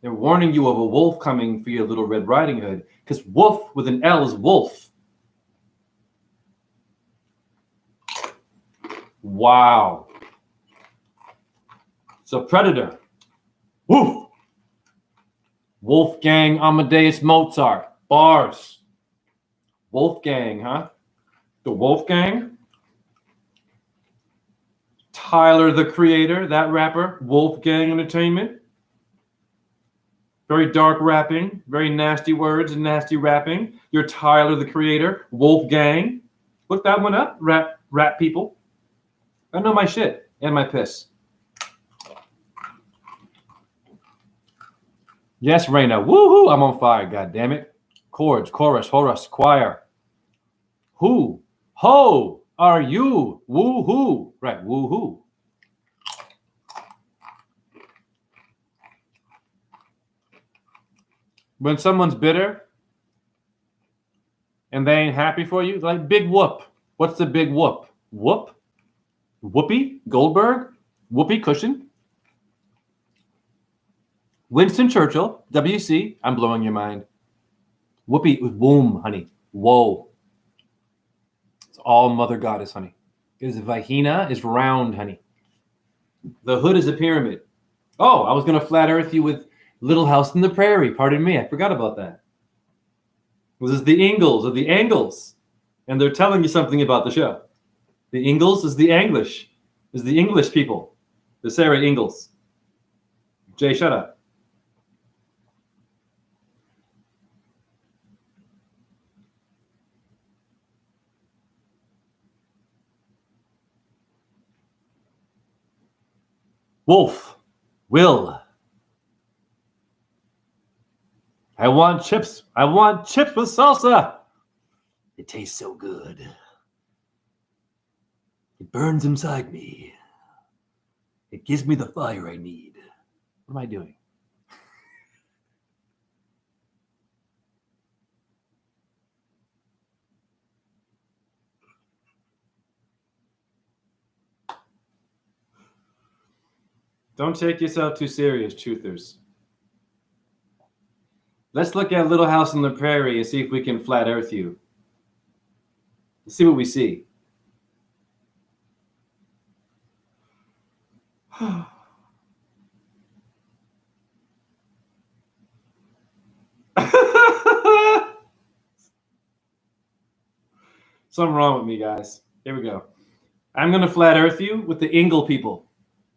[SPEAKER 2] they're warning you of a wolf coming for your little Red Riding Hood, because woof with an L is wolf. Wow. So predator. Woof. Wolfgang Amadeus Mozart. Bars. Wolfgang, huh? The Wolfgang. Tyler, the Creator, that rapper. Wolfgang Entertainment. Very dark rapping, very nasty words and nasty rapping. You're Tyler, the Creator. Wolfgang. Look that one up, rap people. I know my shit and my piss. Yes, Raina. Woohoo! I'm on fire, god damn it. Chords, chorus, horus, choir. Who? Ho! Are you? Woohoo! Right, woohoo. When someone's bitter and they ain't happy for you, like big whoop. What's the big whoop? Whoop? Whoopi Goldberg? Whoopi Cushion? Winston Churchill, WC, I'm blowing your mind. Whoopi with womb, honey. Whoa. It's all Mother Goddess, honey. Because vagina is round, honey. The hood is a pyramid. Oh, I was going to flat earth you with Little House in the Prairie. Pardon me, I forgot about that. This is the Ingalls or the Angles. And they're telling you something about the show. The Ingalls is the English people. The Sarah Ingalls. Jay, shut up. Wolf. Will. I want chips. I want chips with salsa. It tastes so good. It burns inside me. It gives me the fire I need. What am I doing? Don't take yourself too serious, truthers. Let's look at Little House on the Prairie and see if we can flat earth you. Let's see what we see. Something wrong with me, guys. Here we go. I'm going to flat earth you with the Ingle people.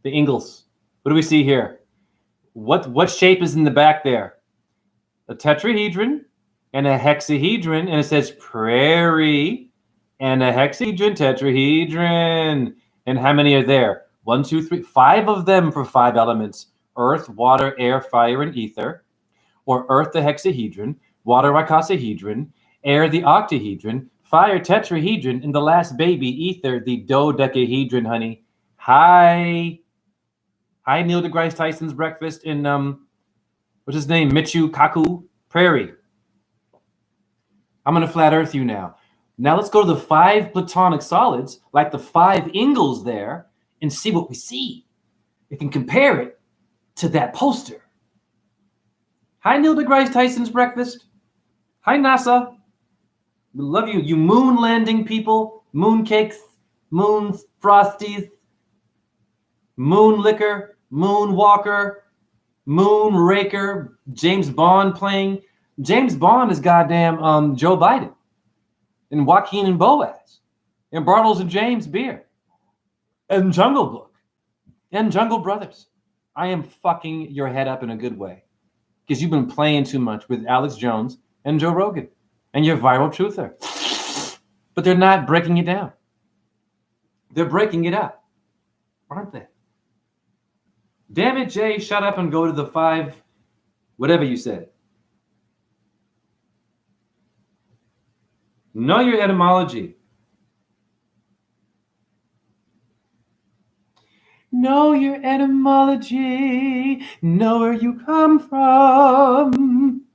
[SPEAKER 2] The Ingalls. What do we see here? What shape is in the back there? A tetrahedron and a hexahedron, and it says prairie and a hexahedron, tetrahedron. And how many are there? 1, 2, 3, 5 of them for 5 elements: earth, water, air, fire, and ether. Or earth the hexahedron, water icosahedron, air the octahedron, fire tetrahedron, and the last baby, ether, the dodecahedron, honey. Hi, Neil deGrasse Tyson's breakfast in what's his name? Michu Kaku Prairie. I'm gonna flat earth you now. Now let's go to the 5 platonic solids, like the 5 Ingalls there, and see what we see. We can compare it to that poster. Hi, Neil deGrasse Tyson's breakfast. Hi, NASA. We love you, you moon landing people, moon cakes, moon frosties, moon liquor, moon walker, moon raker, James Bond playing. James Bond is goddamn Joe Biden and Joaquin and Boaz and Bartles and James Beer and Jungle Book and Jungle Brothers. I am fucking your head up in a good way because you've been playing too much with Alex Jones and Joe Rogan and your viral truther. But they're not breaking it down. They're breaking it up, aren't they? Damn it, Jay, shut up and go to the 5, whatever you said. Know your etymology. Know your etymology. Know where you come from.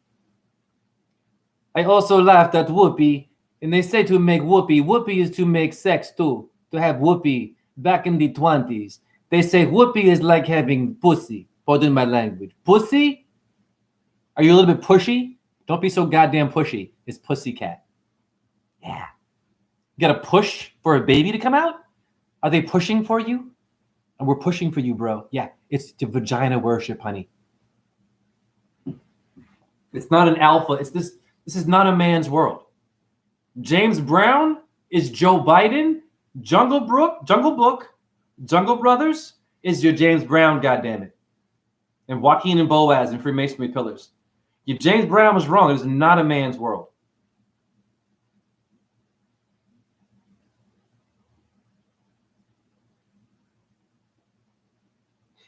[SPEAKER 2] I also laughed at whoopee, and they say to make whoopee. Whoopee is to make sex too, to have whoopee back in the 20s. They say whoopee is like having pussy. Pardon my language. Pussy? Are you a little bit pushy? Don't be so goddamn pushy. It's pussycat. Yeah. You got to push for a baby to come out? Are they pushing for you? And we're pushing for you, bro. Yeah, it's the vagina worship, honey. It's not an alpha. It's this. This is not a man's world. James Brown is Joe Biden. Jungle Book, Jungle Brothers is your James Brown, goddammit. And Joaquin and Boaz and Freemasonry pillars. Your James Brown was wrong. It is not a man's world.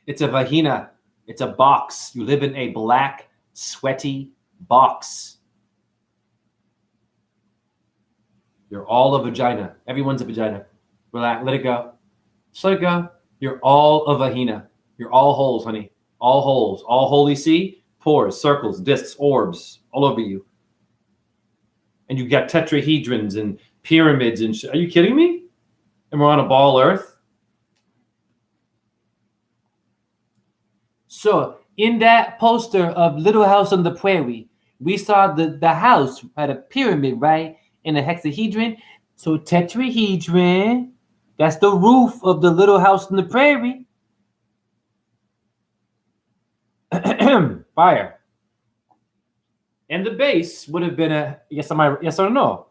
[SPEAKER 2] It's a vagina. It's a box. You live in a black, sweaty box. You're all a vagina. Everyone's a vagina. Relax. Let it go. Just let it go. You're all a vagina. You're all holes, honey. All holes. All holy see. Pores, circles, discs, orbs, all over you. And you got tetrahedrons and pyramids and shit. Are you kidding me? And we're on a ball Earth? So in that poster of Little House on the Prairie, we saw the house had a pyramid, right? And a hexahedron. So tetrahedron, that's the roof of the Little House on the Prairie. Fire. And the base would have been a yes or no.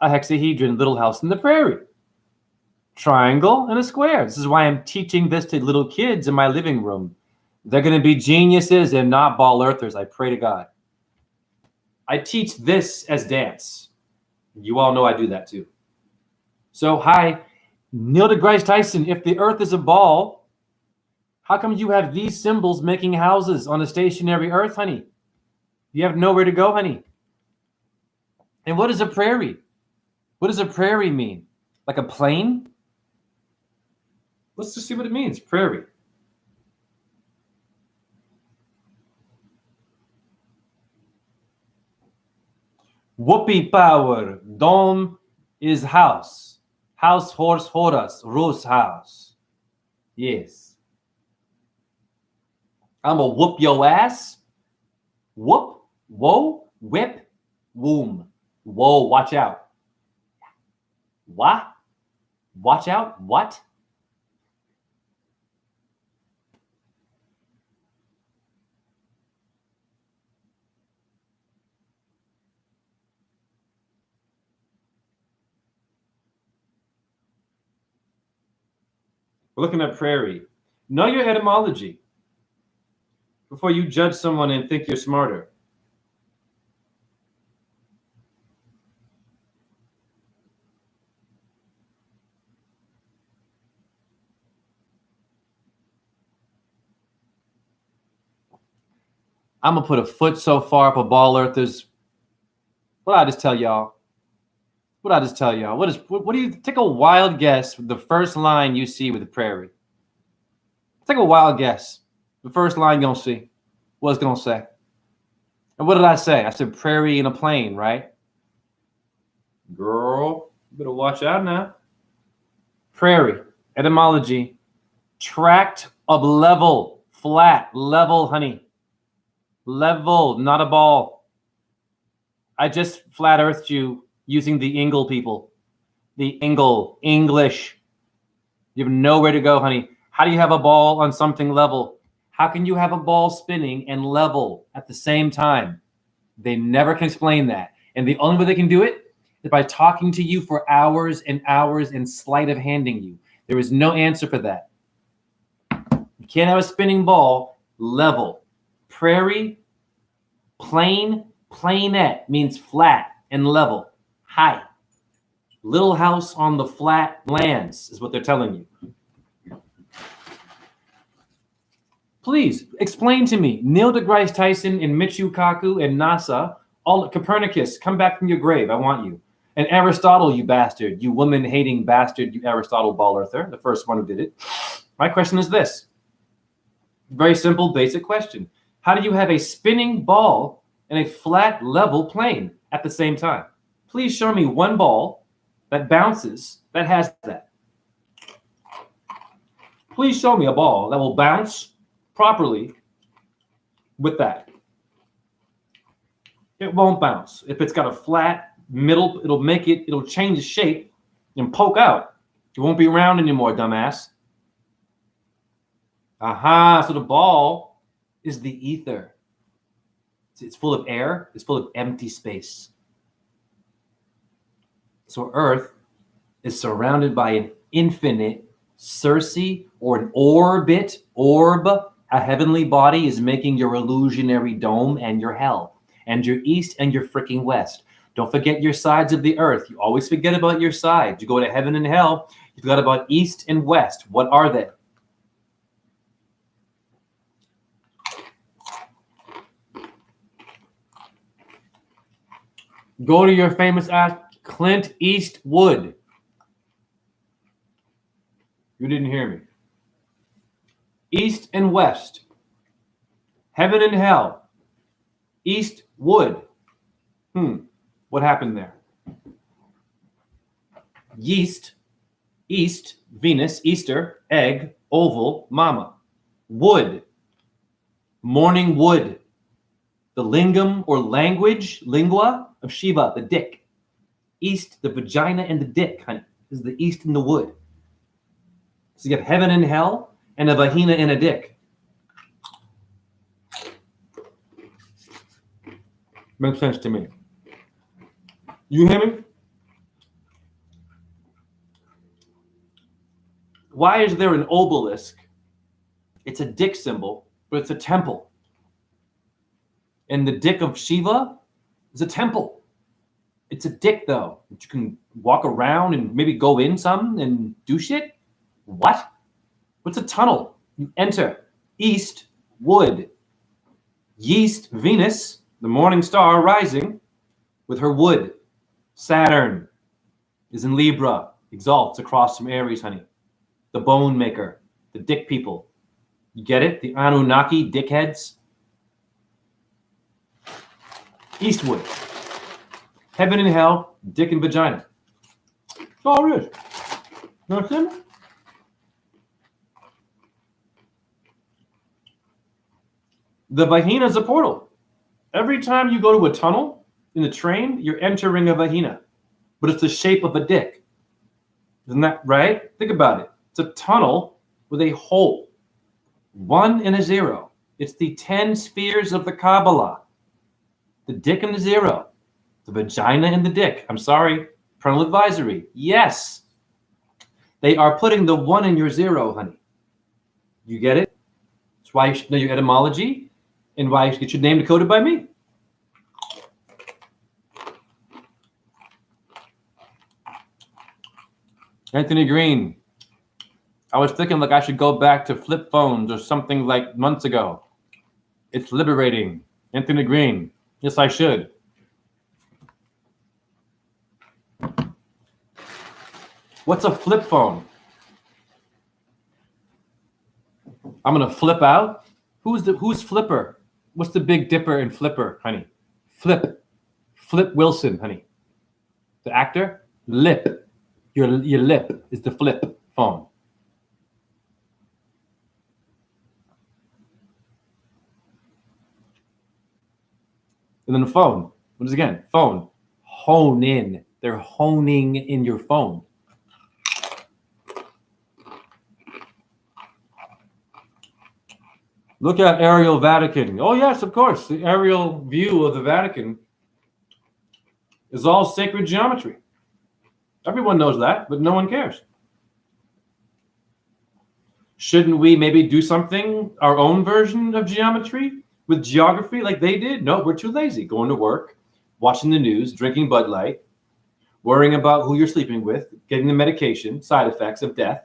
[SPEAKER 2] a hexahedron, little house in the prairie. Triangle and a square. This is why I'm teaching this to little kids in my living room. They're going to be geniuses and not ball earthers. I pray to God. I teach this as dance. You all know I do that too. So, hi, Neil deGrasse Tyson. If the earth is a ball, how come you have these symbols making houses on a stationary earth, honey? You have nowhere to go, honey. And what is a prairie? What does a prairie mean? Like a plain? Let's just see what it means. Prairie. Whoopee power. Dome is house. House, horse, horus. Rose house. Yes. I'm going to whoop your ass. Whoop. Whoa. Whip. Womb. Whoa. Watch out. What? Watch out. What? We're looking at prairie. Know your etymology before you judge someone and think you're smarter. I'm going to put a foot so far up a ball earthers. What did I just tell y'all? What do you take a wild guess with the first line you see with the prairie? Take a wild guess. The first line you're going to see. What it's going to say. And what did I say? I said prairie and a plain, right? Girl, you better watch out now. Prairie, etymology, tract of level, flat, level, honey. Level, not a ball. I just flat earthed you using the Ingle people. The Ingle, English. You have nowhere to go, honey. How do you have a ball on something level? How can you have a ball spinning and level at the same time? They never can explain that. And the only way they can do it is by talking to you for hours and hours and sleight of handing you. There is no answer for that. You can't have a spinning ball level. Prairie, plain, plainette means flat and level. High. Little house on the flat lands is what they're telling you. Please explain to me. Neil deGrasse Tyson and Michio Kaku and NASA, all Copernicus, come back from your grave. I want you. And Aristotle, you bastard, you woman-hating bastard, you Aristotle ball earther, the first one who did it. My question is this. Very simple, basic question. How do you have a spinning ball and a flat, level plane at the same time? Please show me one ball that bounces that has that. Please show me a ball that will bounce properly with that. It won't bounce. If it's got a flat middle, it'll change the shape and poke out. It won't be round anymore, dumbass. Aha, so the ball is the ether. It's full of air. It's full of empty space. So Earth is surrounded by an infinite Circe or an orb. A heavenly body is making your illusionary dome and your hell and your east and your freaking west. Don't forget your sides of the earth. You always forget about your sides. You go to heaven and hell. You forgot about east and west. What are they? Go to your famous ass Clint Eastwood. You didn't hear me. East and west. Heaven and hell. East wood. What happened there? Yeast, east, Venus, Easter, egg, oval, mama. Wood. Morning wood. The lingam or language, lingua of Shiva, the dick. East, the vagina and the dick, honey. This is the east and the wood. So you have heaven and hell and a vagina and a dick. Makes sense to me. You hear me? Why is there an obelisk? It's a dick symbol, but it's a temple. And the dick of Shiva is a temple. It's a dick, though. You can walk around and maybe go in some and do shit. What? What's a tunnel? You enter. East, wood. Yeast, Venus, the morning star rising with her wood. Saturn is in Libra, exalts across from Aries, honey. The bone maker, the dick people. You get it? The Anunnaki dickheads. Eastwood. Heaven and hell, dick and vagina. That's all it is. You understand? The Vagina is a portal. Every time you go to a tunnel in the train, you're entering a vagina, but it's the shape of a dick. Isn't that right? Think about it. It's a tunnel with a hole, 1 and a 0. It's the 10 spheres of the Kabbalah. The dick and the 0, the vagina and the dick. I'm sorry, parental advisory. Yes, they are putting the 1 in your 0, honey. You get it? That's why you should know your etymology. And why you should get your name decoded by me. Anthony Green. I was thinking like I should go back to flip phones or something like months ago. It's liberating. Anthony Green. Yes, I should. What's a flip phone? I'm gonna flip out. Who's Flipper? What's the Big Dipper and Flipper, honey? Flip Wilson, honey. The actor. Lip. Your lip is the flip phone. And then the phone. What is it again? Phone. Hone in. They're honing in your phone. Look at aerial Vatican. Oh, yes, of course. The aerial view of the Vatican is all sacred geometry. Everyone knows that, but no one cares. Shouldn't we maybe do something, our own version of geometry with geography like they did? No, we're too lazy. Going to work, watching the news, drinking Bud Light, worrying about who you're sleeping with, getting the medication, side effects of death.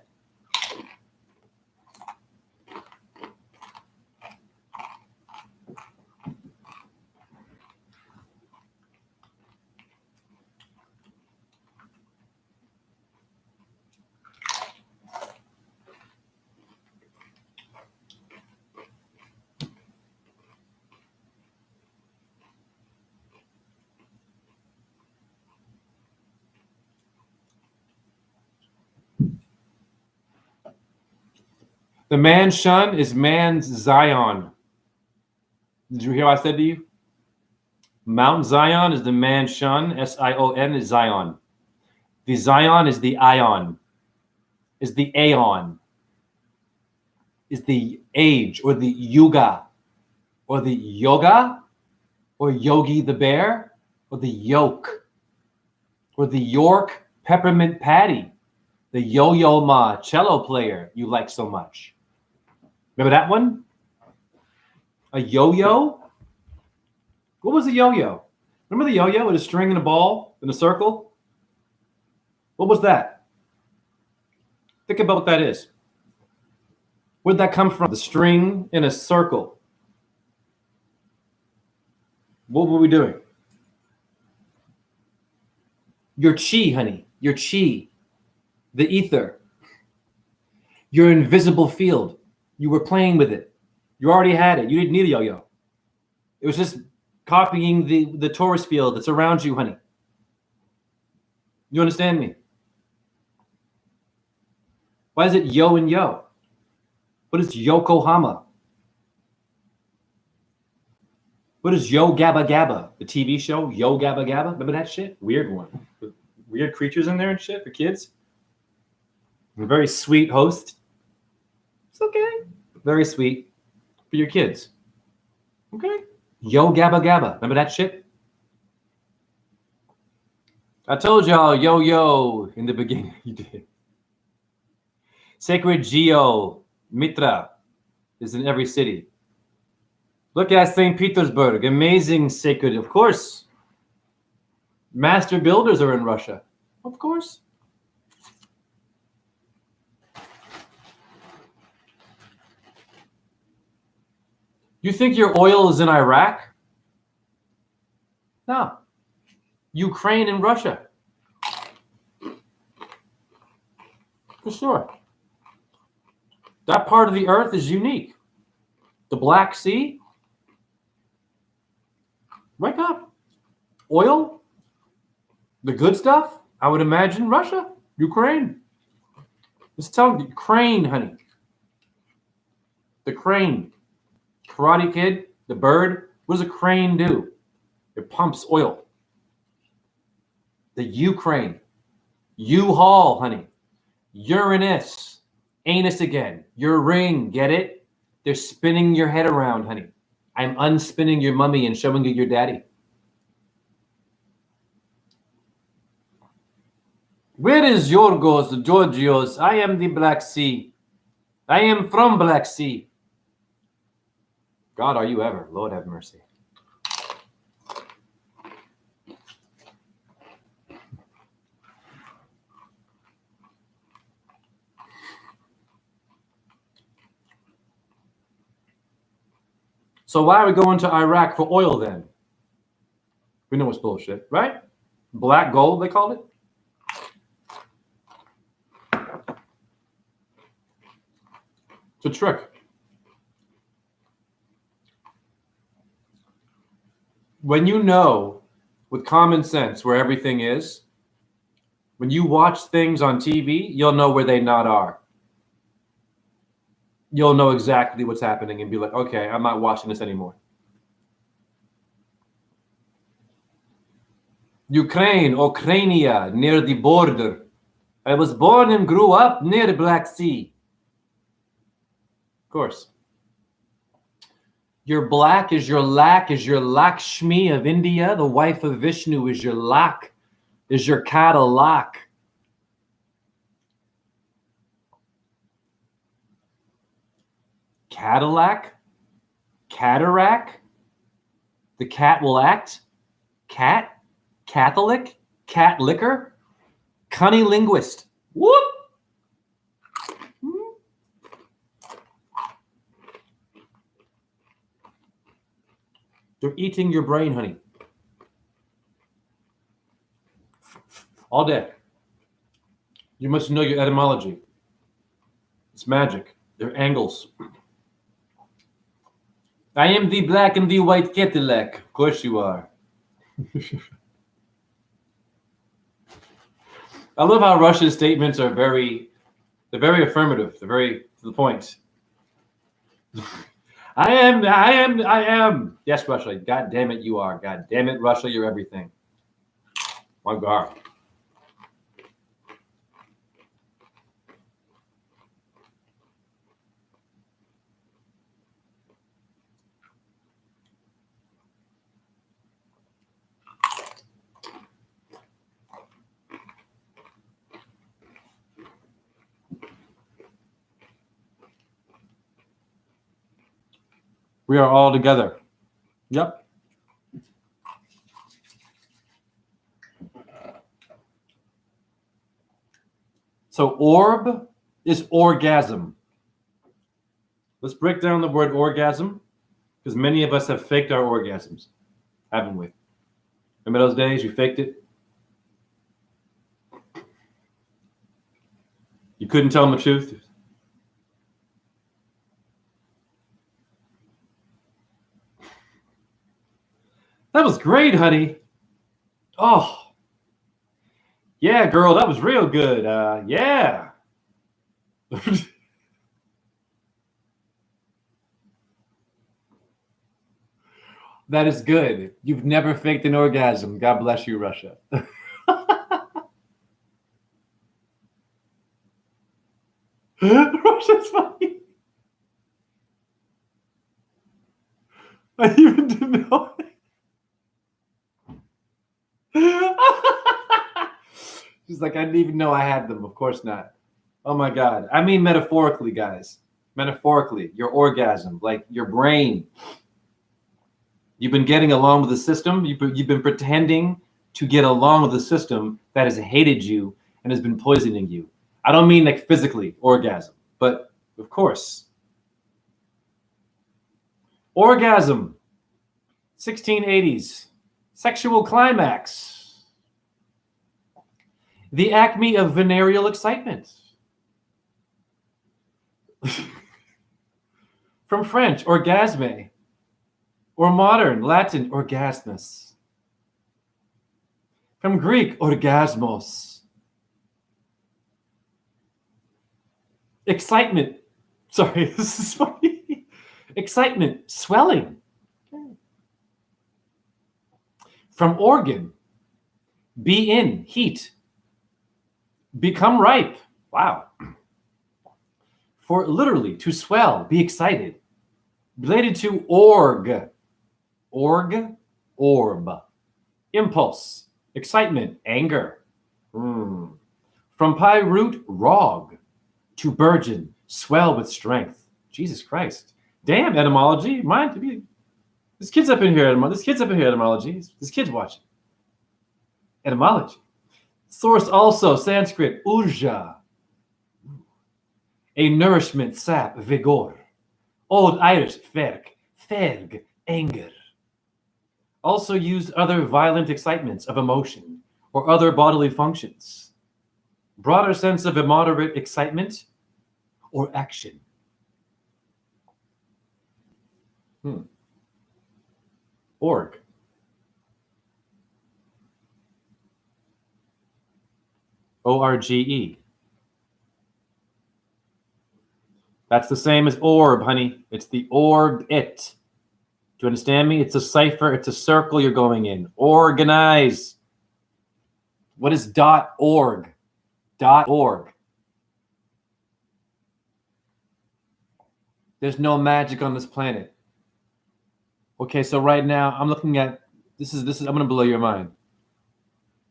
[SPEAKER 2] The man's shun is man's Zion. Did you hear what I said to you? Mount Zion is the man's shun. S-I-O-N is Zion. The Zion is the ion, is the aeon, is the age, or the yuga, or the yoga, or Yogi the bear, or the yoke, or the York peppermint patty, the Yo-Yo Ma cello player you like so much. Remember that one? A yo-yo? What was a yo-yo? Remember the yo-yo with a string and a ball in a circle? What was that? Think about what that is. Where'd that come from? The string in a circle. What were we doing? Your chi, honey. Your chi. The ether. Your invisible field. You were playing with it. You already had it. You didn't need a yo-yo. It was just copying the torus field that's around you, honey. You understand me? Why is it yo and yo? What is Yokohama? What is Yo Gabba Gabba? The TV show, Yo Gabba Gabba? Remember that shit? Weird one. With weird creatures in there and shit for kids. A very sweet host. It's okay. Very sweet for your kids. Okay. Yo Gabba Gabba. Remember that shit? I told y'all yo-yo in the beginning. You did. Sacred Geo Mitra is in every city. Look at St. Petersburg. Amazing sacred, of course. Master builders are in Russia. Of course. You think your oil is in Iraq? No. Ukraine and Russia. For sure. That part of the earth is unique. The Black Sea. Wake up. Oil. The good stuff. I would imagine Russia. Ukraine. Just tell you, crane, honey. The crane. Karate Kid, the bird. What does a crane do? It pumps oil. The Ukraine. U-Haul, honey. Uranus. Anus again. Your ring. Get it? They're spinning your head around, honey. I'm unspinning your mummy and showing you your daddy. Where is Yorgos, Georgios? I am the Black Sea. I am from Black Sea. God, are you ever? Lord have mercy. So why are we going to Iraq for oil then? We know it's bullshit, right? Black gold, they call it. It's a trick. When you know with common sense where everything is, when you watch things on TV, you'll know where they not are. You'll know exactly what's happening and be like, okay, I'm not watching this anymore. Ukraine, Ukrainia, near the border. I was born and grew up near the Black Sea. Of course. Your black is your Lakshmi of India. The wife of Vishnu is your Lak, is your Cadillac. Cadillac? Cataract? The cat will act? Cat? Catholic? Cat liquor? Cunny linguist. Whoop! They're eating your brain, honey. All day. You must know your etymology. It's magic. They're angles. I am the black and the white Cadillac. Of course you are. I love how Russia's statements are very affirmative. They're very to the point. I am. Yes, Russia. God damn it, you are. God damn it, Russia, you're everything. My God. We are all together. Yep. So orb is orgasm. Let's break down the word orgasm, because many of us have faked our orgasms, haven't we? Remember those days you faked it? You couldn't tell them the truth. That was great, honey. Oh. Yeah, girl, that was real good. Yeah. That is good. You've never faked an orgasm. God bless you, Russia. Russia's funny. I even didn't know it. She's like, I didn't even know I had them. Of course not. Oh my God. I mean metaphorically, guys. Metaphorically, your orgasm, like your brain. You've been getting along with the system. You've been pretending to get along with the system that has hated you and has been poisoning you. I don't mean like physically orgasm, but of course. Orgasm, 1680s, sexual climax, the acme of venereal excitement. From French, orgasme, or modern Latin, orgasmus. From Greek, orgasmos. Excitement. Sorry, this is funny. Excitement, swelling. From organ, be in, heat. Become ripe. Wow. For literally, to swell, be excited. Related to org. Org, orb. Impulse, excitement, anger. From pi root, rog. To burgeon, swell with strength. Jesus Christ. Damn, etymology. Mind to be. This kid's up in here, etymology. This kid's watching. Etymology. Source also, Sanskrit, uja. A nourishment, sap, vigor. Old Irish, ferg, anger. Also used other violent excitements of emotion or other bodily functions. Broader sense of immoderate excitement or action. Org. O-R-G-E. That's the same as orb, honey. It's the orb it. Do you understand me? It's a cipher. It's a circle you're going in. Organize. What is .org? .org. There's no magic on this planet. Okay, so right now I'm looking at this is I'm gonna blow your mind.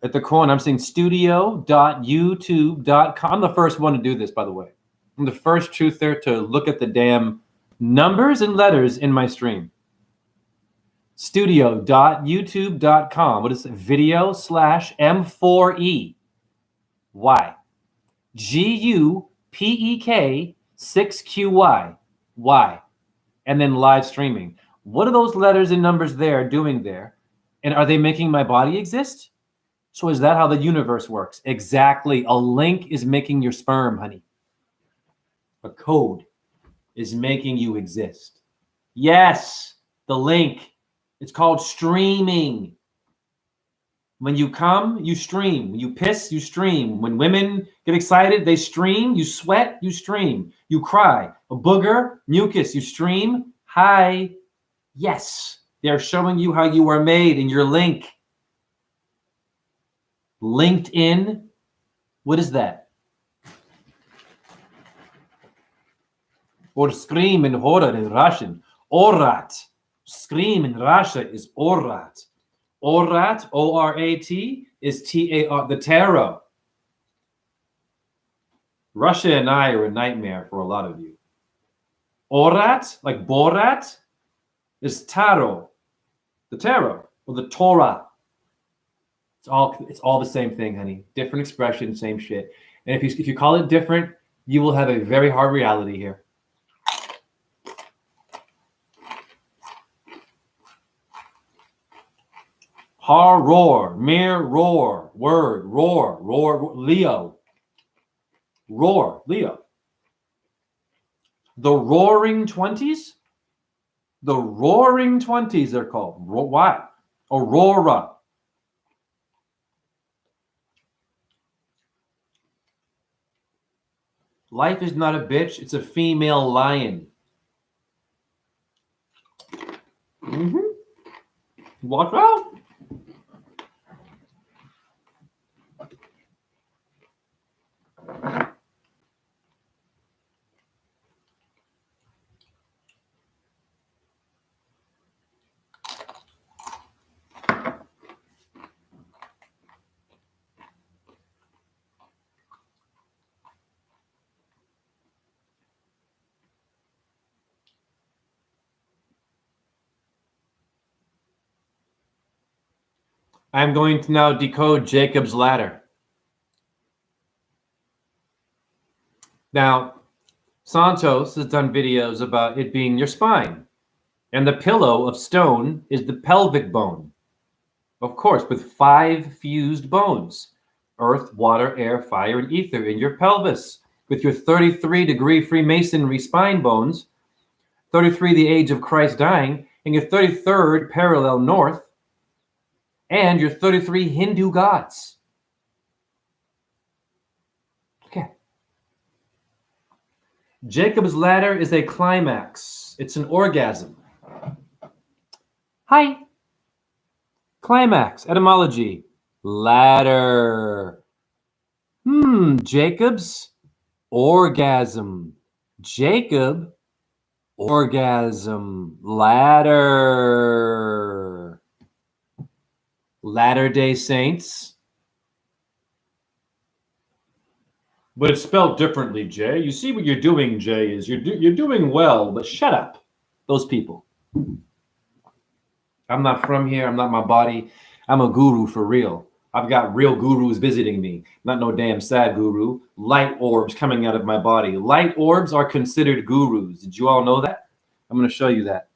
[SPEAKER 2] At the corner, I'm saying studio.youtube.com. I'm the first one to do this, by the way. I'm the first truther to look at the damn numbers and letters in my stream. Studio.youtube.com. What is it? Video / M4E. Y. GUPEK 6QY. Y. And then live streaming. What are those letters and numbers there doing there? And are they making my body exist? So is that how the universe works? Exactly. A link is making your sperm, honey. A code is making you exist. Yes, the link. It's called streaming. When you come, you stream. When you piss, you stream. When women get excited, they stream. You sweat, you stream. You cry. A booger, mucus, you stream. Hi. Yes, they're showing you how you are made in your link. LinkedIn. What is that? Or scream in horror in Russian. Orat. Scream in Russia is orat. Orat, O-R-A-T, is T-A-R, the tarot. Russia and I are a nightmare for a lot of you. Orat, like Borat, is tarot. The tarot, or the Torah. It's all the same thing, honey. Different expression, same shit. And if you call it different, you will have a very hard reality here. Roar, mere roar, word, roar, Leo. Roar, Leo. The Roaring 20s? The Roaring 20s, they're called. Why? Aurora. Life is not a bitch, it's a female lion. Watch out. I'm going to now decode Jacob's ladder. Now, Santos has done videos about it being your spine, and the pillow of stone is the pelvic bone. Of course, with 5 fused bones: earth, water, air, fire, and ether in your pelvis, with your 33-degree Freemasonry spine bones, 33 the age of Christ dying, and your 33rd parallel north, and your 33 Hindu gods. Okay. Jacob's ladder is a climax. It's an orgasm. Hi. Climax. Etymology. Ladder. Jacob's orgasm. Jacob, orgasm. Ladder. Latter-day Saints. But it's spelled differently, Jay. You see what you're doing, Jay, is you're doing well, but shut up, those people. I'm not from here. I'm not my body. I'm a guru for real. I've got real gurus visiting me, not no damn sad guru. Light orbs coming out of my body. Light orbs are considered gurus. Did you all know that? I'm going to show you that.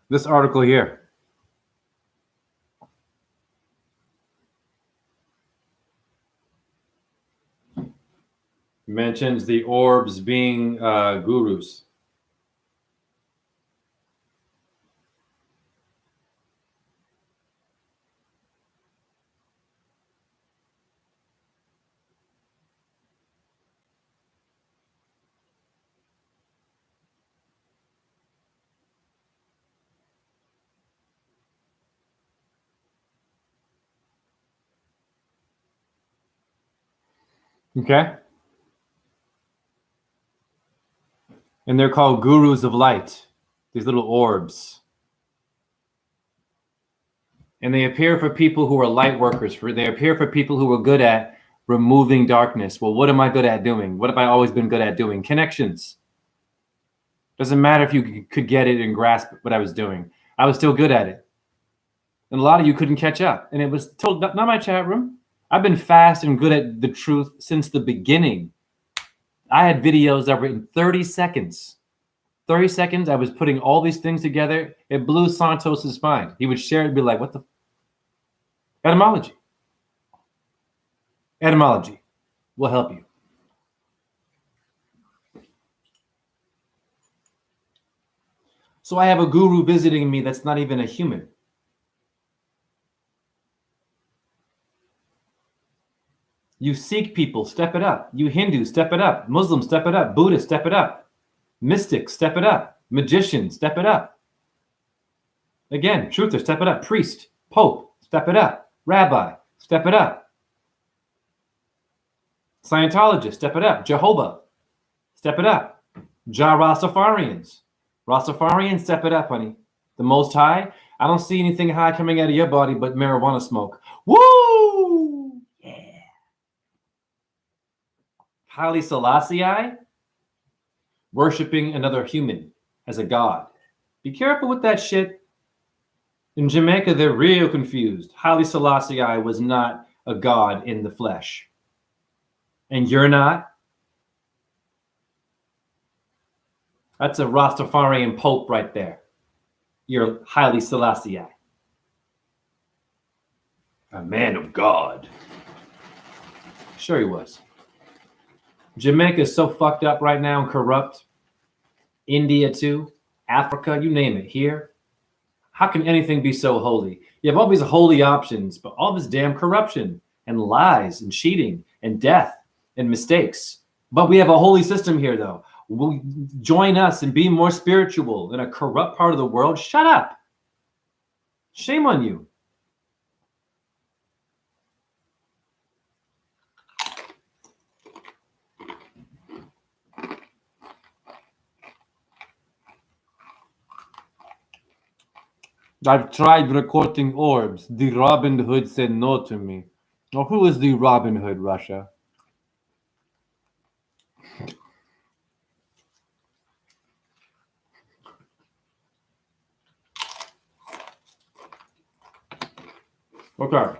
[SPEAKER 2] This article here. Mentions the orbs being gurus. Okay? And they're called gurus of light, these little orbs. And they appear for people who are light workers. They appear for people who are good at removing darkness. Well, what am I good at doing? What have I always been good at doing? Connections. Doesn't matter if you could get it and grasp what I was doing. I was still good at it. And a lot of you couldn't catch up. And it was told, not my chat room. I've been fast and good at the truth since the beginning. I had videos that were in 30 seconds. 30 seconds, I was putting all these things together. It blew Santos's mind. He would share it and be like, what the? Etymology. Etymology will help you. So I have a guru visiting me that's not even a human. You Sikh people, step it up. You Hindus, step it up. Muslims, step it up. Buddhists, step it up. Mystics, step it up. Magicians, step it up. Again, truthers, step it up. Priest, Pope, step it up. Rabbi, step it up. Scientologists, step it up. Jehovah, step it up. Rastafarians, step it up, honey. The Most High, I don't see anything high coming out of your body but marijuana smoke. Woo! Yeah. Haile Selassie, worshiping another human as a god. Be careful with that shit. In Jamaica, they're real confused. Haile Selassie was not a god in the flesh. And you're not? That's a Rastafarian pope right there. You're Haile Selassie. A man of God. Sure he was. Jamaica is so fucked up right now and corrupt. India too. Africa, you name it. Here. How can anything be so holy? You have all these holy options, but all this damn corruption and lies and cheating and death and mistakes. But we have a holy system here, though. Will join us and be more spiritual in a corrupt part of the world? Shut up. Shame on you. I've tried recording orbs. The Robin Hood said no to me. Now, who is the Robin Hood, Russia? Okay.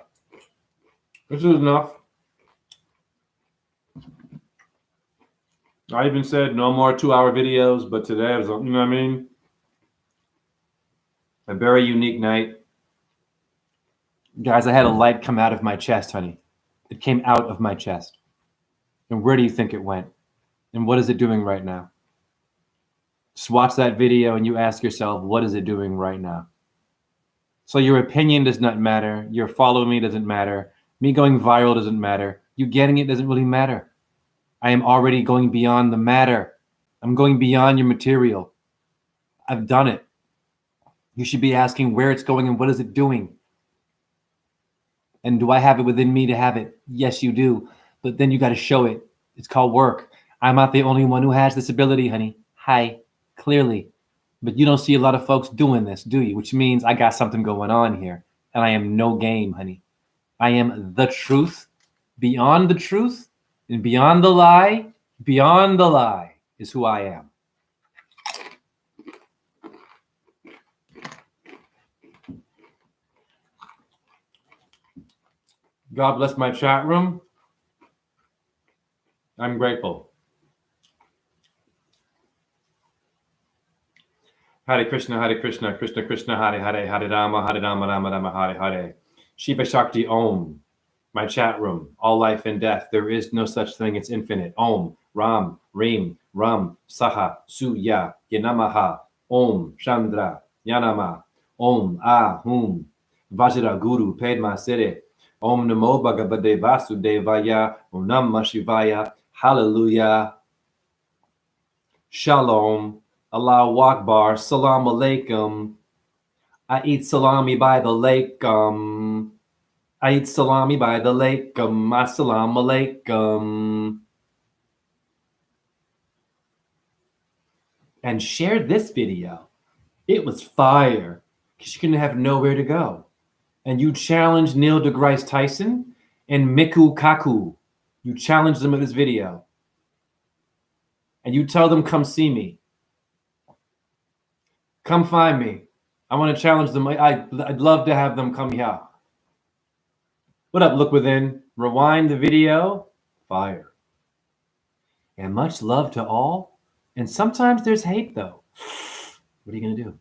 [SPEAKER 2] This is enough. I even said no more 2-hour videos, but today was, you know what I mean? A very unique night. Guys, I had a light come out of my chest, honey. It came out of my chest. And where do you think it went? And what is it doing right now? Just watch that video and you ask yourself, what is it doing right now? So your opinion does not matter. Your following me doesn't matter. Me going viral doesn't matter. You getting it doesn't really matter. I am already going beyond the matter. I'm going beyond your material. I've done it. You should be asking where it's going and what is it doing? And do I have it within me to have it? Yes, you do. But then you got to show it. It's called work. I'm not the only one who has this ability, honey. Hi, clearly. But you don't see a lot of folks doing this, do you? Which means I got something going on here. And I am no game, honey. I am the truth. Beyond the truth and beyond the lie is who I am. God bless my chat room. I'm grateful. Hare Krishna, Krishna Krishna, Hare Rama, Rama Rama, Hare Hare. Shiva Shakti Om. My chat room. All life and death. There is no such thing. It's infinite. Om, Ram, Reem, Ram, Saha, Suya, Yanamaha, Om, Chandra, Yanama, Om, Hum, Vajra Guru, Padma Sire. Om Namo Bhagavate Vasudevaya, Om Namah Shivaya, Hallelujah, Shalom, Allahu Akbar, Salam Alaikum. I eat salami by the lake. I eat salami by the lake. Assalamu alaikum. And share this video. It was fire because you're gonna have nowhere to go. And you challenge Neil deGrasse Tyson and Miku Kaku. You challenge them in this video. And you tell them, come see me. Come find me. I want to challenge them. I'd love to have them come here. What up, Look Within? Rewind the video. Fire. And much love to all. And sometimes there's hate, though. What are you going to do?